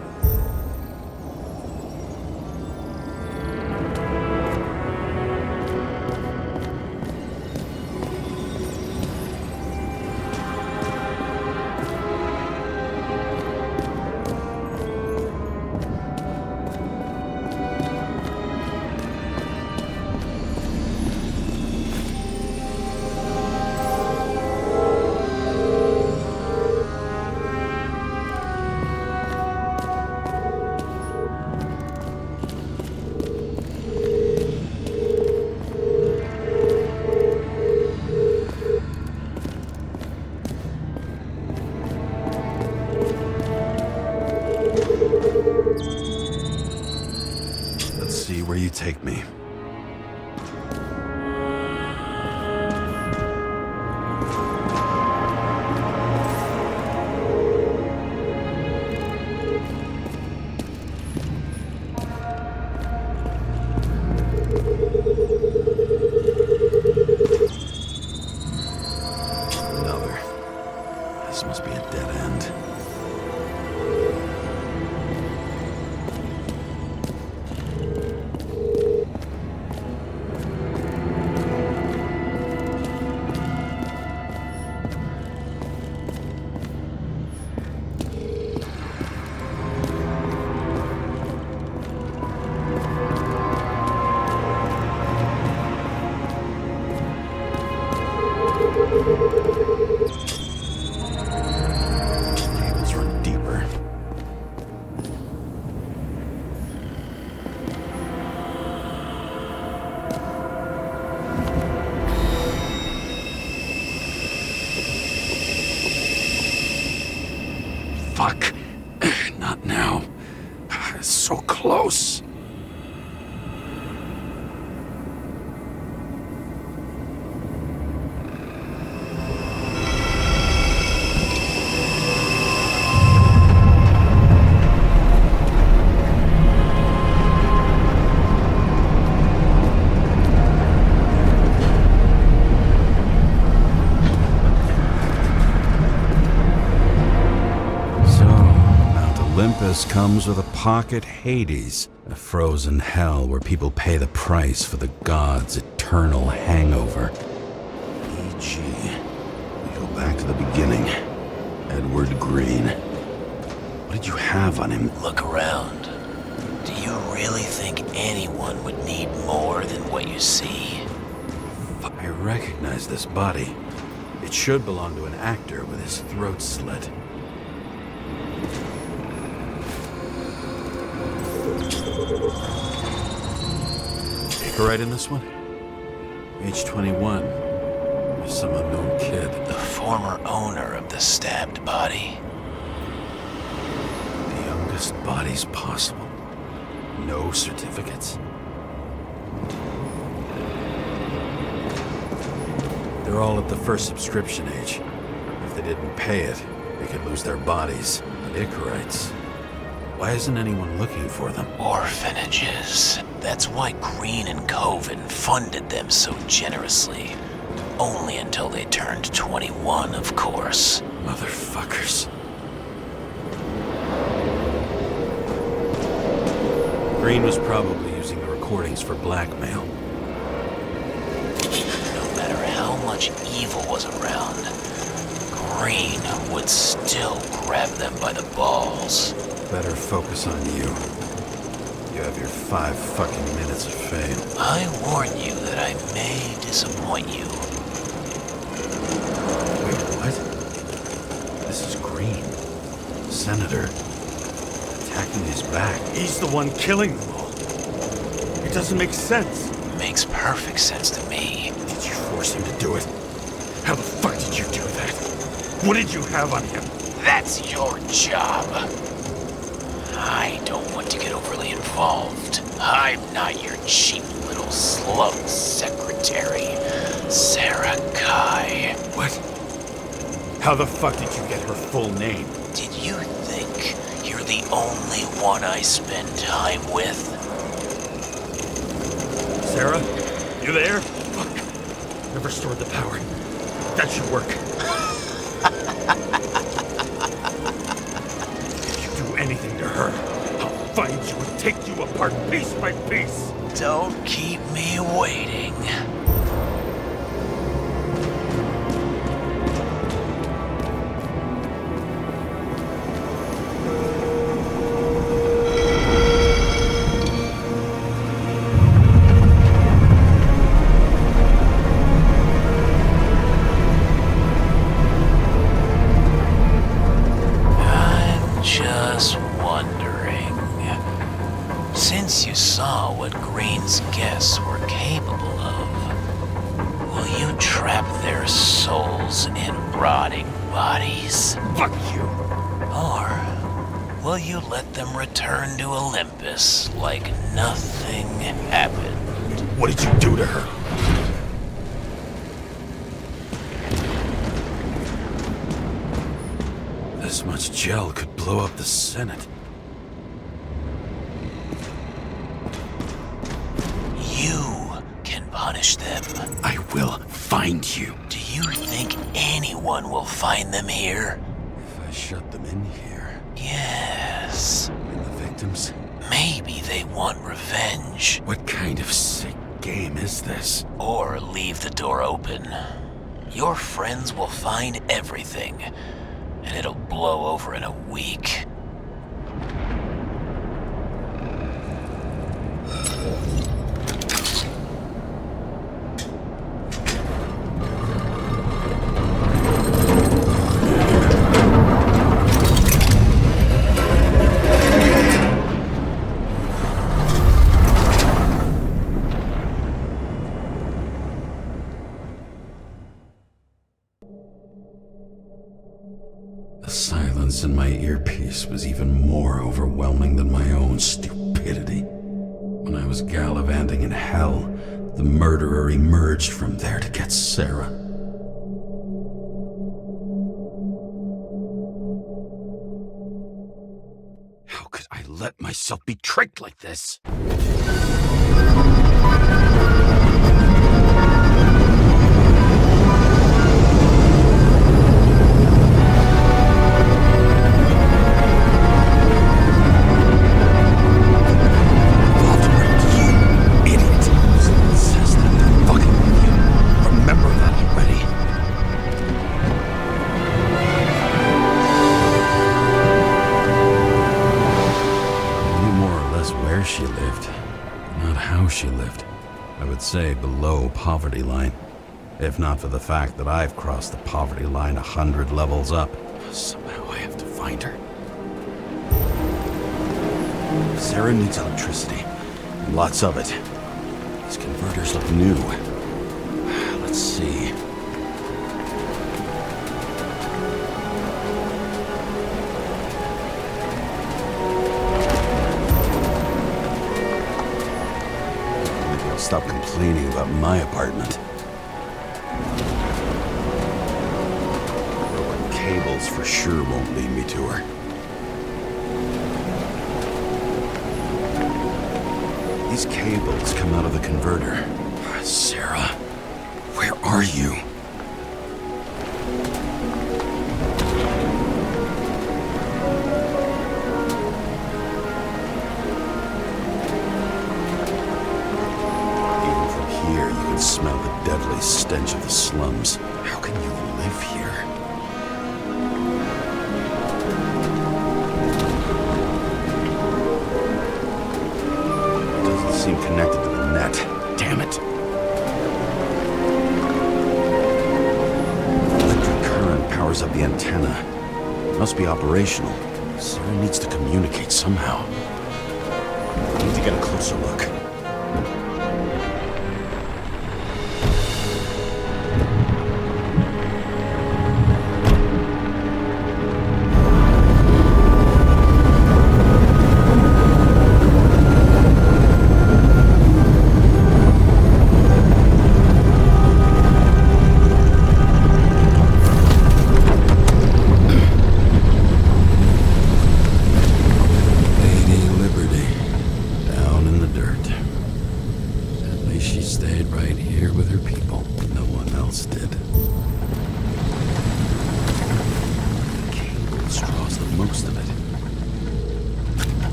you take me. Another. This must be a dead end. Cables run deeper. Fuck. Not now. It's so close. Olympus comes with a pocket Hades, a frozen hell where people pay the price for the god's eternal hangover. E.g., we go back to the beginning. Edward Green. What did you have on him? Look around. Do you really think anyone would need more than what you see? I recognize this body. It should belong to an actor with his throat slit. Right in this one? Age 21. Some unknown kid. The former owner of the stabbed body. The youngest bodies possible. No certificates. They're all at the first subscription age. If they didn't pay it, they could lose their bodies. And Icarites. Why isn't anyone looking for them? Orphanages. That's why Green and Coven funded them so generously. Only until they turned 21, of course. Motherfuckers. Green was probably using the recordings for blackmail. No matter how much evil was around, Green would still grab them by the balls. Better focus on you. You have your 5 fucking minutes of fame. I warn you that I may disappoint you. Wait, what? This is Green. Senator. Attacking his back. He's the one killing them all. It doesn't make sense. Makes perfect sense to me. Did you force him to do it? How the fuck did you do that? What did you have on him? That's your job. I don't want to get overly involved. I'm not your cheap little slug secretary, Sarah Kai. What? How the fuck did you get her full name? Did you think you're the only one I spend time with? Sarah? You there? Fuck. Never stored the power. That should work. Anything to her, I'll find you and take you apart piece by piece. Don't keep me waiting. Since you saw what Green's guests were capable of, will you trap their souls in rotting bodies? Fuck you! Or will you let them return to Olympus like nothing happened? What did you do to her? This much gel could blow up the Senate. You can punish them. I will find you. Do you think anyone will find them here? If I shut them in here... Yes. And the victims? Maybe they want revenge. What kind of sick game is this? Or leave the door open. Your friends will find everything, and it'll blow over in a week. The silence in my earpiece was even more overwhelming than my own stupidity. When I was gallivanting in hell, the murderer emerged from there to get Sarah. How could I let myself be tricked like this? She lived, not how she lived. I would say below poverty line, if not for the fact that I've crossed the poverty line 100 levels up. Somehow I have to find her. Sarah needs electricity, and lots of it. These converters look new. Let's see. Stop complaining about my apartment. Broken cables for sure won't lead me to her. These cables come out of the converter. Sarah, where are you? Smell the deadly stench of the slums. How can you live here? It doesn't seem connected to the net. Damn it. Electric current powers up the antenna. It must be operational. Sarah needs to communicate somehow. I need to get a closer look.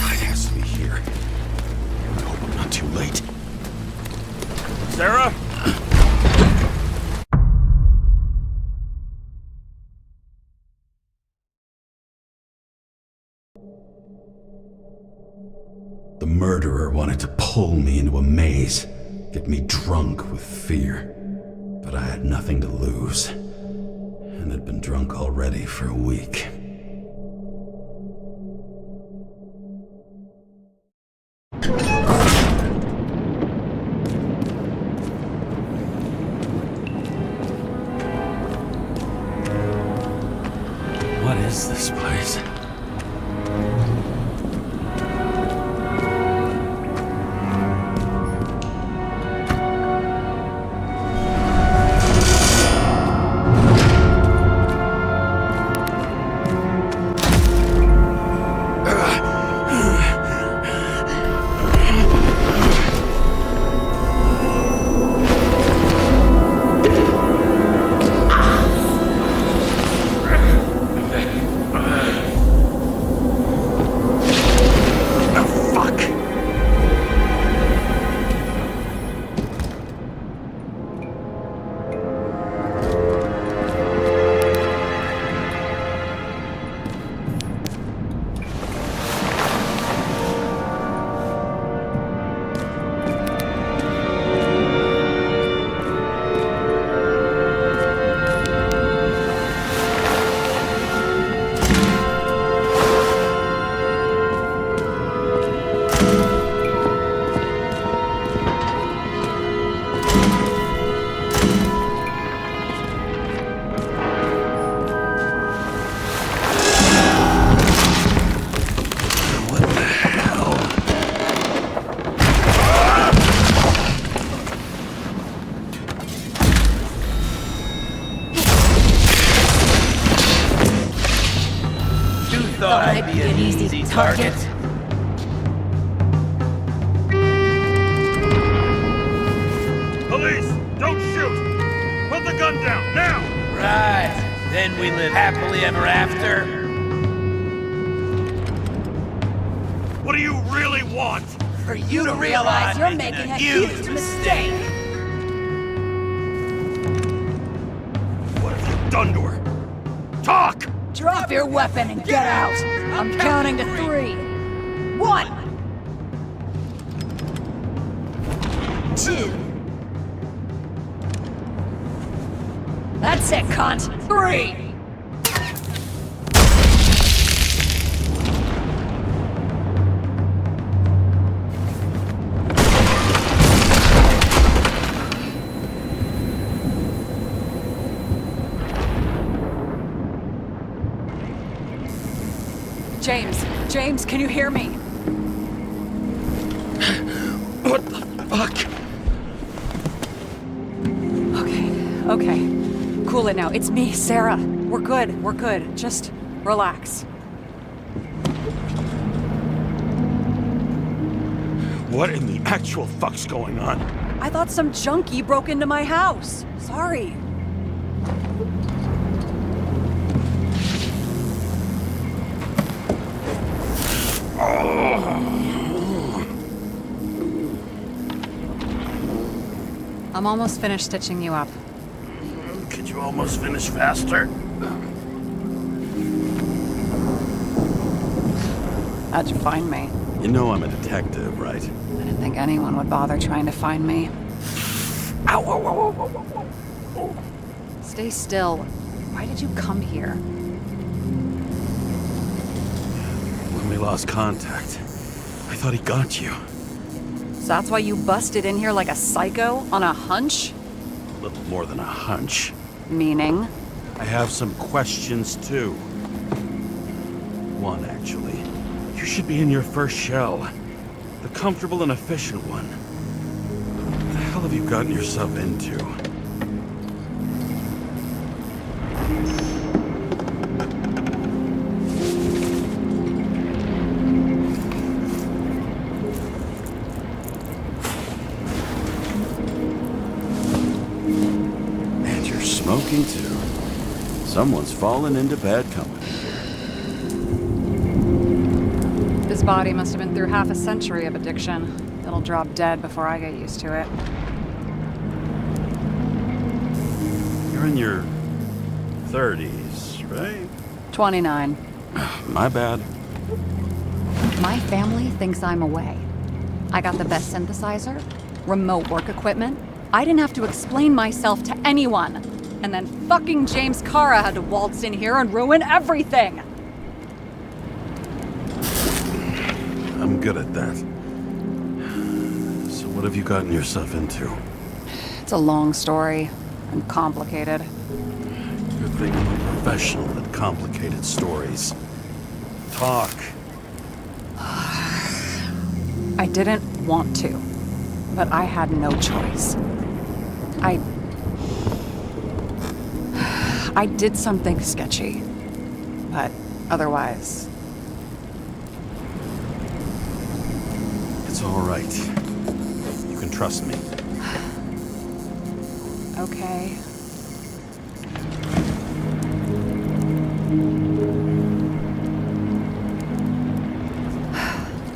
It has to be here. I hope I'm not too late. Sarah? The murderer wanted to pull me into a maze, get me drunk with fear. But I had nothing to lose. drunk already for a week. What is this place? Thought I'd be an easy target. Police, don't shoot! Put the gun down, now! Right. Then we live happily ever after. What do you really want? For you to realize you're making a huge mistake. What have you done to her? Talk! Drop your weapon and get out! I'm counting to 3. 1! 2. That's it, cunt! 3! James, can you hear me? What the fuck? Okay. Cool it now. It's me, Sarah. We're good. Just relax. What in the actual fuck's going on? I thought some junkie broke into my house. Sorry. I'm almost finished stitching you up. Could you almost finish faster? How'd you find me? You know I'm a detective, right? I didn't think anyone would bother trying to find me. Ow, ow, ow, ow, ow, ow. Stay still. Why did you come here? When we lost contact, I thought he got you. So that's why you busted in here like a psycho on a hunch? A little more than a hunch. Meaning? I have some questions, too. One, actually. You should be in your first shell. The comfortable and efficient one. What the hell have you gotten yourself into? And you're smoking, too. Someone's fallen into bad company. This body must have been through half a century of addiction. It'll drop dead before I get used to it. You're in your 30s, right? 29. My bad. My family thinks I'm away. I got the best synthesizer, remote work equipment. I didn't have to explain myself to anyone. And then fucking James Kara had to waltz in here and ruin everything! I'm good at that. So what have you gotten yourself into? It's a long story, and complicated. Good thing I'm a professional at complicated stories. Talk. I didn't want to, but I had no choice. I did something sketchy, but otherwise... It's all right. You can trust me. Okay.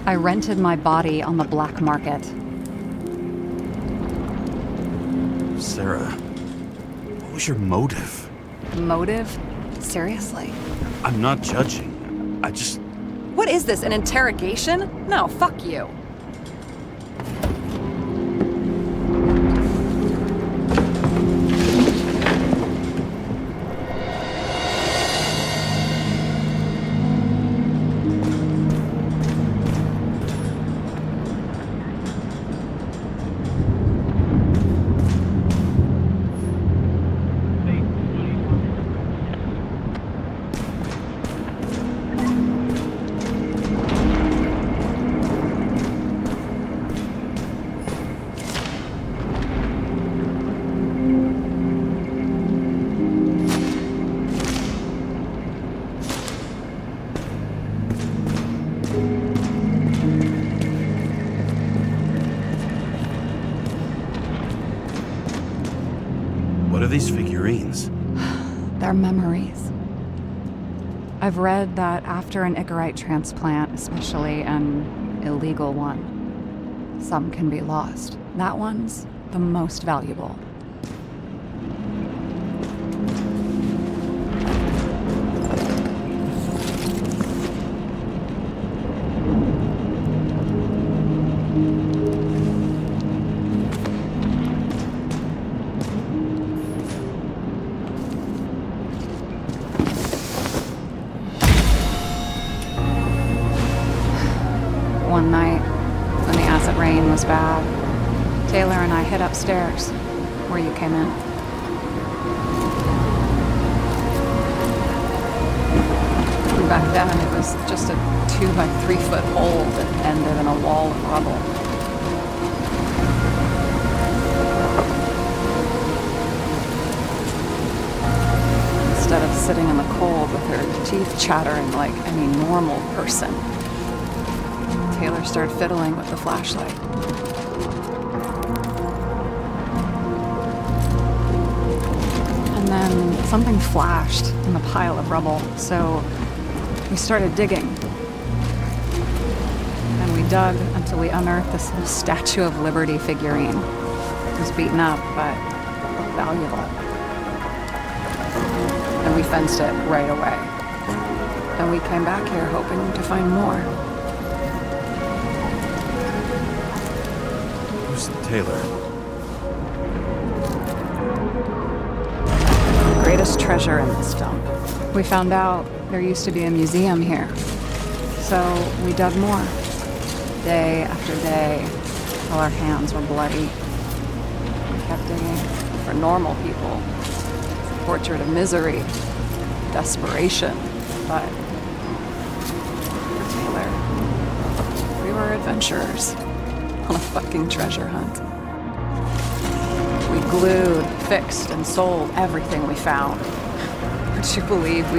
I rented my body on the black market. Sarah, what was your motive? Motive? Seriously? I'm not judging. I just... What is this, an interrogation? No, fuck you. What are these figurines? They're memories. I've read that after an Icarite transplant, especially an illegal one, some can be lost. That one's the most valuable. One night, when the acid rain was bad, Taylor and I hid upstairs, where you came in. And back then, it was just a 2 by 3 foot hole that ended in a wall of rubble. Instead of sitting in the cold with her teeth chattering like any normal person, Taylor started fiddling with the flashlight. And then something flashed in the pile of rubble, so we started digging. And we dug until we unearthed this little Statue of Liberty figurine. It was beaten up, but looked valuable. And we fenced it right away. And we came back here hoping to find more. Taylor. Greatest treasure in this dump. We found out there used to be a museum here. So we dug more. Day after day, till our hands were bloody. We kept digging for normal people. Portrait of misery, desperation, but for Taylor, we were adventurers. On a fucking treasure hunt. We glued, fixed, and sold everything we found. Would you believe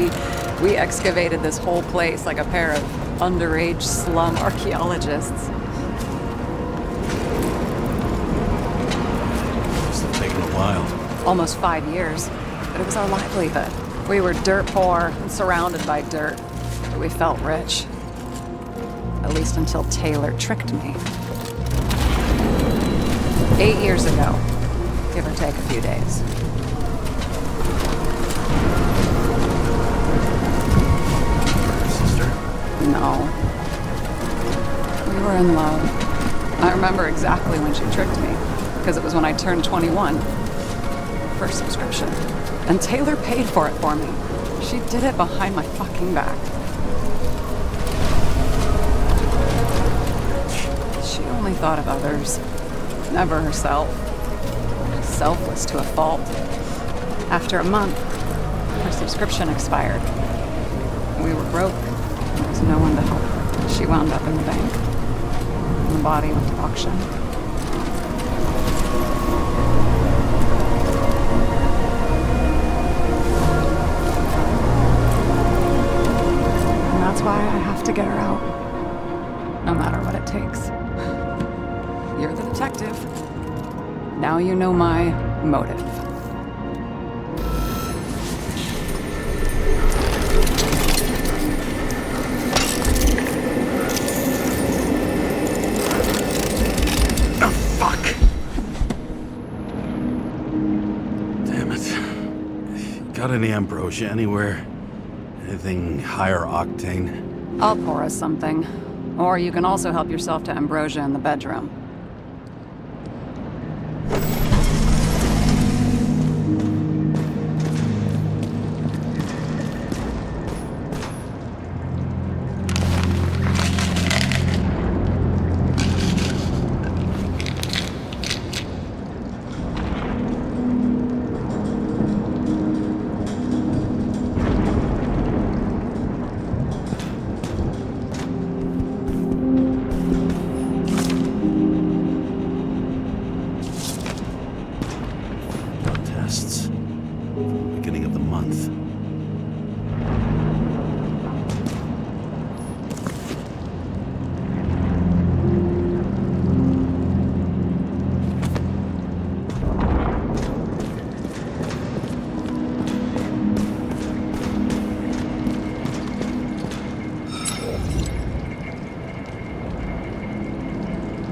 we excavated this whole place like a pair of underage slum archaeologists? Must have taken a while. Almost 5 years, but it was our livelihood. We were dirt poor and surrounded by dirt, but we felt rich. At least until Taylor tricked me. 8 years ago, give or take a few days. Sister? No. We were in love. I remember exactly when she tricked me, because it was when I turned 21. First subscription. And Taylor paid for it for me. She did it behind my fucking back. She only thought of others, never herself. Selfless to a fault. After a month, her subscription expired. We were broke. There was no one to help her. She wound up in the bank. And the body went to auction. And that's why I have to get her out. No matter what it takes. You're the detective. Now you know my motive. Oh, fuck! Damn it. Got any ambrosia anywhere? Anything higher octane? I'll pour us something. Or you can also help yourself to ambrosia in the bedroom. Beginning of the month.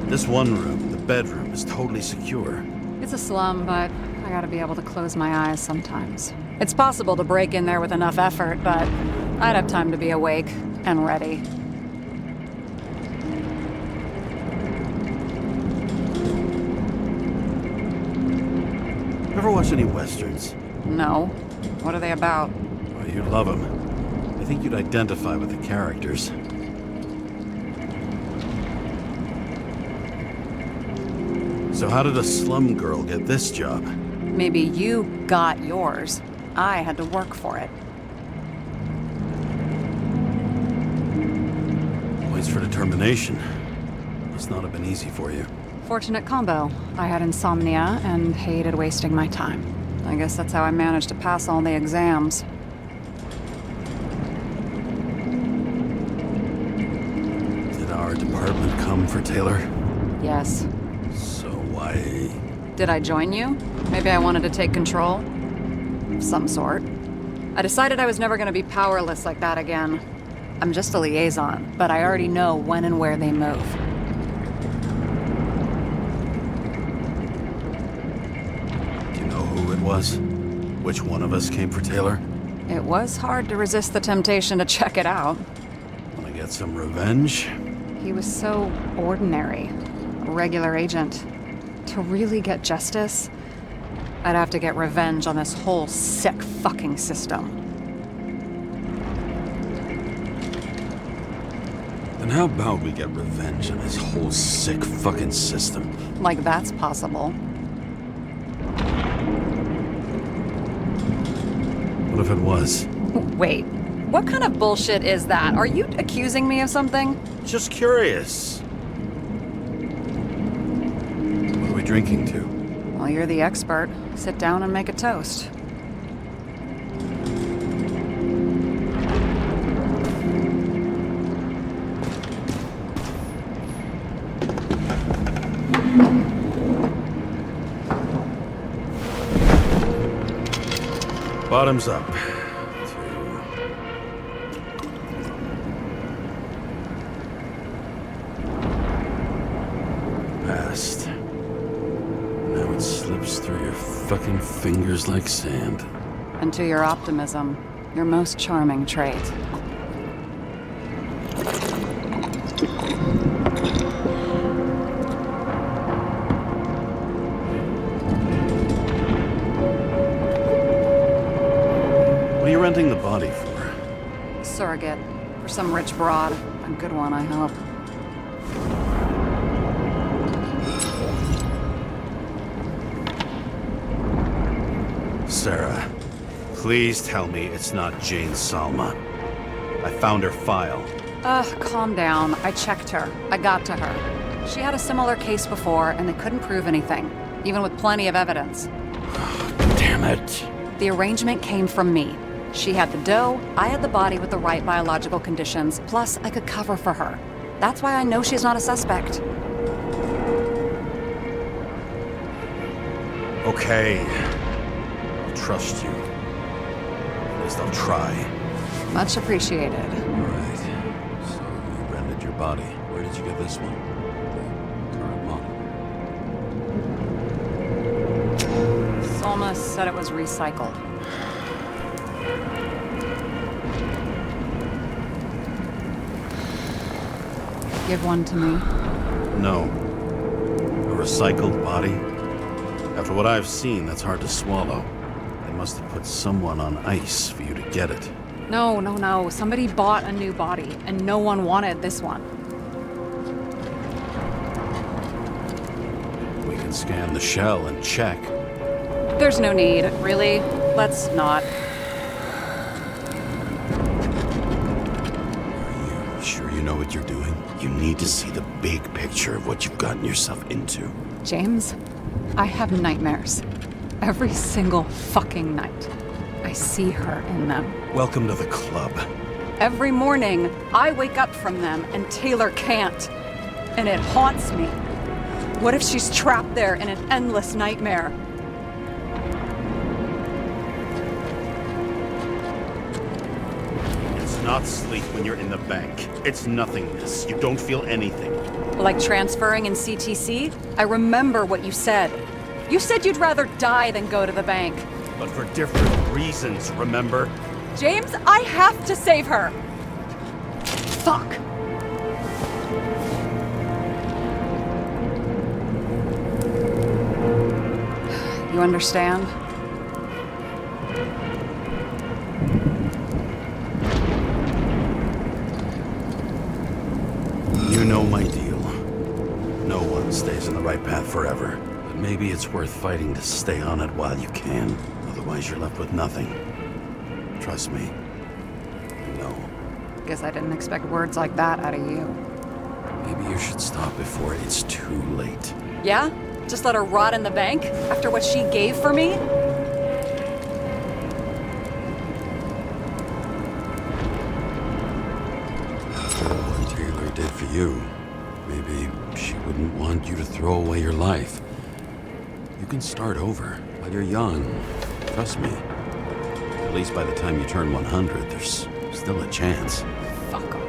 This one room, the bedroom, is totally secure. It's a slum, but I gotta be able to close my eyes sometimes. It's possible to break in there with enough effort, but I'd have time to be awake and ready. Ever watch any westerns? No. What are they about? Well, you'd love them. I think you'd identify with the characters. So how did a slum girl get this job? Maybe you got yours. I had to work for it. Points for determination. Must not have been easy for you. Fortunate combo. I had insomnia and hated wasting my time. I guess that's how I managed to pass all the exams. Did our department come for Taylor? Yes. So why... Did I join you? Maybe I wanted to take control? Of some sort. I decided I was never gonna be powerless like that again. I'm just a liaison, but I already know when and where they move. Do you know who it was? Which one of us came for Taylor? It was hard to resist the temptation to check it out. Wanna get some revenge? He was so ordinary. A regular agent. To really get justice, I'd have to get revenge on this whole sick fucking system. Then how about we get revenge on this whole sick fucking system? Like that's possible. What if it was? Wait, what kind of bullshit is that? Are you accusing me of something? Just curious. What are we drinking to? Well, you're the expert. Sit down and make a toast. Bottoms up. Past. Now it slips through your fucking fingers like sand. And to your optimism, your most charming trait. hunting the body for? Surrogate. For some rich broad. A good one, I hope. Sarah, please tell me it's not Jane Salma. I found her file. Calm down. I checked her. I got to her. She had a similar case before, and they couldn't prove anything, even with plenty of evidence. Damn it. The arrangement came from me. She had the dough, I had the body with the right biological conditions, plus I could cover for her. That's why I know she's not a suspect. Okay. I'll trust you. At least I'll try. Much appreciated. All right. So you rented your body. Where did you get this one? The current model. Salma said it was recycled. Give one to me. No. A recycled body? After what I've seen, that's hard to swallow. They must have put someone on ice for you to get it. No. Somebody bought a new body, and no one wanted this one. We can scan the shell and check. There's no need, really. Let's not. Are you sure you know what you're doing? You need to see the big picture of what you've gotten yourself into. James, I have nightmares. Every single fucking night. I see her in them. Welcome to the club. Every morning, I wake up from them and Taylor can't. And it haunts me. What if she's trapped there in an endless nightmare? It's not sleep when you're in the bank. It's nothingness. You don't feel anything. Like transferring in CTC? I remember what you said. You said you'd rather die than go to the bank. But for different reasons, remember? James, I have to save her! Fuck! You understand? You know my deal. No one stays on the right path forever. But maybe it's worth fighting to stay on it while you can. Otherwise, you're left with nothing. Trust me. No. Guess I didn't expect words like that out of you. Maybe you should stop before it's too late. Yeah? Just let her rot in the bank? After what she gave for me? What Taylor did for you. Maybe she wouldn't want you to throw away your life. You can start over while you're young. Trust me. At least by the time you turn 100, there's still a chance. Fuck off.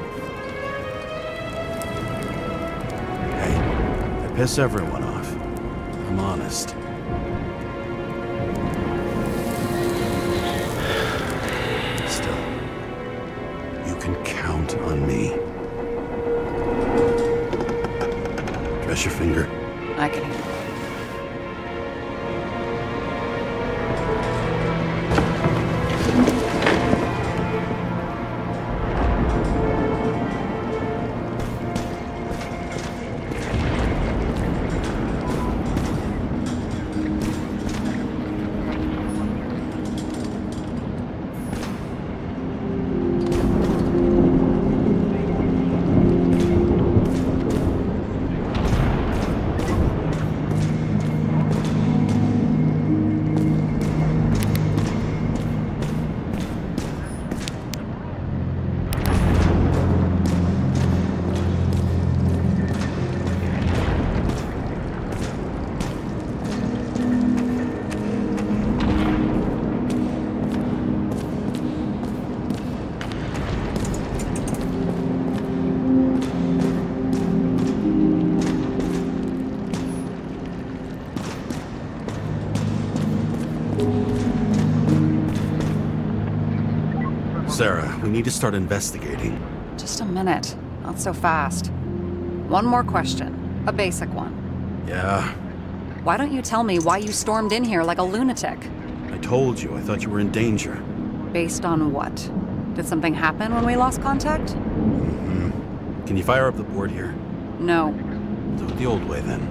Hey, I piss everyone off. I'm honest. Still, you can count on me. Dress your finger. I can handle it. Sarah, we need to start investigating. Just a minute. Not so fast. One more question. A basic one. Yeah, Why don't you tell me why you stormed in here like a lunatic? I told you I thought you were in danger. Based on what? Did something happen when we lost contact? Can you fire up the board here? No. Do it the old way, then.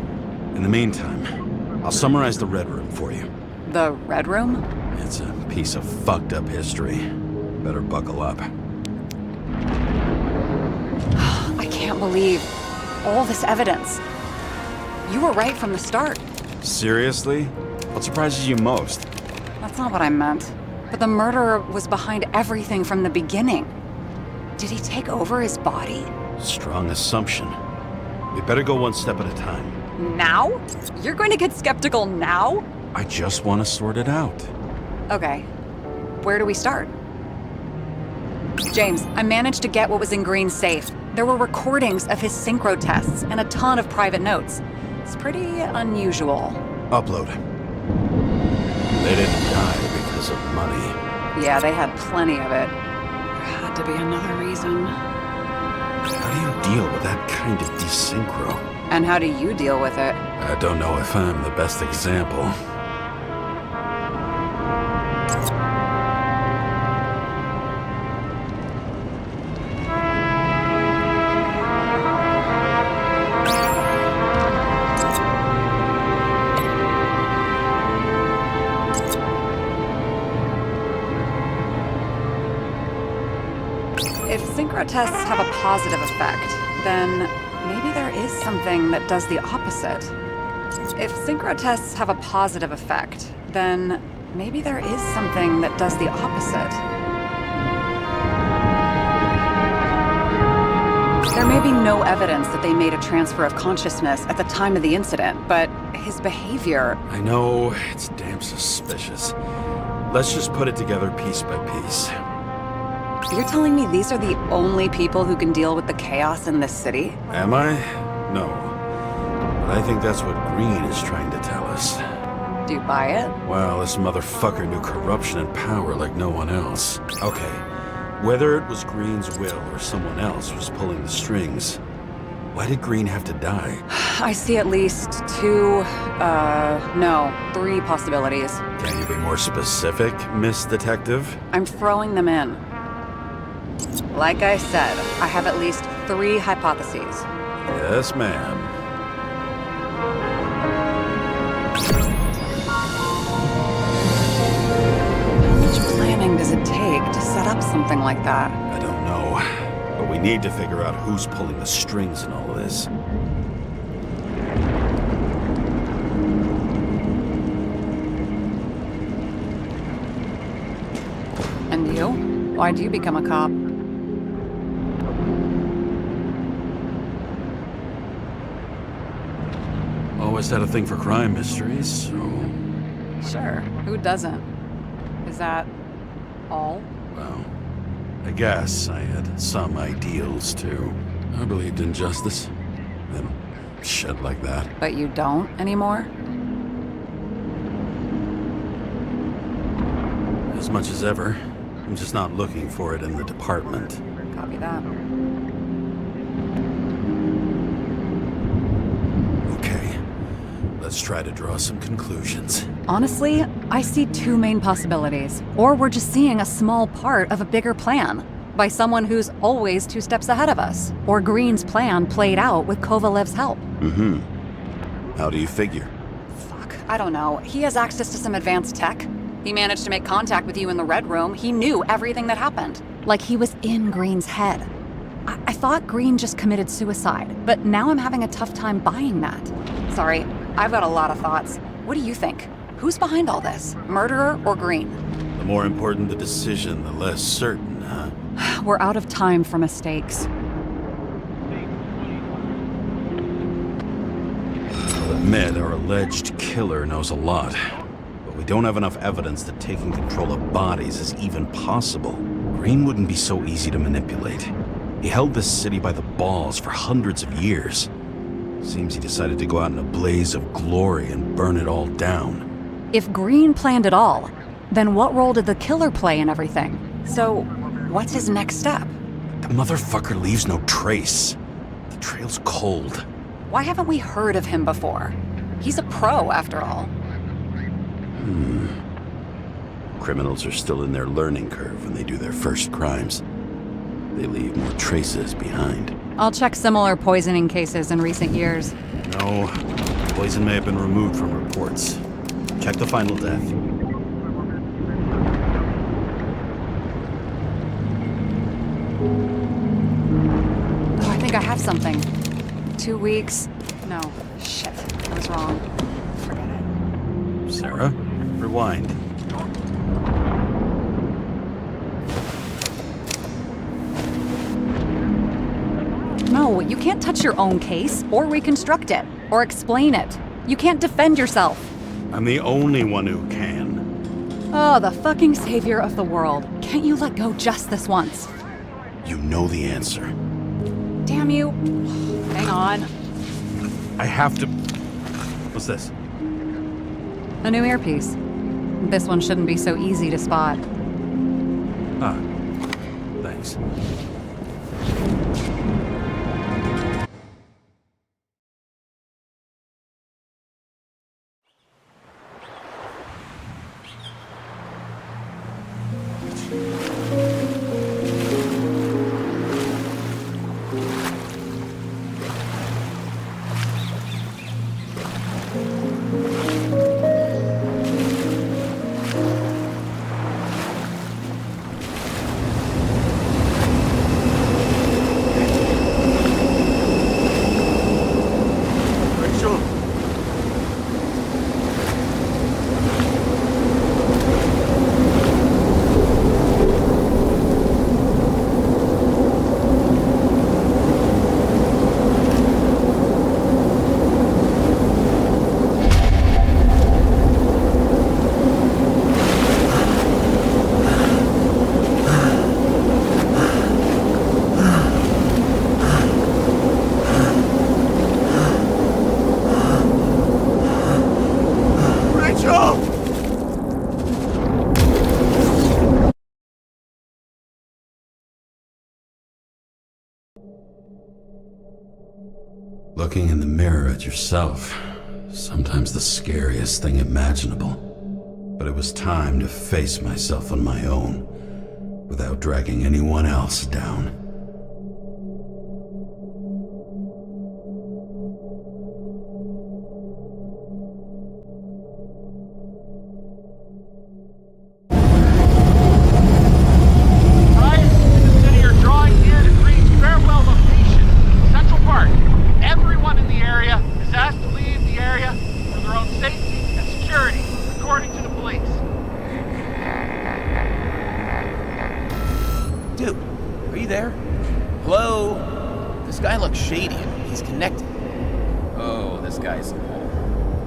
In the meantime, I'll summarize the Red Room for you. The Red Room? It's a piece of fucked up history. Better buckle up. I can't believe all this evidence. You were right from the start. Seriously? What surprises you most? That's not what I meant. But the murderer was behind everything from the beginning. Did he take over his body? Strong assumption. We better go one step at a time. Now? You're going to get skeptical now? I just want to sort it out. Okay. Where do we start? James, I managed to get what was in Green's safe. There were recordings of his synchro tests and a ton of private notes. It's pretty unusual. Upload. They didn't die because of money. Yeah, they had plenty of it. There had to be another reason. How do you deal with that kind of desynchro? And how do you deal with it? I don't know if I'm the best example. If synchro tests have a positive effect, then maybe there is something that does the opposite. If synchro tests have a positive effect, then maybe there is something that does the opposite. There may be no evidence that they made a transfer of consciousness at the time of the incident, but his behavior... I know, it's damn suspicious. Let's just put it together piece by piece. You're telling me these are the only people who can deal with the chaos in this city? Am I? No. But I think that's what Green is trying to tell us. Do you buy it? Well, this motherfucker knew corruption and power like no one else. Okay, whether it was Green's will or someone else was pulling the strings, why did Green have to die? I see at least three possibilities. Can you be more specific, Miss Detective? I'm throwing them in. Like I said, I have at least 3 hypotheses. Yes, ma'am. How much planning does it take to set up something like that? I don't know, but we need to figure out who's pulling the strings in all of this. And you? Why'd you become a cop? Always had a thing for crime mysteries, so... Sure, who doesn't? Is that all? Well, I guess I had some ideals, too. I believed in justice, and shit like that. But you don't anymore? As much as ever. I'm just not looking for it in the department. Copy that. Okay, let's try to draw some conclusions. Honestly, I see 2 main possibilities. Or we're just seeing a small part of a bigger plan by someone who's always 2 steps ahead of us. Or Green's plan played out with Kovalev's help. How do you figure? Fuck, I don't know. He has access to some advanced tech. He managed to make contact with you in the Red Room. He knew everything that happened. Like he was in Green's head. I thought Green just committed suicide, but now I'm having a tough time buying that. Sorry, I've got a lot of thoughts. What do you think? Who's behind all this? Murderer or Green? The more important the decision, the less certain, huh? We're out of time for mistakes. I'll admit our alleged killer knows a lot. We don't have enough evidence that taking control of bodies is even possible. Green wouldn't be so easy to manipulate. He held this city by the balls for hundreds of years. Seems he decided to go out in a blaze of glory and burn it all down. If Green planned it all, then what role did the killer play in everything? So, what's his next step? The motherfucker leaves no trace. The trail's cold. Why haven't we heard of him before? He's a pro, after all. Criminals are still in their learning curve when they do their first crimes. They leave more traces behind. I'll check similar poisoning cases in recent years. No, poison may have been removed from reports. Check the final death. Oh, I think I have something. 2 weeks. No, shit. I was wrong. Forget it. Sarah, rewind. No, you can't touch your own case, or reconstruct it, or explain it. You can't defend yourself. I'm the only one who can. Oh, the fucking savior of the world. Can't you let go just this once? You know the answer. Damn you. Hang on. I have to... What's this? A new earpiece. This one shouldn't be so easy to spot. Ah, thanks. Looking in the mirror at yourself, sometimes the scariest thing imaginable. But it was time to face myself on my own, without dragging anyone else down.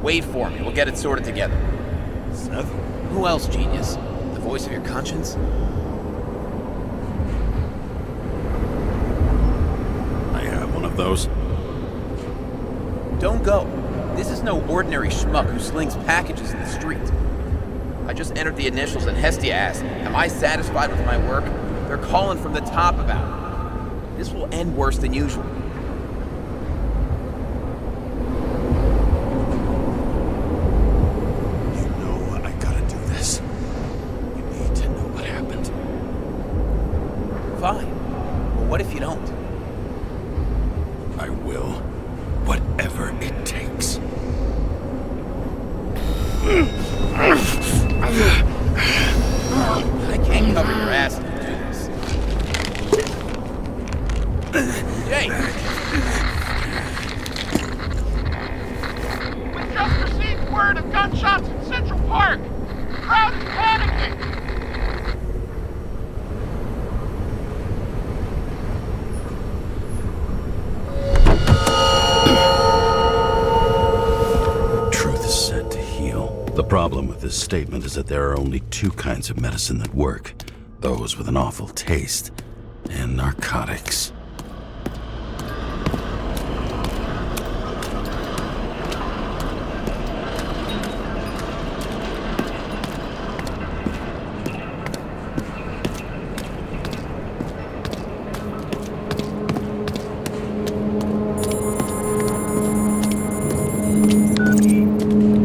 Wait for me, we'll get it sorted together. Seth? Who else, genius? The voice of your conscience? I have one of those. Don't go. This is no ordinary schmuck who slings packages in the street. I just entered the initials and Hestia asked, am I satisfied with my work? They're calling from the top about it. This will end worse than usual. Fine. But what if you don't? I will. Whatever it takes. I can't cover your ass if you do this. Jay! We just received word of gunshots in Central Park! The crowd is panicking! The problem with this statement is that there are only two kinds of medicine that work. Those with an awful taste, and narcotics.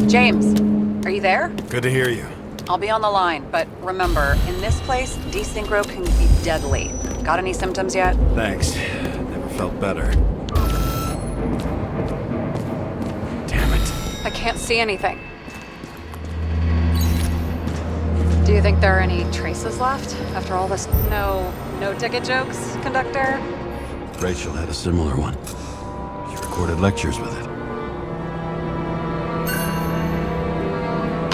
James. Are you there? Good to hear you. I'll be on the line, but remember, in this place, desynchro can be deadly. Got any symptoms yet? Thanks. Never felt better. Damn it. I can't see anything. Do you think there are any traces left after all this no ticket jokes, conductor? Rachel had a similar one. She recorded lectures with it.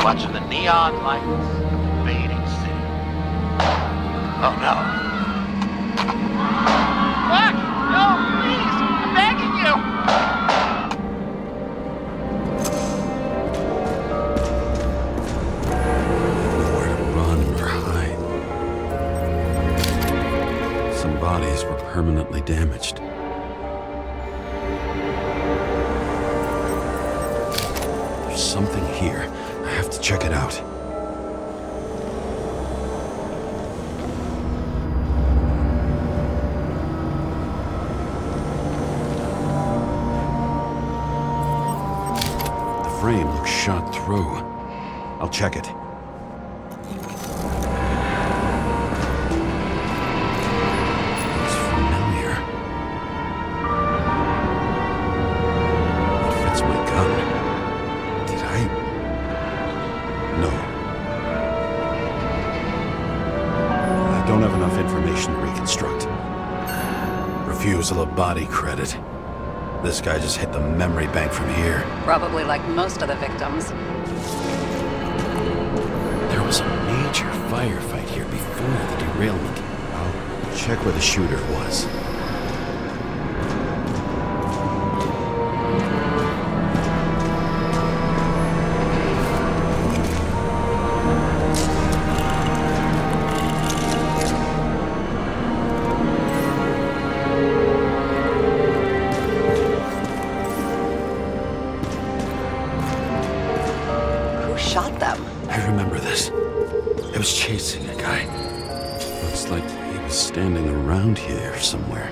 Watching the neon lights fading city. Oh no. Fuck! No, please! I'm begging you! Nowhere to run or hide. Some bodies were permanently damaged. There's something here. I have to check it out. The frame looks shot through. I'll check it. Looks familiar. It fits my gun. Did I? No. I don't have enough information to reconstruct. Refusal of body credit. This guy just hit the memory bank from here. Probably like most of the victims. There was a major firefight here before the derailment. I'll check where the shooter was. Who shot them? I remember this. I was chasing a guy. Looks like he was standing around here somewhere.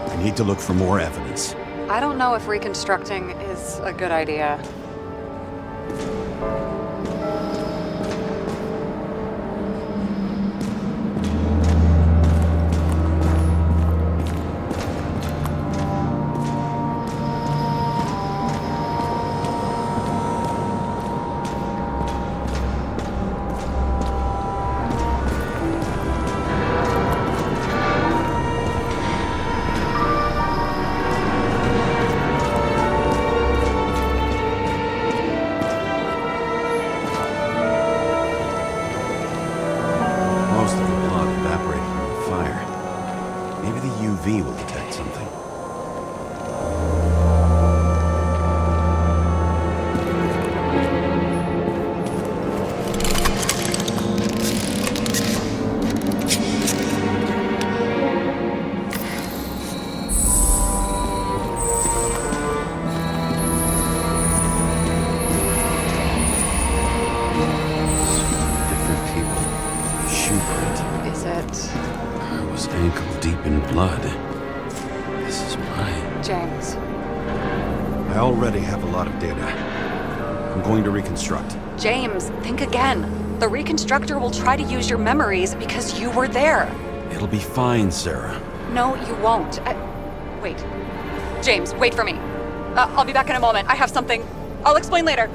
I need to look for more evidence. I don't know if reconstructing is a good idea. Most of the blood evaporated in the fire. Maybe the UV will detect something. Different people. Shoe print. Is it I was ankle deep in blood. This is mine. James? I already have a lot of data. I'm going to reconstruct. James, think again. The reconstructor will try to use your memories because you were there. It'll be fine, Sarah. No, you won't. Wait. James, wait for me. I'll be back in a moment. I have something. I'll explain later.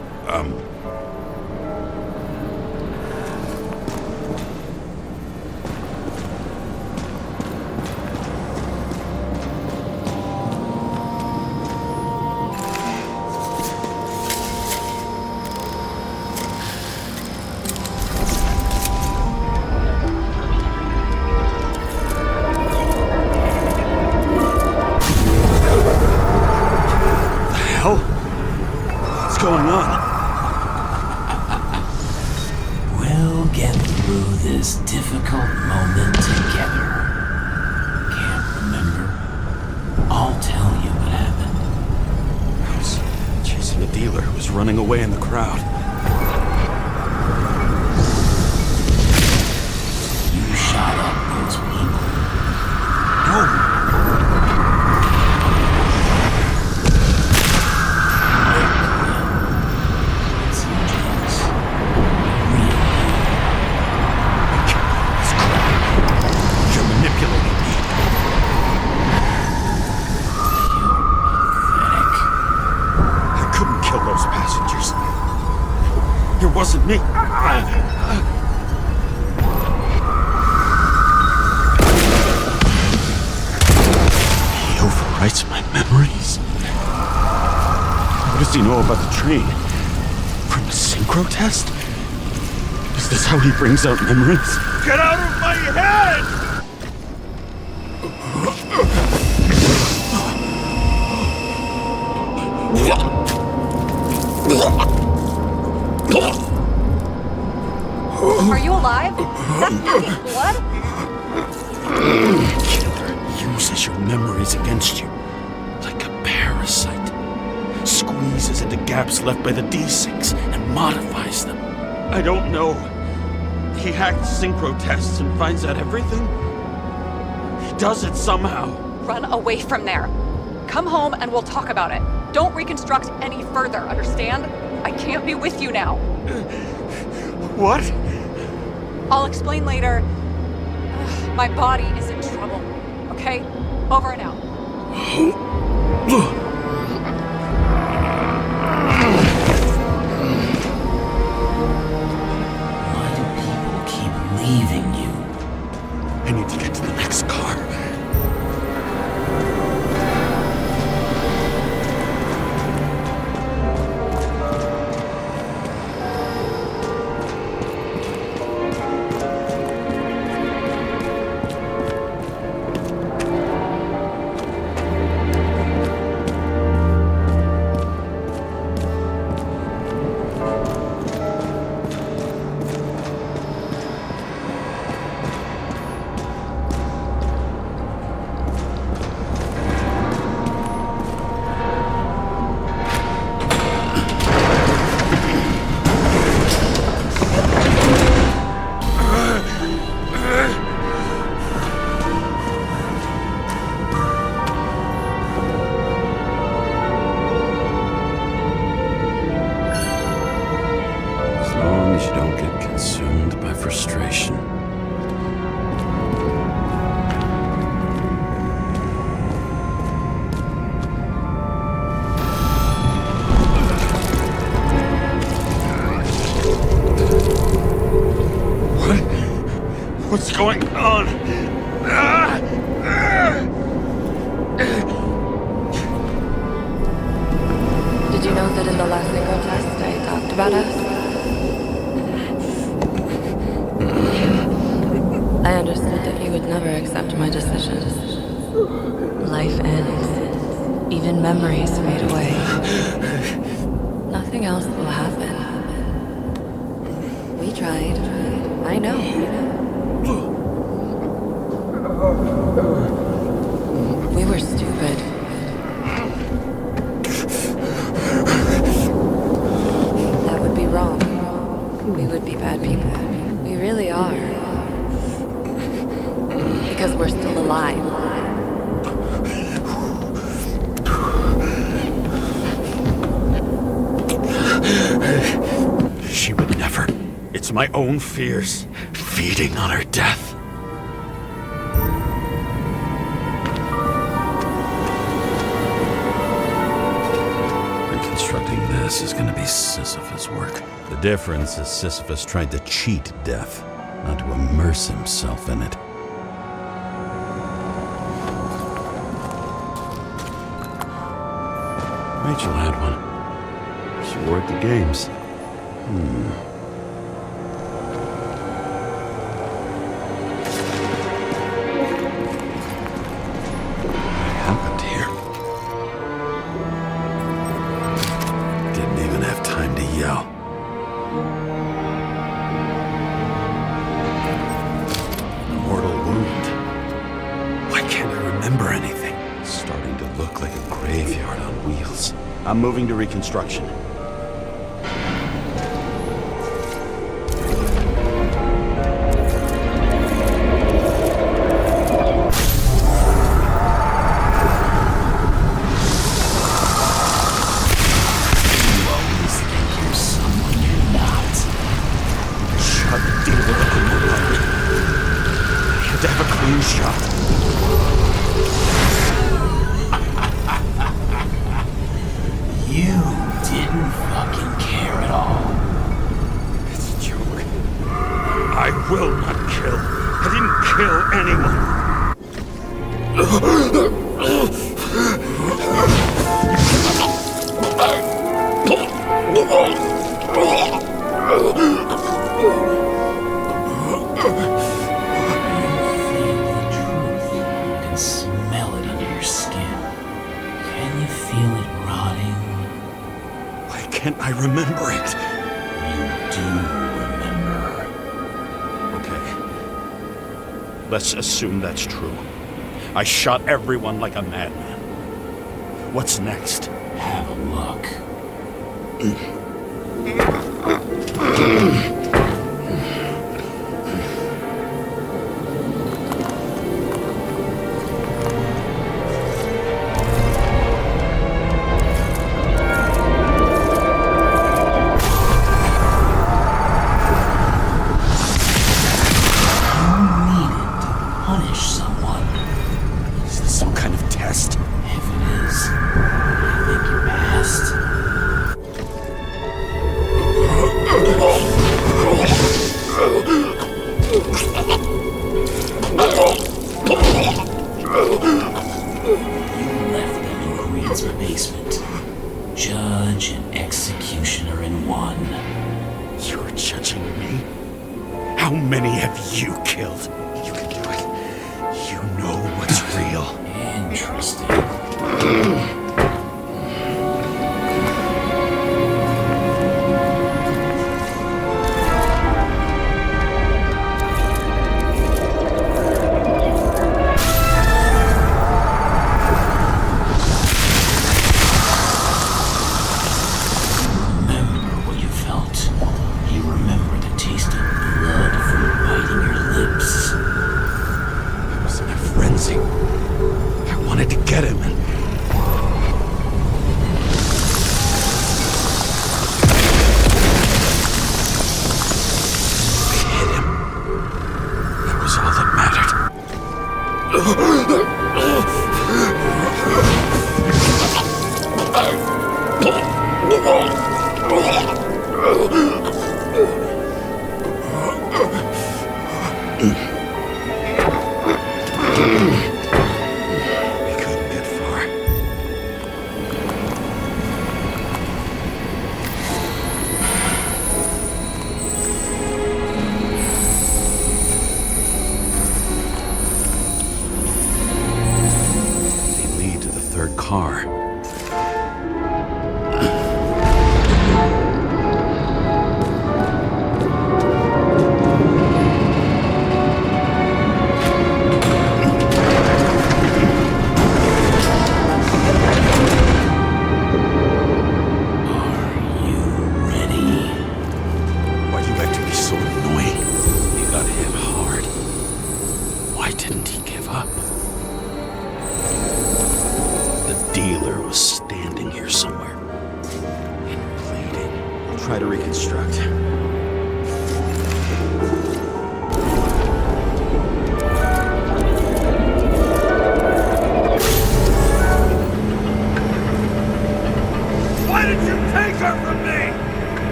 Hell? What's going on? We'll get through this difficult moment together. Can't remember? I'll tell you what happened. I was chasing a dealer who was running away in the crowd. You shot up those people. No! me. He overwrites my memories. What does he know about the train? From the synchro test? Is this how he brings out memories? Get out of my head! Are you alive? Is that fucking blood? Killer uses your memories against you. Like a parasite. Squeezes into gaps left by the D6 and modifies them. I don't know. He hacked synchro tests and finds out everything. He does it somehow. Run away from there. Come home and we'll talk about it. Don't reconstruct any further, understand? I can't be with you now. What? I'll explain later. My body is in trouble. Okay? Over and out. Why do people keep leaving you? I need to get to the next car. You don't get consumed by frustration. What's going on? Did you know that in the last synchro test I talked about us? I understood that you would never accept my decisions. Life ends. Even memories fade away. Nothing else will happen. We tried. I know. We were stupid. That would be wrong. We would be bad people. We really are. Because we're still alive. She would never. It's my own fears feeding on her death. Reconstructing this is going to be Sisyphus' work. The difference is Sisyphus tried to cheat death, not to immerse himself in it. Rachel had one. She wore it to games. What happened here? Didn't even have time to yell. A mortal wound. Why can't I remember anything? It's starting to look like a graveyard on wheels. I'm moving to reconstruction. I will not kill. I didn't kill anyone. Smell it under your skin. Can you feel it rotting? Why can't I remember it? You do remember. Okay. Let's assume that's true. I shot everyone like a madman. What's next? Have a look.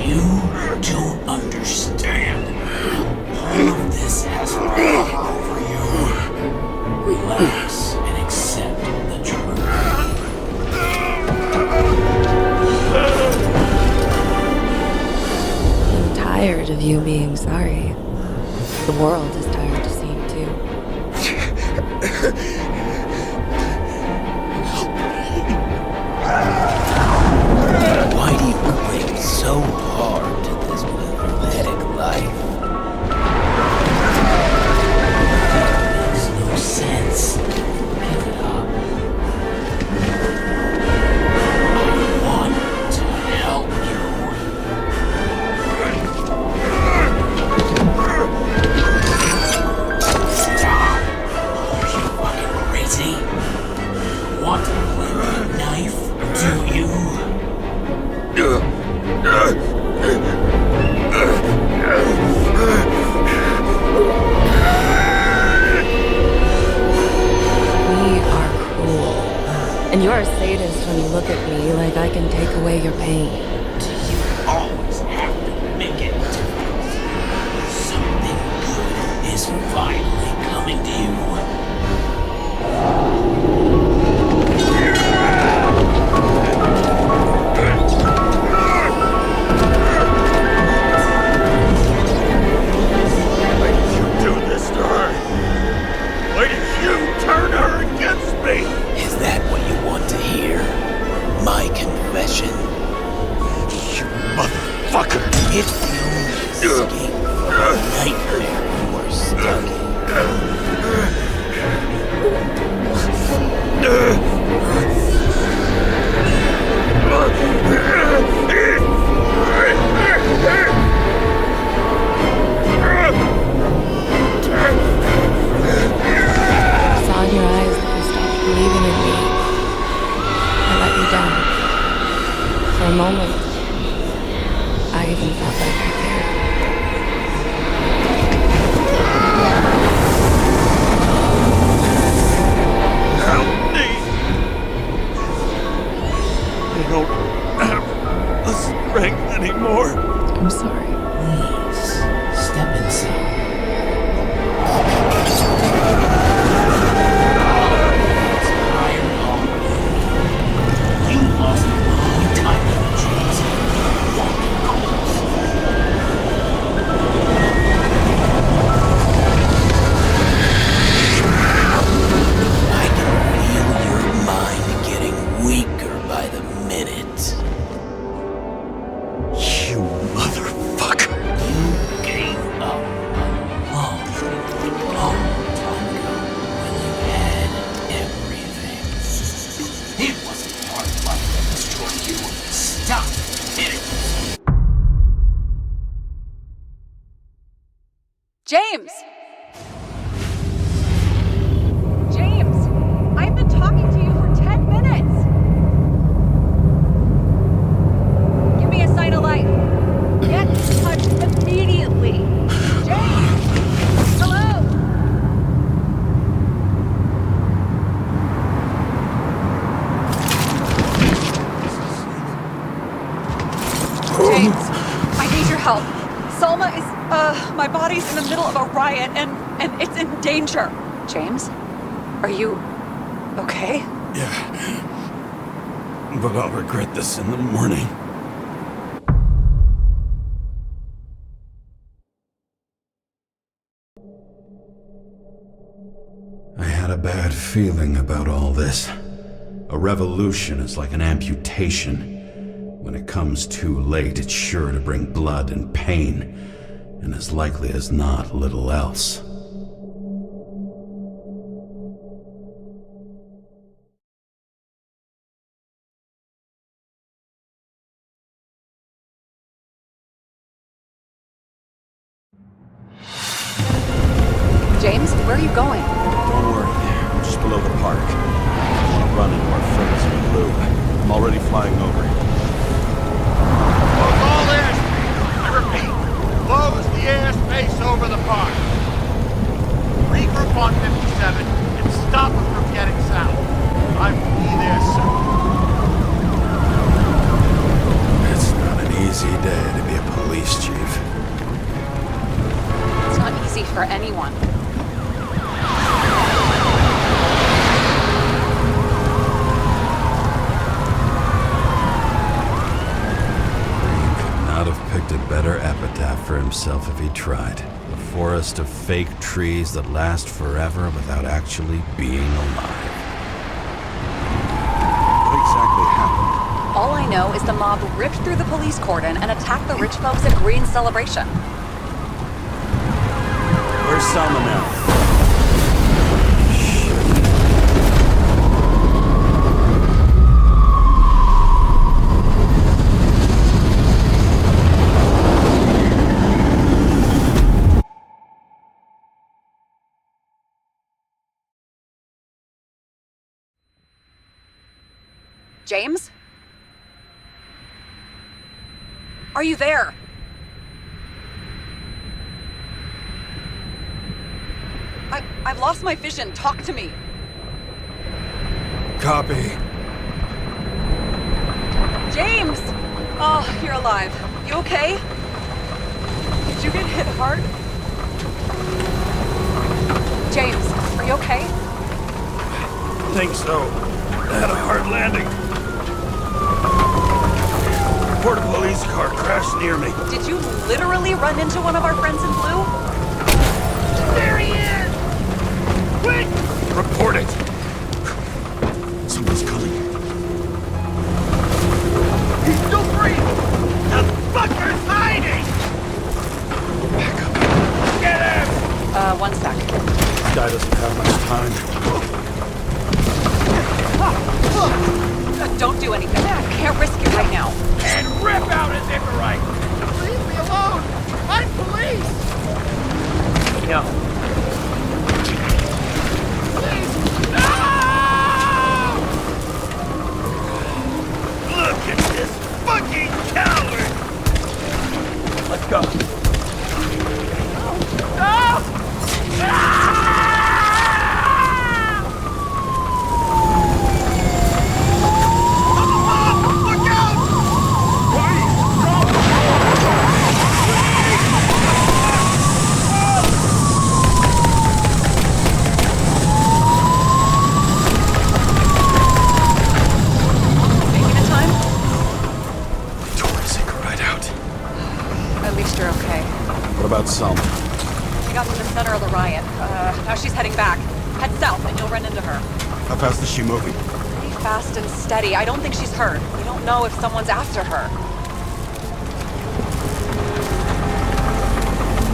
You don't understand. All of this has fallen over you. Relax and accept the truth. I'm tired of you being sorry. The world is tired to see you too. Why do you cling so hard to this pathetic life? It makes no sense. Give it up. I want to help you. Stop. Are you fucking crazy? Want to play with a knife? Do you? We are cruel. And you're a sadist when you look at me like I can take away your pain. Do you always have to make it difficult? Something good is finally coming to you. Is that what you want to hear? My confession? You motherfucker! It's the only escape from the nightmare you are stuck I saw in your eyes that you stopped believing in me. I let you down. For a moment, I even felt like I cared. Help me! I don't have the strength anymore. I'm sorry. Please, step inside. You lost a long time ago, James. Walking goals. I can feel your mind getting weaker by the minute. You motherfucker! You gave up a long time ago when you had everything. It wasn't hard luck that destroyed you. Stop it! James! James! I've been talking to you for 10 minutes! Give me a sign of life. Get in touch immediately. James! Hello? James, I need your help. Salma is, my body's in the middle of a riot and it's in danger. James, are you okay? Yeah. But I'll regret this in the morning. I had a bad feeling about all this. A revolution is like an amputation. When it comes too late, it's sure to bring blood and pain, and as likely as not, little else. James, where are you going? Don't worry. I'm just below the park. I want to run into our friends in blue. I'm already flying over. Close all airspace. I repeat, close the airspace over the park. Regroup on 57 and stop them from getting south. I will be there soon. It's not an easy day to be a police chief. It's not easy for anyone. Not have picked a better epitaph for himself if he tried. A forest of fake trees that last forever without actually being alive. What exactly happened? All I know is the mob ripped through the police cordon and attacked the rich folks at Green's celebration. Where's Selma now? James? Are you there? I've lost my vision. Talk to me. Copy. James! Oh, you're alive. You okay? Did you get hit hard? James, are you okay? I think so. I had a hard landing. Report a police car crashed near me. Did you literally run into one of our friends in blue? There he is! Quick! Report it. Someone's coming. He's still free! The fucker's hiding! Back up. Get him! One sec. This guy doesn't have much time. Don't do anything. Can't risk it right now. And rip out his Icarite! Leave me alone! I'm police! No. Please! No! Look at this fucking coward! Let's go. No! What about Selma? She got to the center of the riot. Now she's heading back. Head south and you'll run into her. How fast is she moving? Pretty fast and steady. I don't think she's hurt. We don't know if someone's after her.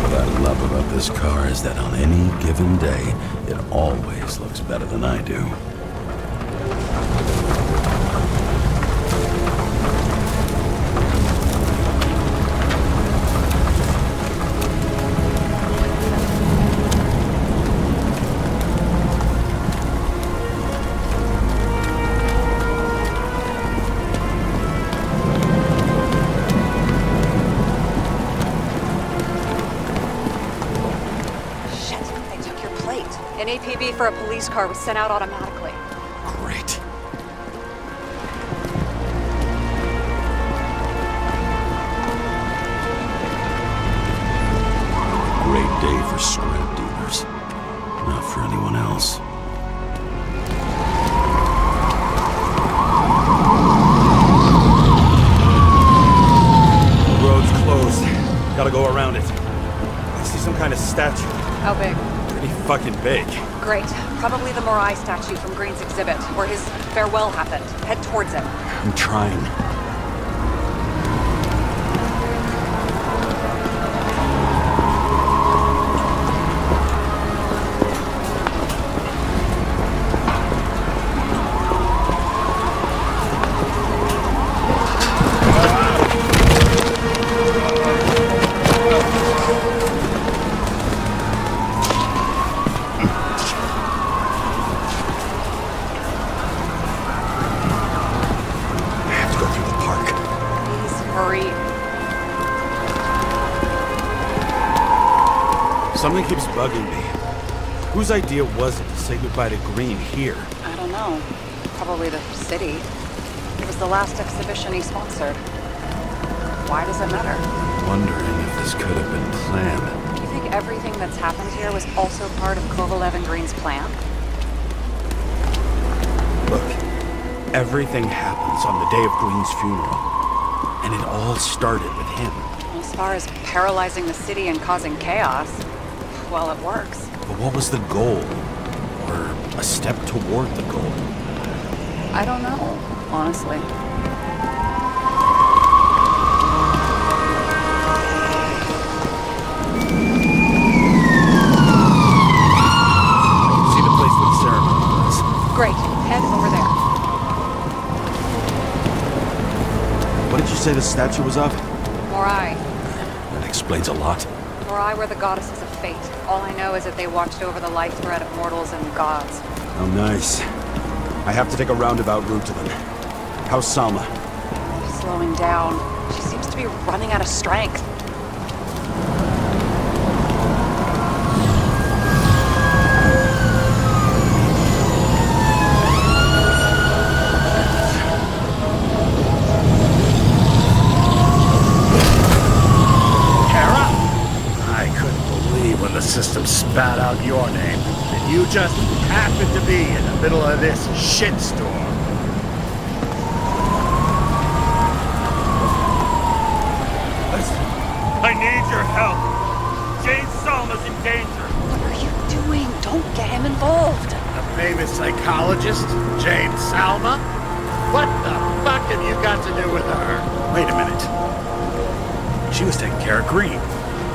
What I love about this car is that on any given day, it always looks better than I do. An APB for a police car was sent out automatically. Great. Great day for scrap dealers. Not for anyone else. The road's closed. Gotta go around it. I see some kind of statue. How big? Pretty fucking big. Great. Probably the Morai statue from Green's exhibit, where his farewell happened. Head towards it. I'm trying. Something keeps bugging me. Whose idea was it to say goodbye to Green here? I don't know. Probably the city. It was the last exhibition he sponsored. Why does it matter? wondering if this could have been planned. Do you think everything that's happened here was also part of Kovalev and Green's plan? Look, everything happens on the day of Green's funeral. And it all started with him. As far as paralyzing the city and causing chaos, well, it works. But what was the goal? Or a step toward the goal? I don't know, honestly. See the place where the ceremony was? Great, head over there. What did you say the statue was of? Morai. That explains a lot. Morai were the goddesses of fate. All I know is that they watched over the life thread of mortals and gods. Oh, nice. I have to take a roundabout route to them. How's Salma? She's slowing down. She seems to be running out of strength. When the system spat out your name, and you just happened to be in the middle of this shitstorm. Listen, I need your help. James Salma's in danger. What are you doing? Don't get him involved. The famous psychologist, James Salma? What the fuck have you got to do with her? Wait a minute. She was taking care of Green,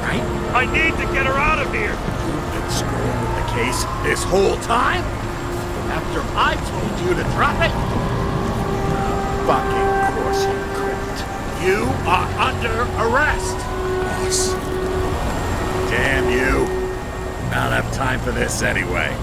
right? I need to get her out of here! You've been screwing with the case this whole time? After I told you to drop it? Fucking course you couldn't. You are under arrest! Boss. Damn you. Not enough time for this anyway.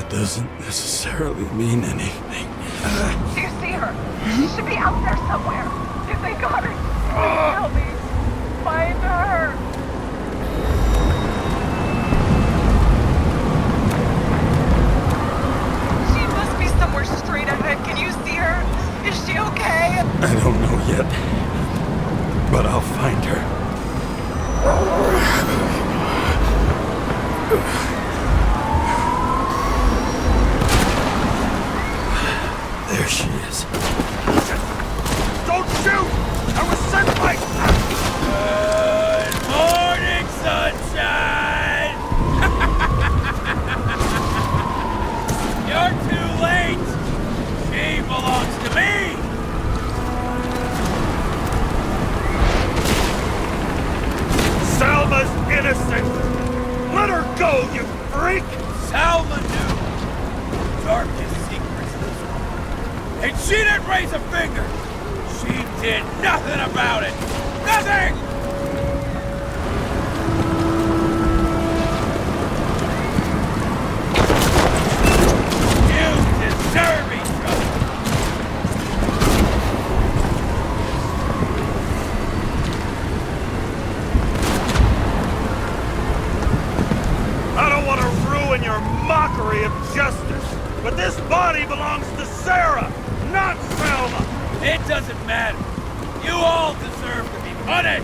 Doesn't necessarily mean anything. Do you see her? She should be out there somewhere. If they got her, please help me. Find her. She must be somewhere straight ahead. Can you see her? Is she okay? I don't know yet, but I'll find her. There she is. Don't shoot! I was sent by... Good morning, sunshine! You're too late! She belongs to me! did nothing about it! Nothing! You deserve each other! I don't want to ruin your mockery of justice, but this body belongs to Sarah, not Selma! It doesn't matter. You all deserve to be punished!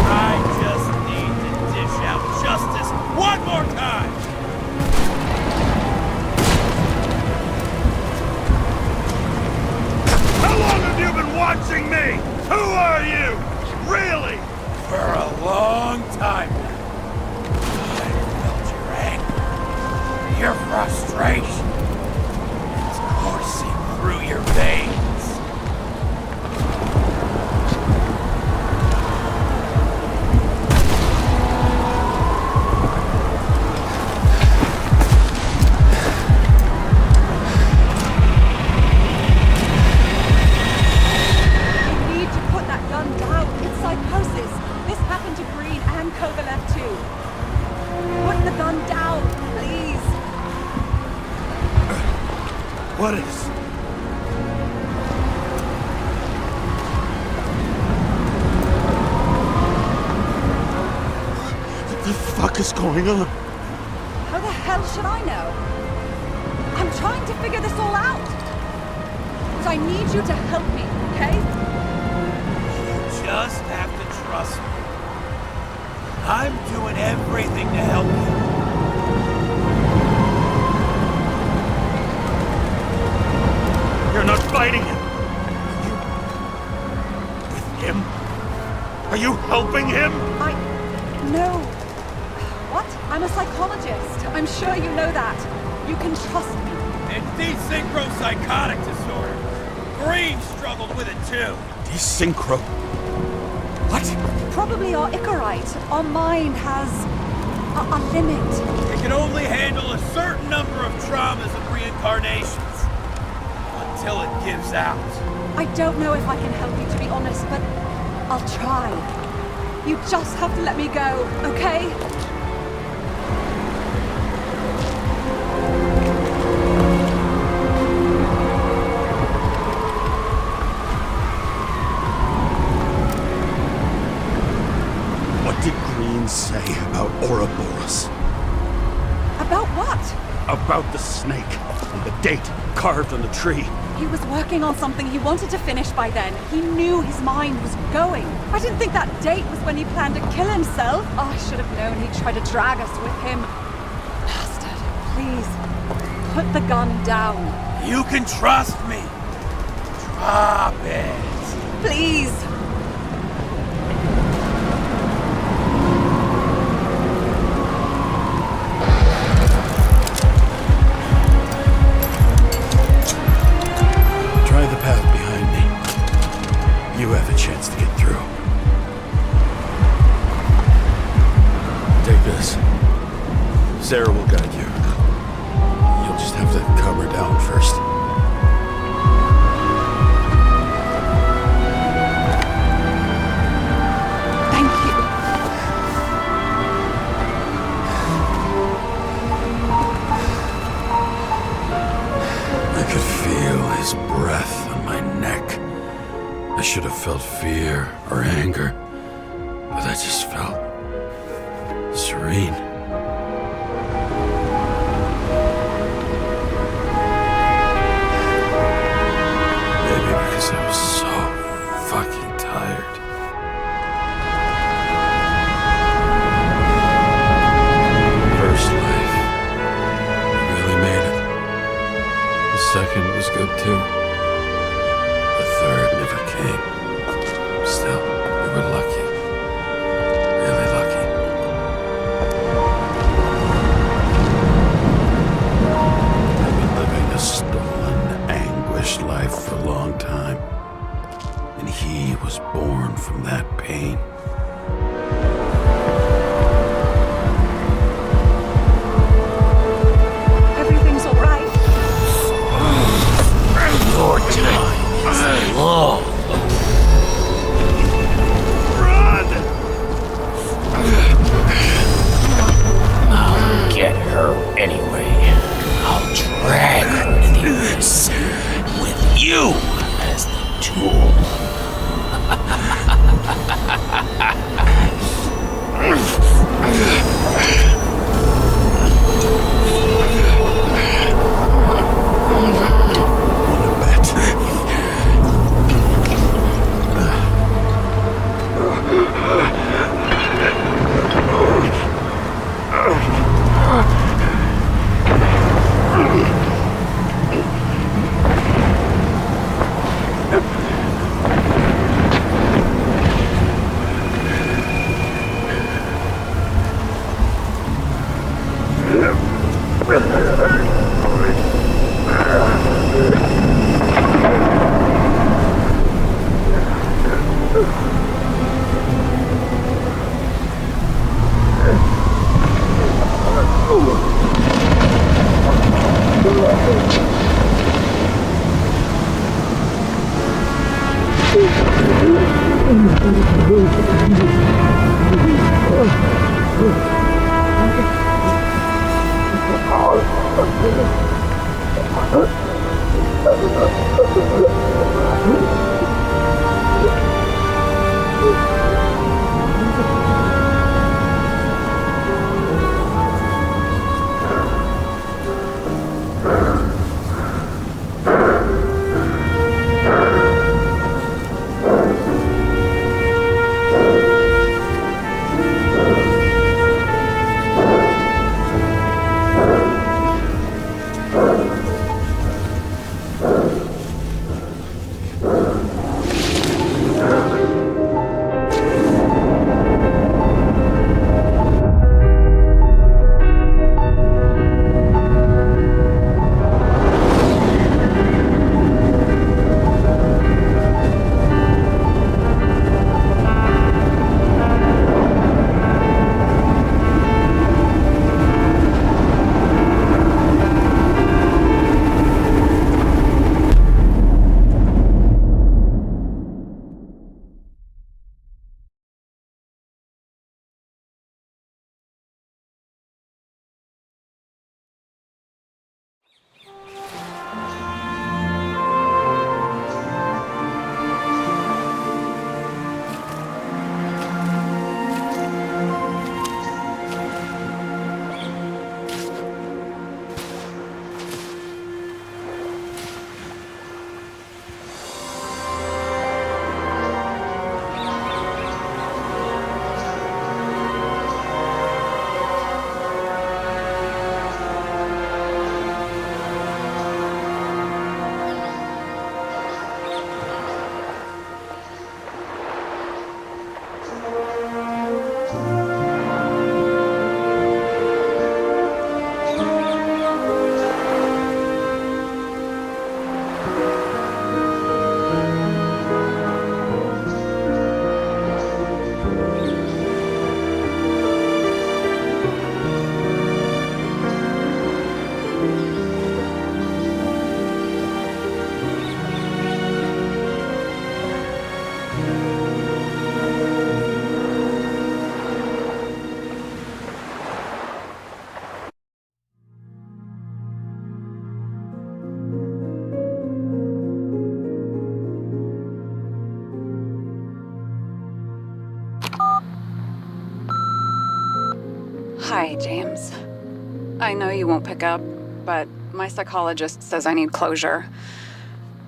I just need to dish out justice one more time! How long have you been watching me? Who are you? Really? For a long time now. I felt your anger, your frustration. It's coursing through your veins. What is? What the fuck is going on? How the hell should I know? I'm trying to figure this all out. But I need you to help me, okay? You just have to trust me. I'm doing everything to help you. You're not fighting him. Are you with him? Are you helping him? No. What? I'm a psychologist. I'm sure you know that. You can trust me. It's desynchropsychotic disorder. Green struggled with it too. Desynchro? What? Probably our Icarite. Our mind has a limit. It can only handle a certain number of traumas and reincarnations. Until it gives out. I don't know if I can help you, to be honest, but I'll try. You just have to let me go, okay? What did Green say about Ouroboros? About what? About the snake and the date carved on the tree. He was working on something he wanted to finish by then. He knew his mind was going. I didn't think that date was when he planned to kill himself. Oh, I should have known he'd try to drag us with him. Bastard. Please, put the gun down. You can trust me. Drop it. Please. The path behind me. You have a chance to get through. Take this. Sarah will guide you. You'll just have to calm her down first. Thank you. I could feel his breath on my neck. I should have felt fear or anger, but I just felt serene. Maybe because I was so fucking tired. First life, I really made it. The second was good too. The third never came. Still, we were lucky. Really lucky. Hi, James. I know you won't pick up, but my psychologist says I need closure.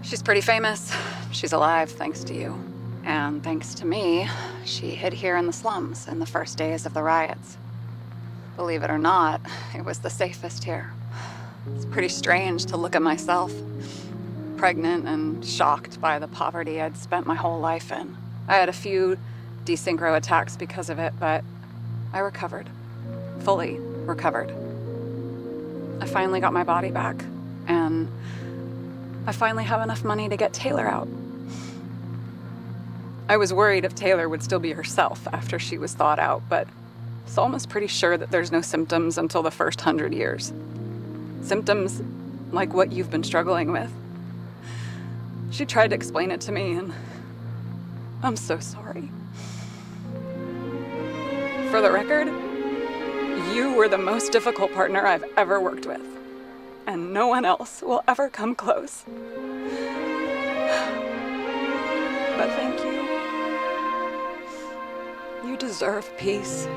She's pretty famous. She's alive thanks to you. And thanks to me, she hid here in the slums in the first days of the riots. Believe it or not, it was the safest here. It's pretty strange to look at myself, pregnant and shocked by the poverty I'd spent my whole life in. I had a few desynchro attacks because of it, but I recovered. Fully recovered. I finally got my body back, and I finally have enough money to get Taylor out. I was worried if Taylor would still be herself after she was thawed out, but Salma's pretty sure that there's no symptoms until the first 100 years. Symptoms like what you've been struggling with. She tried to explain it to me, and I'm so sorry. For the record, you were the most difficult partner I've ever worked with, and no one else will ever come close. But thank you. You deserve peace.